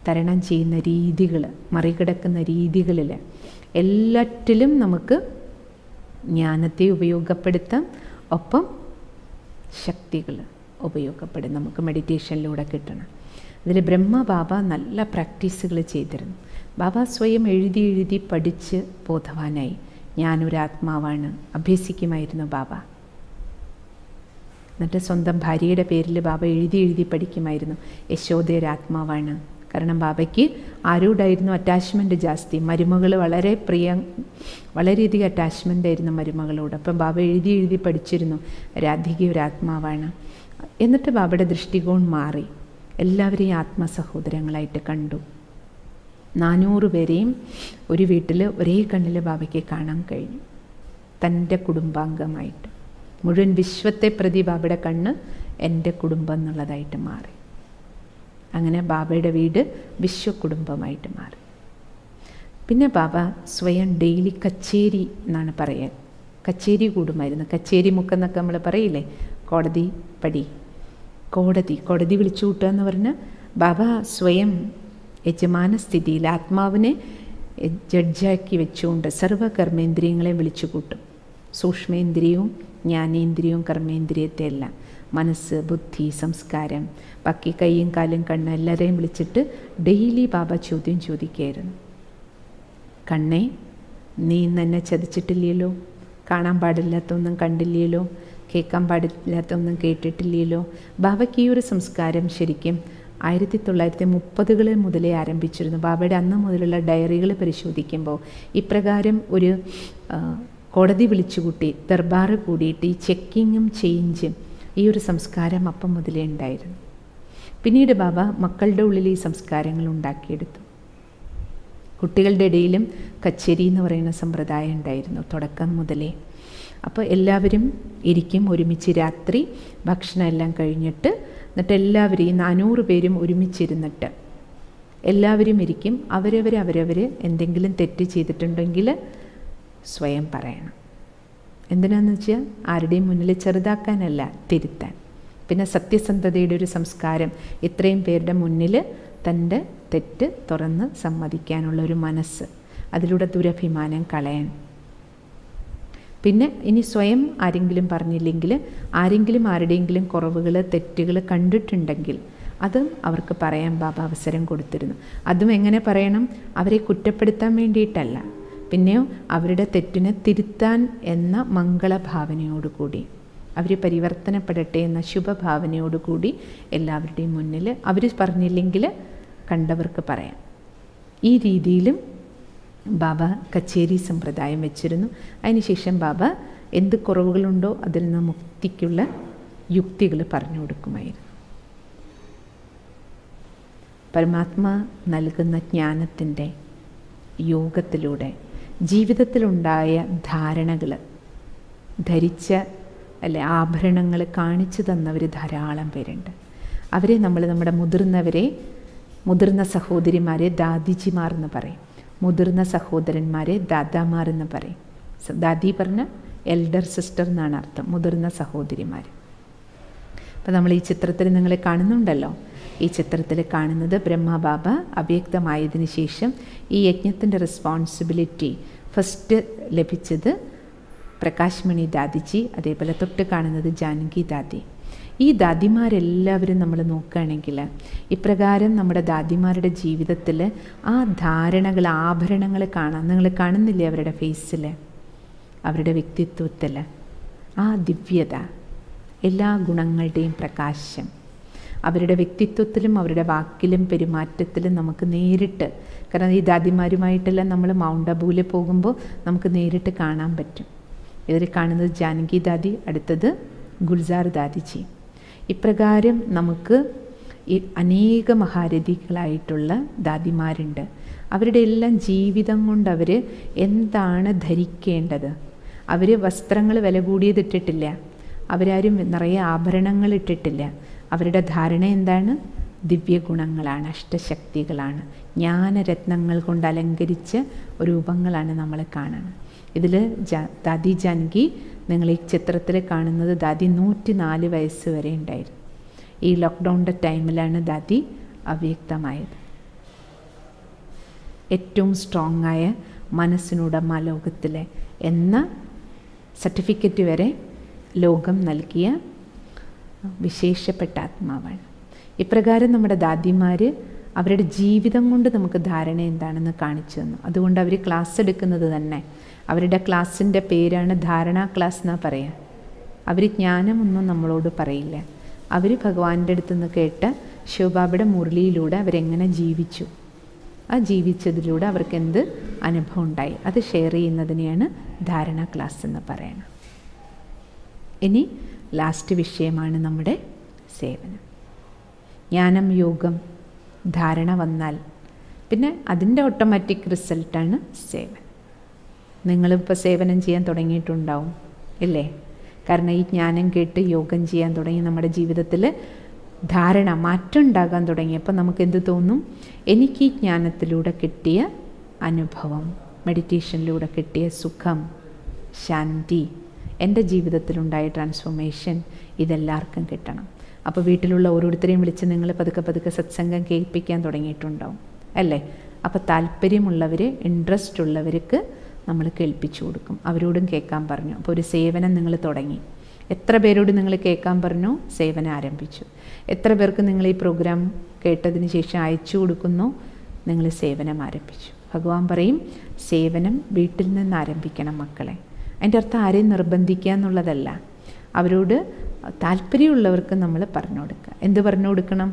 തരണം ചെയ്യുന്ന രീതികൾ, മറികടക്കുന്ന രീതികളിൽ എല്ലാറ്റിലും നമുക്ക് ജ്ഞാനത്തെ ഉപയോഗപ്പെടുത്താം. ഒപ്പം ശക്തികൾ ഉപയോഗപ്പെടും, നമുക്ക് മെഡിറ്റേഷനിലൂടെ കിട്ടണം. അതിൽ ബ്രഹ്മ ബാബ നല്ല പ്രാക്ടീസുകൾ ചെയ്തിരുന്നു. ബാബ സ്വയം എഴുതി പഠിച്ച് ബോധവാനായി. ഞാനൊരാത്മാവാണ് അഭ്യസിക്കുമായിരുന്നു ബാബ. എന്നിട്ട് സ്വന്തം ഭാര്യയുടെ പേരിൽ ബാബ എഴുതി പഠിക്കുമായിരുന്നു, യശോദയൊരാത്മാവാണ്. കാരണം ബാബയ്ക്ക് ആരോടായിരുന്നു അറ്റാച്ച്മെൻറ്റ് ജാസ്തി, മരുമകൾ വളരെയധികം അറ്റാച്ച്മെൻ്റ് ആയിരുന്നു മരുമകളോട്. അപ്പം ബാബ എഴുതി പഠിച്ചിരുന്നു, രാധിക ഒരാത്മാവാണ്. എന്നിട്ട് ബാബയുടെ ദൃഷ്ടികോൺ മാറി, എല്ലാവരെയും ആത്മസഹോദരങ്ങളായിട്ട് കണ്ടു. 400 പേരെയും ഒരു വീട്ടിൽ ഒരേ കണ്ണിൽ ബാബയ്ക്ക് കാണാൻ കഴിഞ്ഞു, തൻ്റെ കുടുംബാംഗമായിട്ട്. മുഴുവൻ വിശ്വത്തെ പ്രതി ബാബയുടെ കണ്ണ് എൻ്റെ കുടുംബം എന്നുള്ളതായിട്ട് മാറി. അങ്ങനെ ബാബയുടെ വീട് വിശ്വകുടുംബമായിട്ട് മാറി. പിന്നെ ബാബ സ്വയം ഡെയിലി കച്ചേരി എന്നാണ് പറയാൻ, കച്ചേരി കൂടുമായിരുന്നു. കച്ചേരി മുക്കെന്നൊക്കെ നമ്മൾ പറയില്ലേ, കോടതി പടി, കോടതി വിളിച്ചു കൂട്ടുക എന്ന് പറഞ്ഞാൽ ബാബ സ്വയം യജമാന സ്ഥിതിയിൽ ആത്മാവിനെ ജഡ്ജാക്കി വെച്ചുകൊണ്ട് സർവകർമ്മേന്ദ്രിയങ്ങളെ വിളിച്ചു കൂട്ടും. സൂക്ഷ്മേന്ദ്രിയവും ജ്ഞാനേന്ദ്രിയവും കർമ്മേന്ദ്രിയത്തെ എല്ലാം, മനസ്സ്, ബുദ്ധി, സംസ്കാരം, ബാക്കി കൈയും കാലും കണ്ണ് എല്ലാവരെയും വിളിച്ചിട്ട് ഡെയിലി ബാബ ചോദ്യം ചോദിക്കുകയായിരുന്നു. കണ്ണേ, നീ എന്നെ ചതിച്ചിട്ടില്ലല്ലോ, കാണാൻ പാടില്ലാത്തൊന്നും കണ്ടില്ലല്ലോ, കേൾക്കാൻ പാടില്ലാത്തൊന്നും കേട്ടിട്ടില്ലല്ലോ. ബാബയ്ക്ക് ഈ ഒരു സംസ്കാരം ശരിക്കും 1930 മുതലേ ആരംഭിച്ചിരുന്നു. ബാബയുടെ അന്ന് മുതലുള്ള ഡയറികൾ പരിശോധിക്കുമ്പോൾ ഇപ്രകാരം ഒരു കോടതി വിളിച്ചുകൂട്ടി, ദർബാർ കൂടിയിട്ട് ഈ ചെക്കിങ്ങും ചേഞ്ചും ഈ ഒരു സംസ്കാരം അപ്പം മുതലേ ഉണ്ടായിരുന്നു. പിന്നീട് ബാബ മക്കളുടെ ഉള്ളിൽ ഈ സംസ്കാരങ്ങൾ ഉണ്ടാക്കിയെടുത്തു. കുട്ടികളുടെ ഇടയിലും കച്ചേരി എന്ന് പറയുന്ന സമ്പ്രദായം ഉണ്ടായിരുന്നു തുടക്കം മുതലേ. അപ്പോൾ എല്ലാവരും ഇരിക്കും ഒരുമിച്ച്, രാത്രി ഭക്ഷണം എല്ലാം കഴിഞ്ഞിട്ട്, എന്നിട്ട് എല്ലാവരും ഈ 400 പേരും ഒരുമിച്ചിരുന്നിട്ട് എല്ലാവരും ഇരിക്കും. അവരവർ എന്തെങ്കിലും തെറ്റ് ചെയ്തിട്ടുണ്ടെങ്കിൽ സ്വയം പറയണം. എന്തിനാന്ന് വെച്ചാൽ ആരുടെയും മുന്നിൽ ചെറുതാക്കാനല്ല, തിരുത്താൻ. പിന്നെ സത്യസന്ധതയുടെ ഒരു സംസ്കാരം, ഇത്രയും പേരുടെ മുന്നിൽ തൻ്റെ തെറ്റ് തുറന്ന് സമ്മതിക്കാനുള്ളൊരു മനസ്സ്, അതിലൂടെ ദുരഭിമാനം കളയാൻ. പിന്നെ ഇനി സ്വയം ആരെങ്കിലും പറഞ്ഞില്ലെങ്കിൽ, ആരെങ്കിലും ആരുടെയെങ്കിലും കുറവുകൾ, തെറ്റുകൾ കണ്ടിട്ടുണ്ടെങ്കിൽ അതും അവർക്ക് പറയാൻ ബാബ അവസരം കൊടുത്തിരുന്നു. അതും എങ്ങനെ പറയണം? അവരെ കുറ്റപ്പെടുത്താൻ വേണ്ടിയിട്ടല്ല, പിന്നെയോ അവരുടെ തെറ്റിനെ തിരുത്താൻ എന്ന മംഗളഭാവനയോടുകൂടി, അവർ പരിവർത്തനപ്പെടട്ടെ എന്ന ശുഭഭാവനയോടുകൂടി എല്ലാവരുടെയും മുന്നിൽ അവർ പറഞ്ഞില്ലെങ്കിൽ കണ്ടവർക്ക് പറയാം. ഈ രീതിയിലും ബാബ കച്ചേരി സമ്പ്രദായം വെച്ചിരുന്നു. അതിനുശേഷം ബാബ എന്ത് കുറവുകളുണ്ടോ അതിൽ നിന്ന് മുക്തിക്കുള്ള യുക്തികൾ പറഞ്ഞു കൊടുക്കുമായിരുന്നു. പരമാത്മ നൽകുന്ന ജ്ഞാനത്തിൻ്റെ യോഗത്തിലൂടെ ജീവിതത്തിലുണ്ടായ ധാരണകൾ, ധരിച്ച ആഭരണങ്ങൾ കാണിച്ചു തന്നവർ ധാരാളം പേരുണ്ട്. അവരെ നമ്മൾ നമ്മുടെ മുതിർന്ന സഹോദരിമാരെ ദാദിജിമാർ എന്ന് പറയും, മുതിർന്ന സഹോദരന്മാരെ ദാദാമാർ എന്ന് പറയും. ദാദി പറഞ്ഞ എൽഡർ സിസ്റ്റർ എന്നാണ് അർത്ഥം, മുതിർന്ന സഹോദരിമാർ. അപ്പോൾ നമ്മൾ ഈ ചിത്രത്തിൽ നിങ്ങൾ കാണുന്നുണ്ടല്ലോ, ഈ ചിത്രത്തിൽ കാണുന്നത് ബ്രഹ്മബാബ അവ്യക്തമായതിനു ശേഷം ഈ യജ്ഞത്തിൻ്റെ റെസ്പോൺസിബിലിറ്റി ഫസ്റ്റ് ലഭിച്ചത് പ്രകാശ്മണി ദാദിജി, അതേപോലെ തൊട്ട് കാണുന്നത് ജാനകി ദാദി. ഈ ദാദിമാരെല്ലാവരും നമ്മൾ നോക്കുകയാണെങ്കിൽ ഇപ്രകാരം നമ്മുടെ ദാദിമാരുടെ ജീവിതത്തിൽ ആ ധാരണകൾ, ആഭരണങ്ങൾ കാണാം. നിങ്ങൾ കാണുന്നില്ലേ അവരുടെ ഫേസിൽ, അവരുടെ വ്യക്തിത്വത്തിൽ ആ ദിവ്യത, എല്ലാ ഗുണങ്ങളുടെയും പ്രകാശം അവരുടെ വ്യക്തിത്വത്തിലും അവരുടെ വാക്കിലും പെരുമാറ്റത്തിലും നമുക്ക് നേരിട്ട്, കാരണം ഈ ദാദിമാരുമായിട്ടെല്ലാം നമ്മൾ മൗണ്ട് അബൂവിൽ പോകുമ്പോൾ നമുക്ക് നേരിട്ട് കാണാൻ പറ്റും. ഇതിൽ കാണുന്നത് ജാനകി ദാദി, അടുത്തത് ഗുൽസാർ ദാദിജി. ഇപ്രകാരം നമുക്ക് ഈ അനേക മഹാരഥികളായിട്ടുള്ള ദാദിമാരുണ്ട്. അവരുടെ എല്ലാം ജീവിതം കൊണ്ട് അവർ എന്താണ് ധരിക്കേണ്ടത്. അവർ വസ്ത്രങ്ങൾ വില കൂടിയതിട്ടിട്ടില്ല, അവരാരും നിറയെ ആഭരണങ്ങൾ ഇട്ടിട്ടില്ല. അവരുടെ ധാരണ എന്താണ്? ദിവ്യഗുണങ്ങളാണ്, അഷ്ടശക്തികളാണ്, ജ്ഞാനരത്നങ്ങൾ കൊണ്ട് അലങ്കരിച്ച രൂപങ്ങളാണ് നമ്മൾ കാണുന്നത്. ഇതിൽ ദാദി ജാനകി, നിങ്ങൾ ഈ ചിത്രത്തിൽ കാണുന്നത് ദാദി 104 വയസ്സ് വരെ ഉണ്ടായിരുന്നു. ഈ ലോക്ക്ഡൗണിൻ്റെ ടൈമിലാണ് ദാദി അവ്യക്തമായത്. ഏറ്റവും സ്ട്രോങ് ആയ മനസ്സിനുടമ ലോകത്തിലെ എന്ന സർട്ടിഫിക്കറ്റ് വരെ ലോകം നൽകിയ വിശേഷപ്പെട്ട ആത്മാവാണ്. ഇപ്രകാരം നമ്മുടെ ദാദിമാർ അവരുടെ ജീവിതം കൊണ്ട് നമുക്ക് ധാരണ എന്താണെന്ന് കാണിച്ചു തന്നു. അതുകൊണ്ട് അവർ ക്ലാസ് എടുക്കുന്നത് തന്നെ, അവരുടെ ക്ലാസ്സിൻ്റെ പേരാണ് ധാരണ ക്ലാസ് എന്നാണ് പറയുക. അവർ ജ്ഞാനമൊന്നും നമ്മളോട് പറയില്ല. അവർ ഭഗവാന്റെ അടുത്ത് നിന്ന് കേട്ട ശിവബാബയുടെ മുരളിയിലൂടെ അവരെങ്ങനെ ജീവിച്ചു, ആ ജീവിച്ചതിലൂടെ അവർക്ക് എന്ത് അനുഭവം ഉണ്ടായി, അത് ഷെയർ ചെയ്യുന്നതിനെയാണ് ധാരണ ക്ലാസ് എന്ന് പറയുന്നത്. ഇനി ലാസ്റ്റ് വിഷയമാണ് നമ്മുടെ സേവനം. ജ്ഞാനം, യോഗം, ധാരണ വന്നാൽ പിന്നെ അതിൻ്റെ ഓട്ടോമാറ്റിക് റിസൾട്ടാണ് സേവനം. നിങ്ങളിപ്പോൾ സേവനം ചെയ്യാൻ തുടങ്ങിയിട്ടുണ്ടാവും ഇല്ലേ? കാരണം ഈ ജ്ഞാനം കേട്ട് യോഗം ചെയ്യാൻ തുടങ്ങി നമ്മുടെ ജീവിതത്തിൽ ധാരണ മാറ്റം ഉണ്ടാകാൻ തുടങ്ങിയപ്പോൾ നമുക്ക് എന്ത് തോന്നും? എനിക്ക് ഈ ജ്ഞാനത്തിലൂടെ കിട്ടിയ അനുഭവം, മെഡിറ്റേഷനിലൂടെ കിട്ടിയ സുഖം, ശാന്തി, എൻ്റെ ജീവിതത്തിലുണ്ടായ ട്രാൻസ്ഫോർമേഷൻ ഇതെല്ലാവർക്കും കിട്ടണം. അപ്പോൾ വീട്ടിലുള്ള ഓരോരുത്തരെയും വിളിച്ച് നിങ്ങൾ പതുക്കെ പതുക്കെ സത്സംഗം കേൾപ്പിക്കാൻ തുടങ്ങിയിട്ടുണ്ടാവും അല്ലേ? അപ്പോൾ താല്പര്യമുള്ളവർ, ഇൻട്രസ്റ്റ് ഉള്ളവർക്ക് നമ്മൾ കേൾപ്പിച്ചു കൊടുക്കും. അവരോടും കേൾക്കാൻ പറഞ്ഞു. അപ്പോൾ ഒരു സേവനം നിങ്ങൾ തുടങ്ങി. എത്ര പേരോട് നിങ്ങൾ കേൾക്കാൻ പറഞ്ഞു? സേവനം ആരംഭിച്ചു. എത്ര പേർക്ക് നിങ്ങൾ ഈ പ്രോഗ്രാം കേട്ടതിന് ശേഷം അയച്ചു കൊടുക്കുന്നു? നിങ്ങൾ സേവനം ആരംഭിച്ചു. ഭഗവാൻ പറയും, സേവനം വീട്ടിൽ നിന്ന് ആരംഭിക്കണം മക്കളെ. അതിൻ്റെ അർത്ഥം ആരെയും നിർബന്ധിക്കുക എന്നുള്ളതല്ല. അവരോട് താല്പര്യമുള്ളവർക്ക് നമ്മൾ പറഞ്ഞു കൊടുക്കുക. എന്ത് പറഞ്ഞു കൊടുക്കണം?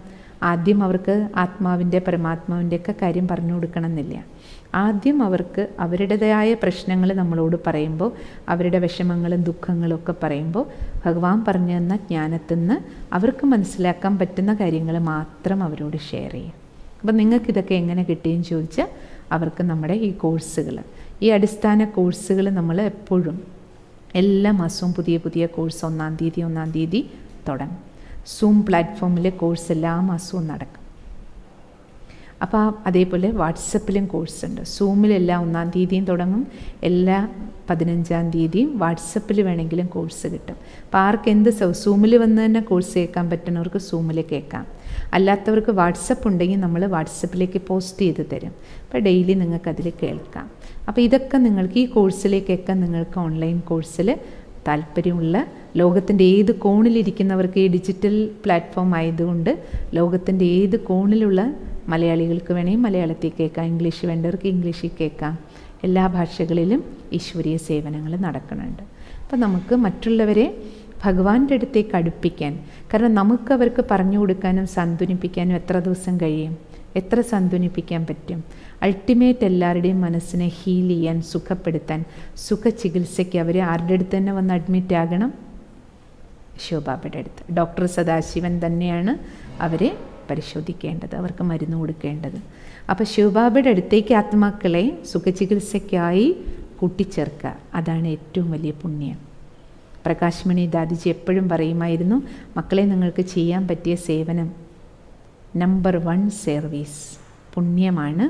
ആദ്യം അവർക്ക് ആത്മാവിൻ്റെ, പരമാത്മാവിൻ്റെ ഒക്കെ കാര്യം പറഞ്ഞു കൊടുക്കണം എന്നില്ല. ആദ്യം അവർക്ക് അവരുടേതായ പ്രശ്നങ്ങൾ നമ്മളോട് പറയുമ്പോൾ, അവരുടെ വിഷമങ്ങളും ദുഃഖങ്ങളും ഒക്കെ പറയുമ്പോൾ, ഭഗവാൻ പറഞ്ഞു തന്ന ജ്ഞാനത്തിൽ നിന്ന് അവർക്ക് മനസ്സിലാക്കാൻ പറ്റുന്ന കാര്യങ്ങൾ മാത്രം അവരോട് ഷെയർ ചെയ്യും. അപ്പം നിങ്ങൾക്കിതൊക്കെ എങ്ങനെ കിട്ടിയെന്ന് ചോദിച്ചാൽ അവർക്ക് നമ്മുടെ ഈ കോഴ്സുകൾ, ഈ അടിസ്ഥാന കോഴ്സുകൾ നമ്മൾ എപ്പോഴും എല്ലാ മാസവും പുതിയ പുതിയ കോഴ്സ് 1-ാം തീയതി തുടങ്ങും. സൂം പ്ലാറ്റ്ഫോമിൽ കോഴ്സ് എല്ലാ മാസവും നടക്കും. അപ്പോൾ അതേപോലെ വാട്സപ്പിലും കോഴ്സുണ്ട്. സൂമിലെല്ലാം 1-ാം തീയതിയും തുടങ്ങും, എല്ലാ 15-ാം തീയതിയും വാട്സപ്പിൽ വേണമെങ്കിലും കോഴ്സ് കിട്ടും. അപ്പോൾ ആർക്ക് എന്ത് സൂമിൽ വന്ന് തന്നെ കോഴ്സ് കേൾക്കാൻ പറ്റുന്നവർക്ക് സൂമിൽ കേൾക്കാം. അല്ലാത്തവർക്ക് വാട്സപ്പ് ഉണ്ടെങ്കിൽ നമ്മൾ വാട്സപ്പിലേക്ക് പോസ്റ്റ് ചെയ്ത് തരും. അപ്പോൾ ഡെയിലി നിങ്ങൾക്ക് അതിൽ കേൾക്കാം. അപ്പോൾ ഇതൊക്കെ നിങ്ങൾക്ക് ഈ കോഴ്സിലേക്കൊക്കെ നിങ്ങൾക്ക് ഓൺലൈൻ കോഴ്സിൽ താല്പര്യമുള്ള, ലോകത്തിൻ്റെ ഏത് കോണിലിരിക്കുന്നവർക്ക് ഈ ഡിജിറ്റൽ പ്ലാറ്റ്ഫോം ആയതുകൊണ്ട് ലോകത്തിൻ്റെ ഏത് കോണിലുള്ള മലയാളികൾക്ക് വേണമെങ്കിൽ മലയാളത്തിൽ കേൾക്കാം, ഇംഗ്ലീഷ് വേണ്ടവർക്ക് ഇംഗ്ലീഷിൽ കേൾക്കാം. എല്ലാ ഭാഷകളിലും ഈശ്വരീയ സേവനങ്ങൾ നടക്കുന്നുണ്ട്. അപ്പോൾ നമുക്ക് മറ്റുള്ളവരെ ഭഗവാന്റെ അടുത്തേക്ക് അടുപ്പിക്കാൻ, കാരണം നമുക്കവർക്ക് പറഞ്ഞു കൊടുക്കാനും സാന്ത്വനിപ്പിക്കാനും എത്ര ദിവസം കഴിയും? എത്ര സാന്ത്വനിപ്പിക്കാൻ പറ്റും? അൾട്ടിമേറ്റ് എല്ലാവരുടെയും മനസ്സിനെ ഹീൽ ചെയ്യാൻ, സുഖപ്പെടുത്താൻ, സുഖചികിത്സയ്ക്ക് അവർ ആരുടെ അടുത്ത് തന്നെ വന്ന് അഡ്മിറ്റ് ആകണം? ശിവബാബയുടെ അടുത്ത്. ഡോക്ടർ സദാശിവൻ തന്നെയാണ് അവരെ പരിശോധിക്കേണ്ടത്, അവർക്ക് മരുന്ന് കൊടുക്കേണ്ടത്. അപ്പോൾ ശിവബാബയുടെ അടുത്തേക്ക് ആത്മാക്കളെ സുഖചികിത്സയ്ക്കായി കൂട്ടിച്ചേർക്കുക, അതാണ് ഏറ്റവും വലിയ പുണ്യം. പ്രകാശ്മണി ദാദിജി എപ്പോഴും പറയുമായിരുന്നു, മക്കളെ നിങ്ങൾക്ക് ചെയ്യാൻ പറ്റിയ സേവനം നമ്പർ 1 സർവീസ്, പുണ്യമാണ്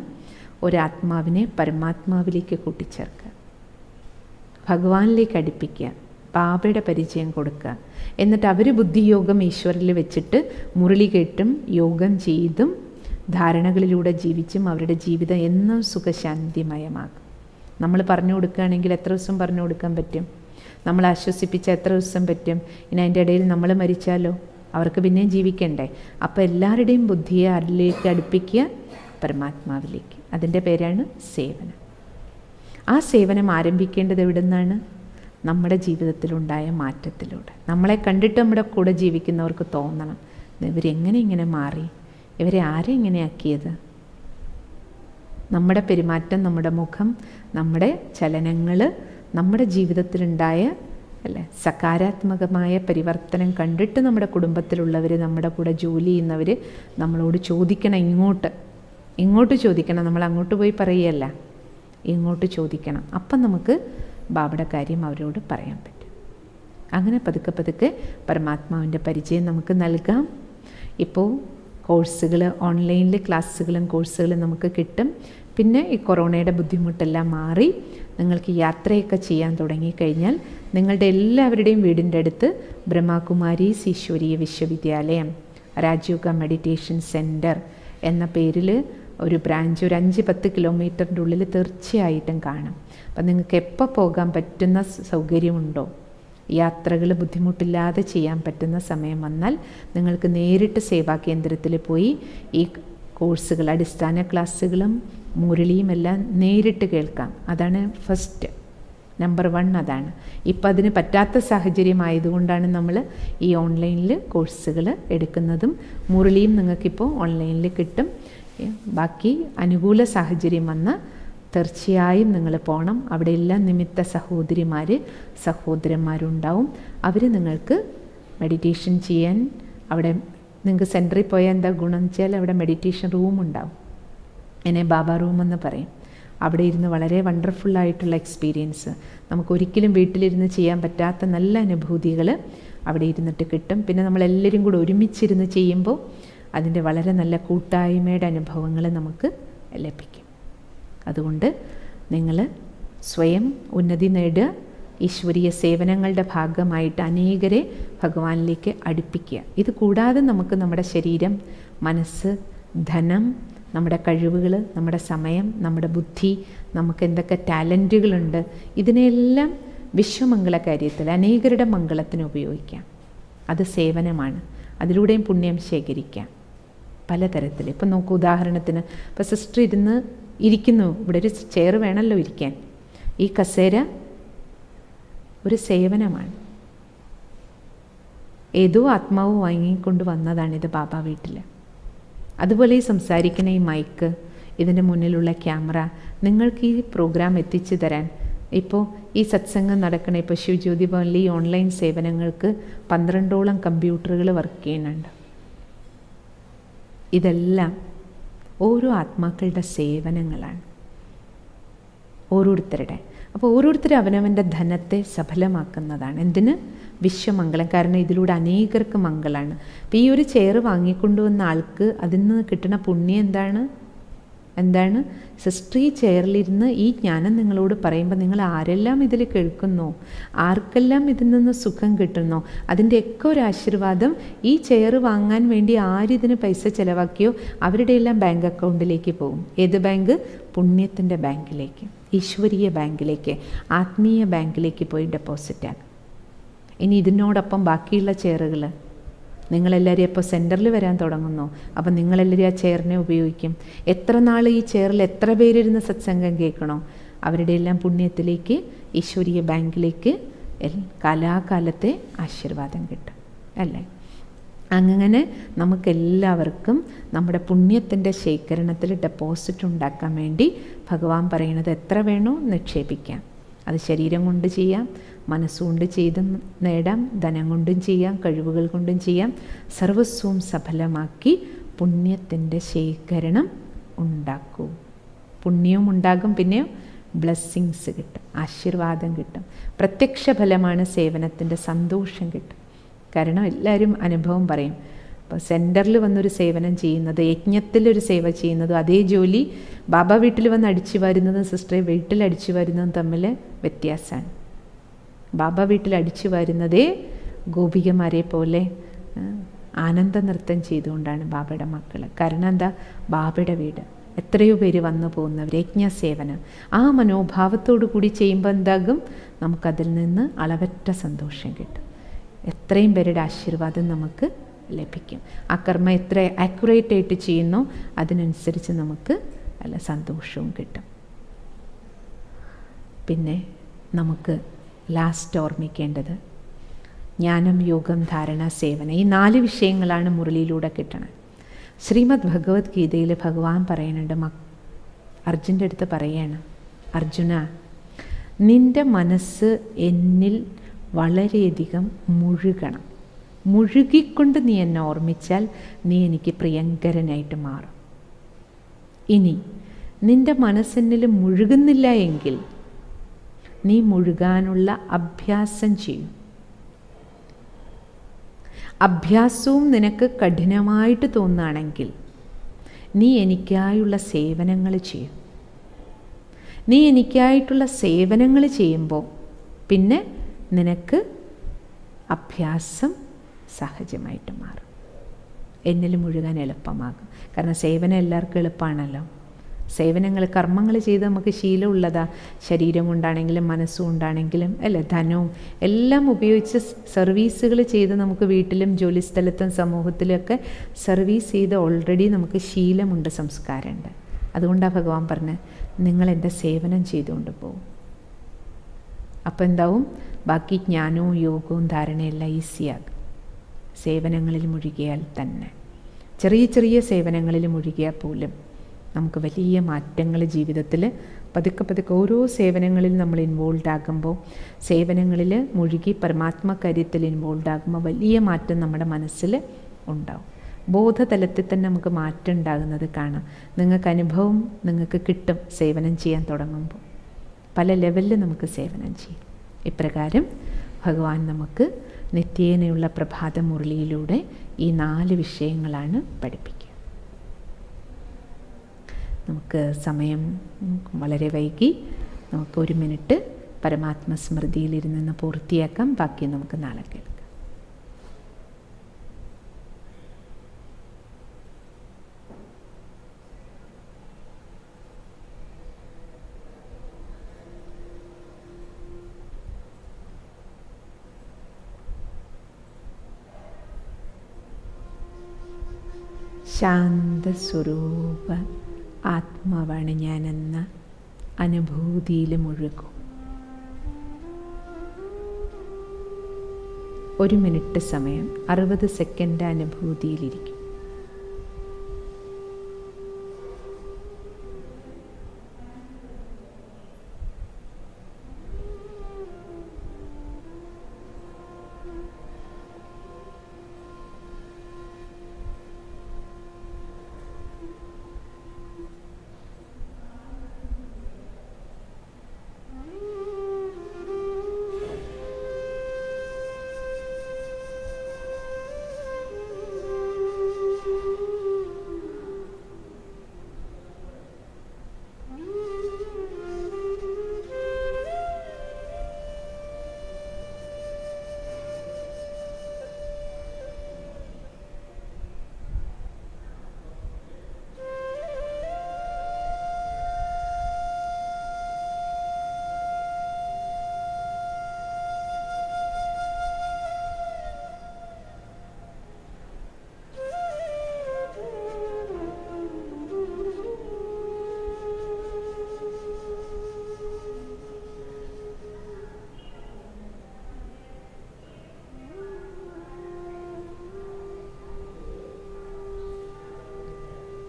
ഒരാത്മാവിനെ പരമാത്മാവിലേക്ക് കൂട്ടിച്ചേർക്കുക, ഭഗവാനിലേക്ക് അടുപ്പിക്കുക, ബാബയുടെ പരിചയം കൊടുക്കുക. എന്നിട്ട് അവർ ബുദ്ധിയോഗം ഈശ്വരിൽ വെച്ചിട്ട് മുരളി കേട്ടും യോഗം ചെയ്തും ധാരണകളിലൂടെ ജീവിച്ചും അവരുടെ ജീവിതം എന്നും സുഖശാന്തിമയമാകും. നമ്മൾ പറഞ്ഞു കൊടുക്കുകയാണെങ്കിൽ എത്ര ദിവസം പറഞ്ഞു കൊടുക്കാൻ പറ്റും? നമ്മൾ ആശ്വസിപ്പിച്ചാൽ എത്ര ദിവസം പറ്റും? ഇനി അതിൻ്റെ ഇടയിൽ നമ്മൾ മരിച്ചാലോ? അവർക്ക് പിന്നെയും ജീവിക്കണ്ടേ? അപ്പോൾ എല്ലാവരുടെയും ബുദ്ധിയെ അതിലേക്ക് അടുപ്പിക്കുക, പരമാത്മാവിലേക്ക്. അതിൻ്റെ പേരാണ് സേവനം. ആ സേവനം ആരംഭിക്കേണ്ടത് എവിടെ നിന്നാണ്? നമ്മുടെ ജീവിതത്തിലുണ്ടായ മാറ്റത്തിലൂടെ. നമ്മളെ കണ്ടിട്ട് നമ്മുടെ കൂടെ ജീവിക്കുന്നവർക്ക് തോന്നണം, ഇവരെങ്ങനെ ഇങ്ങനെ മാറി, ഇവരെ ആരെ ഇങ്ങനെയാക്കിയത്? നമ്മുടെ പെരുമാറ്റം, നമ്മുടെ മുഖം, നമ്മുടെ ചലനങ്ങൾ, നമ്മുടെ ജീവിതത്തിലുണ്ടായ അല്ലേ സകാരാത്മകമായ പരിവർത്തനം കണ്ടിട്ട് നമ്മുടെ കുടുംബത്തിലുള്ളവർ, നമ്മുടെ കൂടെ ജോലി ചെയ്യുന്നവർ നമ്മളോട് ചോദിക്കണം, ഇങ്ങോട്ട് ഇങ്ങോട്ട് ചോദിക്കണം, നമ്മൾ അങ്ങോട്ട് പോയി പറയുകയല്ല, ഇങ്ങോട്ട് ചോദിക്കണം. അപ്പം നമുക്ക് ബാബയുടെ കാര്യം അവരോട് പറയാൻ പറ്റും. അങ്ങനെ പതുക്കെ പതുക്കെ പരമാത്മാവിൻ്റെ പരിചയം നമുക്ക് നൽകാം. ഇപ്പോൾ കോഴ്സുകൾ, ഓൺലൈനിൽ ക്ലാസ്സുകളും കോഴ്സുകളും നമുക്ക് കിട്ടും. പിന്നെ ഈ കൊറോണയുടെ ബുദ്ധിമുട്ടെല്ലാം മാറി നിങ്ങൾക്ക് യാത്രയൊക്കെ ചെയ്യാൻ തുടങ്ങിക്കഴിഞ്ഞാൽ നിങ്ങളുടെ എല്ലാവരുടെയും വീടിൻ്റെ അടുത്ത് ബ്രഹ്മകുമാരീസ് ഈശ്വരീയ വിശ്വവിദ്യാലയം രാജയോഗ മെഡിറ്റേഷൻ സെൻറ്റർ എന്ന പേരിൽ ഒരു ബ്രാഞ്ച് ഒരു 5-10 കിലോമീറ്ററിൻ്റെ ഉള്ളിൽ തീർച്ചയായിട്ടും കാണും. അപ്പം നിങ്ങൾക്ക് എപ്പോൾ പോകാൻ പറ്റുന്ന സൗകര്യമുണ്ടോ, യാത്രകൾ ബുദ്ധിമുട്ടില്ലാതെ ചെയ്യാൻ പറ്റുന്ന സമയം വന്നാൽ നിങ്ങൾക്ക് നേരിട്ട് സേവാ കേന്ദ്രത്തിൽ പോയി ഈ കോഴ്സുകൾ, അടിസ്ഥാന ക്ലാസ്സുകളും മുരളിയും എല്ലാം നേരിട്ട് കേൾക്കാം. അതാണ് ഫസ്റ്റ്, നമ്പർ 1 അതാണ്. ഇപ്പം അതിന് പറ്റാത്ത സാഹചര്യമായതുകൊണ്ടാണ് നമ്മൾ ഈ ഓൺലൈനിൽ കോഴ്സുകൾ എടുക്കുന്നതും മുരളിയും നിങ്ങൾക്കിപ്പോൾ ഓൺലൈനിൽ കിട്ടും. ബാക്കി അനുകൂല സാഹചര്യം വന്നാൽ തീർച്ചയായും നിങ്ങൾ പോകണം. അവിടെ എല്ലാം നിമിത്ത സഹോദരിമാർ സഹോദരന്മാരുണ്ടാവും. അവർ നിങ്ങൾക്ക് മെഡിറ്റേഷൻ ചെയ്യാൻ, അവിടെ നിങ്ങൾക്ക് സെൻറ്ററിൽ പോയാൽ എന്താ ഗുണം വെച്ചാൽ അവിടെ മെഡിറ്റേഷൻ റൂം ഉണ്ടാവും. എന്നെ ബാബ റൂമെന്ന് പറയും. അവിടെ ഇരുന്ന് വളരെ വണ്ടർഫുള്ളായിട്ടുള്ള എക്സ്പീരിയൻസ്, നമുക്കൊരിക്കലും വീട്ടിലിരുന്ന് ചെയ്യാൻ പറ്റാത്ത നല്ല അനുഭൂതികൾ അവിടെ ഇരുന്നിട്ട് കിട്ടും. പിന്നെ നമ്മളെല്ലാവരും കൂടെ ഒരുമിച്ചിരുന്ന് ചെയ്യുമ്പോൾ അതിൻ്റെ വളരെ നല്ല കൂട്ടായ്മയുടെ അനുഭവങ്ങൾ നമുക്ക് ലഭിക്കും. അതുകൊണ്ട് നിങ്ങൾ സ്വയം ഉന്നതി നേടുക, ഈശ്വരീയ സേവനങ്ങളുടെ ഭാഗമായിട്ട് അനേകരെ ഭഗവാനിലേക്ക് അടുപ്പിക്കുക. ഇത് കൂടാതെ നമുക്ക് നമ്മുടെ ശരീരം, മനസ്സ്, ധനം, നമ്മുടെ കഴിവുകൾ, നമ്മുടെ സമയം, നമ്മുടെ ബുദ്ധി, നമുക്ക് എന്തൊക്കെ ടാലൻറ്റുകളുണ്ട്, ഇതിനെല്ലാം വിശ്വമംഗള കാര്യത്തിൽ അനേകരുടെ മംഗളത്തിന് ഉപയോഗിക്കാം. അത് സേവനമാണ്. അതിലൂടെയും പുണ്യം ശേഖരിക്കാം പലതരത്തിൽ. ഇപ്പം നോക്കൂ, ഉദാഹരണത്തിന് ഇപ്പോൾ സിസ്റ്റർ ഇരിക്കുന്നു, ഇവിടെ ഒരു ചെയർ വേണമല്ലോ ഇരിക്കാൻ. ഈ കസേര ഒരു സേവനമാണ്. ഏതോ ആത്മാവ് വാങ്ങിക്കൊണ്ട് വന്നതാണിത് ബാബ വീട്ടിൽ. അതുപോലെ ഈ സംസാരിക്കുന്ന ഈ മൈക്ക്, ഇതിൻ്റെ മുന്നിലുള്ള ക്യാമറ, നിങ്ങൾക്ക് ഈ പ്രോഗ്രാം എത്തിച്ചു തരാൻ ഇപ്പോൾ ഈ സത്സംഗം നടക്കണ, ഇപ്പോൾ ശിവജ്യോതി ഭവനിൽ ഈ ഓൺലൈൻ സേവനങ്ങൾക്ക് 12ഓളം കമ്പ്യൂട്ടറുകൾ വർക്ക് ചെയ്യുന്നുണ്ട്. ഇതെല്ലാം ഓരോ ആത്മാക്കളുടെ സേവനങ്ങളാണ്, ഓരോരുത്തരുടെ. അപ്പോൾ ഓരോരുത്തരും അവനവൻ്റെ ധനത്തെ സഫലമാക്കുന്നതാണ്. എന്തിന്? വിശ്വമംഗളം. കാരണം ഇതിലൂടെ അനേകർക്ക് മംഗളമാണ്. അപ്പോൾ ഈ ഒരു ചെയർ വാങ്ങിക്കൊണ്ടുവന്ന ആൾക്ക് അതിൽ നിന്ന് കിട്ടുന്ന പുണ്യം എന്താണ്? സിസ്റ്റർ ഈ ചെയറിലിരുന്ന് ഈ ജ്ഞാനം നിങ്ങളോട് പറയുമ്പോൾ നിങ്ങൾ ആരെല്ലാം ഇതിൽ കേൾക്കുന്നോ, ആർക്കെല്ലാം ഇതിൽ നിന്ന് സുഖം കിട്ടുന്നോ, അതിൻ്റെയൊക്കെ ഒരു ആശീർവാദം ഈ ചെയർ വാങ്ങാൻ വേണ്ടി ആരിതിന് പൈസ ചിലവാക്കിയോ അവരുടെ എല്ലാം ബാങ്ക് അക്കൗണ്ടിലേക്ക് പോകും. ഏത് ബാങ്ക്? പുണ്യത്തിൻ്റെ ബാങ്കിലേക്ക്, ഈശ്വരീയ ബാങ്കിലേക്ക്, ആത്മീയ ബാങ്കിലേക്ക് പോയി ഡെപ്പോസിറ്റ് ആകും. ഇനി ഇതിനോടൊപ്പം ബാക്കിയുള്ള ചെയറുകൾ നിങ്ങളെല്ലാവരും ഇപ്പോൾ സെൻറ്ററിൽ വരാൻ തുടങ്ങുന്നു. അപ്പം നിങ്ങളെല്ലാവരും ആ ചെയറിനെ ഉപയോഗിക്കും. എത്ര നാൾ ഈ ചെയറിൽ എത്ര പേരിരുന്ന് സത്സംഗം കേൾക്കണോ അവരുടെ എല്ലാം പുണ്യത്തിലേക്ക്, ഈശ്വരീയ ബാങ്കിലേക്ക് കാലാകാലത്തെ ആശീർവാദം കിട്ടും അല്ലേ? അങ്ങനെ നമുക്കെല്ലാവർക്കും നമ്മുടെ പുണ്യത്തിൻ്റെ ശേഖരണത്തിൽ ഡെപ്പോസിറ്റ് ഉണ്ടാക്കാൻ വേണ്ടി ഭഗവാൻ പറയുന്നത് എത്ര വേണോ നിക്ഷേപിക്കാം. അത് ശരീരം കൊണ്ട് ചെയ്യാം, മനസ്സുകൊണ്ട് ചെയ്തും നേടാം, ധനം കൊണ്ടും ചെയ്യാം, കഴിവുകൾ കൊണ്ടും ചെയ്യാം. സർവസ്വവും സഫലമാക്കി പുണ്യത്തിൻ്റെ ശേഖരണം ഉണ്ടാക്കൂ. പുണ്യവും ഉണ്ടാകും, പിന്നെ ബ്ലെസ്സിങ്സ് കിട്ടും, ആശീർവാദം കിട്ടും. പ്രത്യക്ഷ ഫലമാണ് സേവനത്തിൻ്റെ സന്തോഷം കിട്ടും. കാരണം എല്ലാവരും അനുഭവം പറയും. അപ്പോൾ സെൻറ്ററിൽ വന്നൊരു സേവനം ചെയ്യുന്നത്, യജ്ഞത്തിലൊരു സേവ ചെയ്യുന്നതും അതേ ജോലി ബാബ വീട്ടിൽ വന്ന് അടിച്ചു വരുന്നതും സിസ്റ്ററെ വീട്ടിൽ അടിച്ചു വരുന്നതും തമ്മിൽ വ്യത്യാസമാണ്. ബാബ വീട്ടിൽ അടിച്ചു വരുന്നതേ ഗോപികമാരെ പോലെ ആനന്ദ നൃത്തം ചെയ്തുകൊണ്ടാണ് ബാബയുടെ മക്കൾ. കാരണം എന്താ? ബാബയുടെ വീട്, എത്രയോ പേര് വന്നു പോകുന്നവർ, യജ്ഞസേവനം. ആ മനോഭാവത്തോടു കൂടി ചെയ്യുമ്പോൾ എന്താകും? നമുക്കതിൽ നിന്ന് അളവറ്റ സന്തോഷം കിട്ടും. എത്രയും പേരുടെ ആശീർവാദം നമുക്ക് ലഭിക്കും. ആ കർമ്മം എത്ര ആക്യുറേറ്റ് ആയിട്ട് ചെയ്യുന്നോ അതിനനുസരിച്ച് നമുക്ക് നല്ല സന്തോഷവും കിട്ടും. പിന്നെ നമുക്ക് ലാസ്റ്റ് ഓർമ്മിക്കേണ്ടത് ജ്ഞാനം, യോഗം, ധാരണ, സേവനം, ഈ 4 വിഷയങ്ങളാണ് മുരളിയിലൂടെ കിട്ടണം. ശ്രീമദ് ഭഗവത്ഗീതയിൽ ഭഗവാൻ പറയുന്നുണ്ട്, അർജുൻ്റെ അടുത്ത് പറയാണ്, അർജുന, നിൻ്റെ മനസ്സ് എന്നിൽ വളരെയധികം മുഴുകണം. മുഴുകിക്കൊണ്ട് നീ എന്നെ ഓർമ്മിച്ചാൽ നീ എനിക്ക് പ്രിയങ്കരനായിട്ട് മാറും. ഇനി നിൻ്റെ മനസ്സെന്നിൽ മുഴുകുന്നില്ല എങ്കിൽ നീ മുഴുകാനുള്ള അഭ്യാസം ചെയ്യും. അഭ്യാസവും നിനക്ക് കഠിനമായിട്ട് തോന്നുകയാണെങ്കിൽ നീ എനിക്കായുള്ള സേവനങ്ങൾ ചെയ്യും. നീ എനിക്കായിട്ടുള്ള സേവനങ്ങൾ ചെയ്യുമ്പോൾ പിന്നെ നിനക്ക് അഭ്യാസം സഹജമായിട്ട് മാറും. എന്നിൽ മുഴുകാൻ എളുപ്പമാകും. കാരണം സേവനം എല്ലാവർക്കും എളുപ്പമാണല്ലോ. സേവനങ്ങൾ, കർമ്മങ്ങൾ ചെയ്ത് നമുക്ക് ശീലമുള്ളതാ. ശരീരം കൊണ്ടാണെങ്കിലും മനസ്സും കൊണ്ടാണെങ്കിലും അല്ലേ, ധനവും എല്ലാം ഉപയോഗിച്ച് സർവീസുകൾ ചെയ്ത് നമുക്ക് വീട്ടിലും ജോലിസ്ഥലത്തും സമൂഹത്തിലൊക്കെ സർവീസ് ചെയ്ത് ഓൾറെഡി നമുക്ക് ശീലമുണ്ട്, സംസ്കാരമുണ്ട്. അതുകൊണ്ടാണ് ഭഗവാൻ പറഞ്ഞ് നിങ്ങളെൻ്റെ സേവനം ചെയ്തുകൊണ്ട് പോകും. അപ്പോൾ എന്താവും, ബാക്കി ജ്ഞാനവും യോഗവും ധാരണയെല്ലാം ഈസിയാകും. സേവനങ്ങളിൽ മുഴുകിയാൽ തന്നെ, ചെറിയ ചെറിയ സേവനങ്ങളിൽ മുഴുകിയാൽ പോലും നമുക്ക് വലിയ മാറ്റങ്ങൾ ജീവിതത്തിൽ പതുക്കെ പതുക്കെ ഓരോ സേവനങ്ങളിൽ നമ്മൾ ഇൻവോൾവ് ആകുമ്പോൾ, സേവനങ്ങളിൽ മുഴുകി പരമാത്മ കാര്യത്തിൽ ഇൻവോൾവ് ആകുമ്പോൾ വലിയ മാറ്റം നമ്മുടെ മനസ്സിൽ ഉണ്ടാവും. ബോധതലത്തിൽ തന്നെ നമുക്ക് മാറ്റം ഉണ്ടാകുന്നത് കാണാം. നിങ്ങൾക്ക് അനുഭവം നിങ്ങൾക്ക് കിട്ടും. സേവനം ചെയ്യാൻ തുടങ്ങുമ്പോൾ പല ലെവലിൽ നമുക്ക് സേവനം ചെയ്യും. ഇപ്രകാരം ഭഗവാൻ നമുക്ക് നിത്യേനയുള്ള പ്രഭാത മുരളിയിലൂടെ ഈ 4 വിഷയങ്ങളാണ് പഠിപ്പിക്കുക. നമുക്ക് സമയം വളരെ വൈകി. നമുക്ക് 1 മിനിറ്റ് പരമാത്മസ്മൃതിയിലിരുന്ന് പൂർത്തിയാക്കാം. ബാക്കി നമുക്ക് നാളെ കേൾക്കാം. ശാന്തസ്വരൂപ ആത്മാവാണ് ഞാനെന്ന അനുഭൂതിയിൽ മുഴുകും. 1 മിനിറ്റ് സമയം 60 സെക്കൻഡ് അനുഭൂതിയിലിരിക്കും.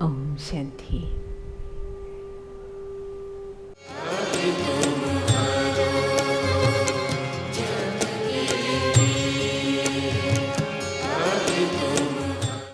ഓം ശാന്തി.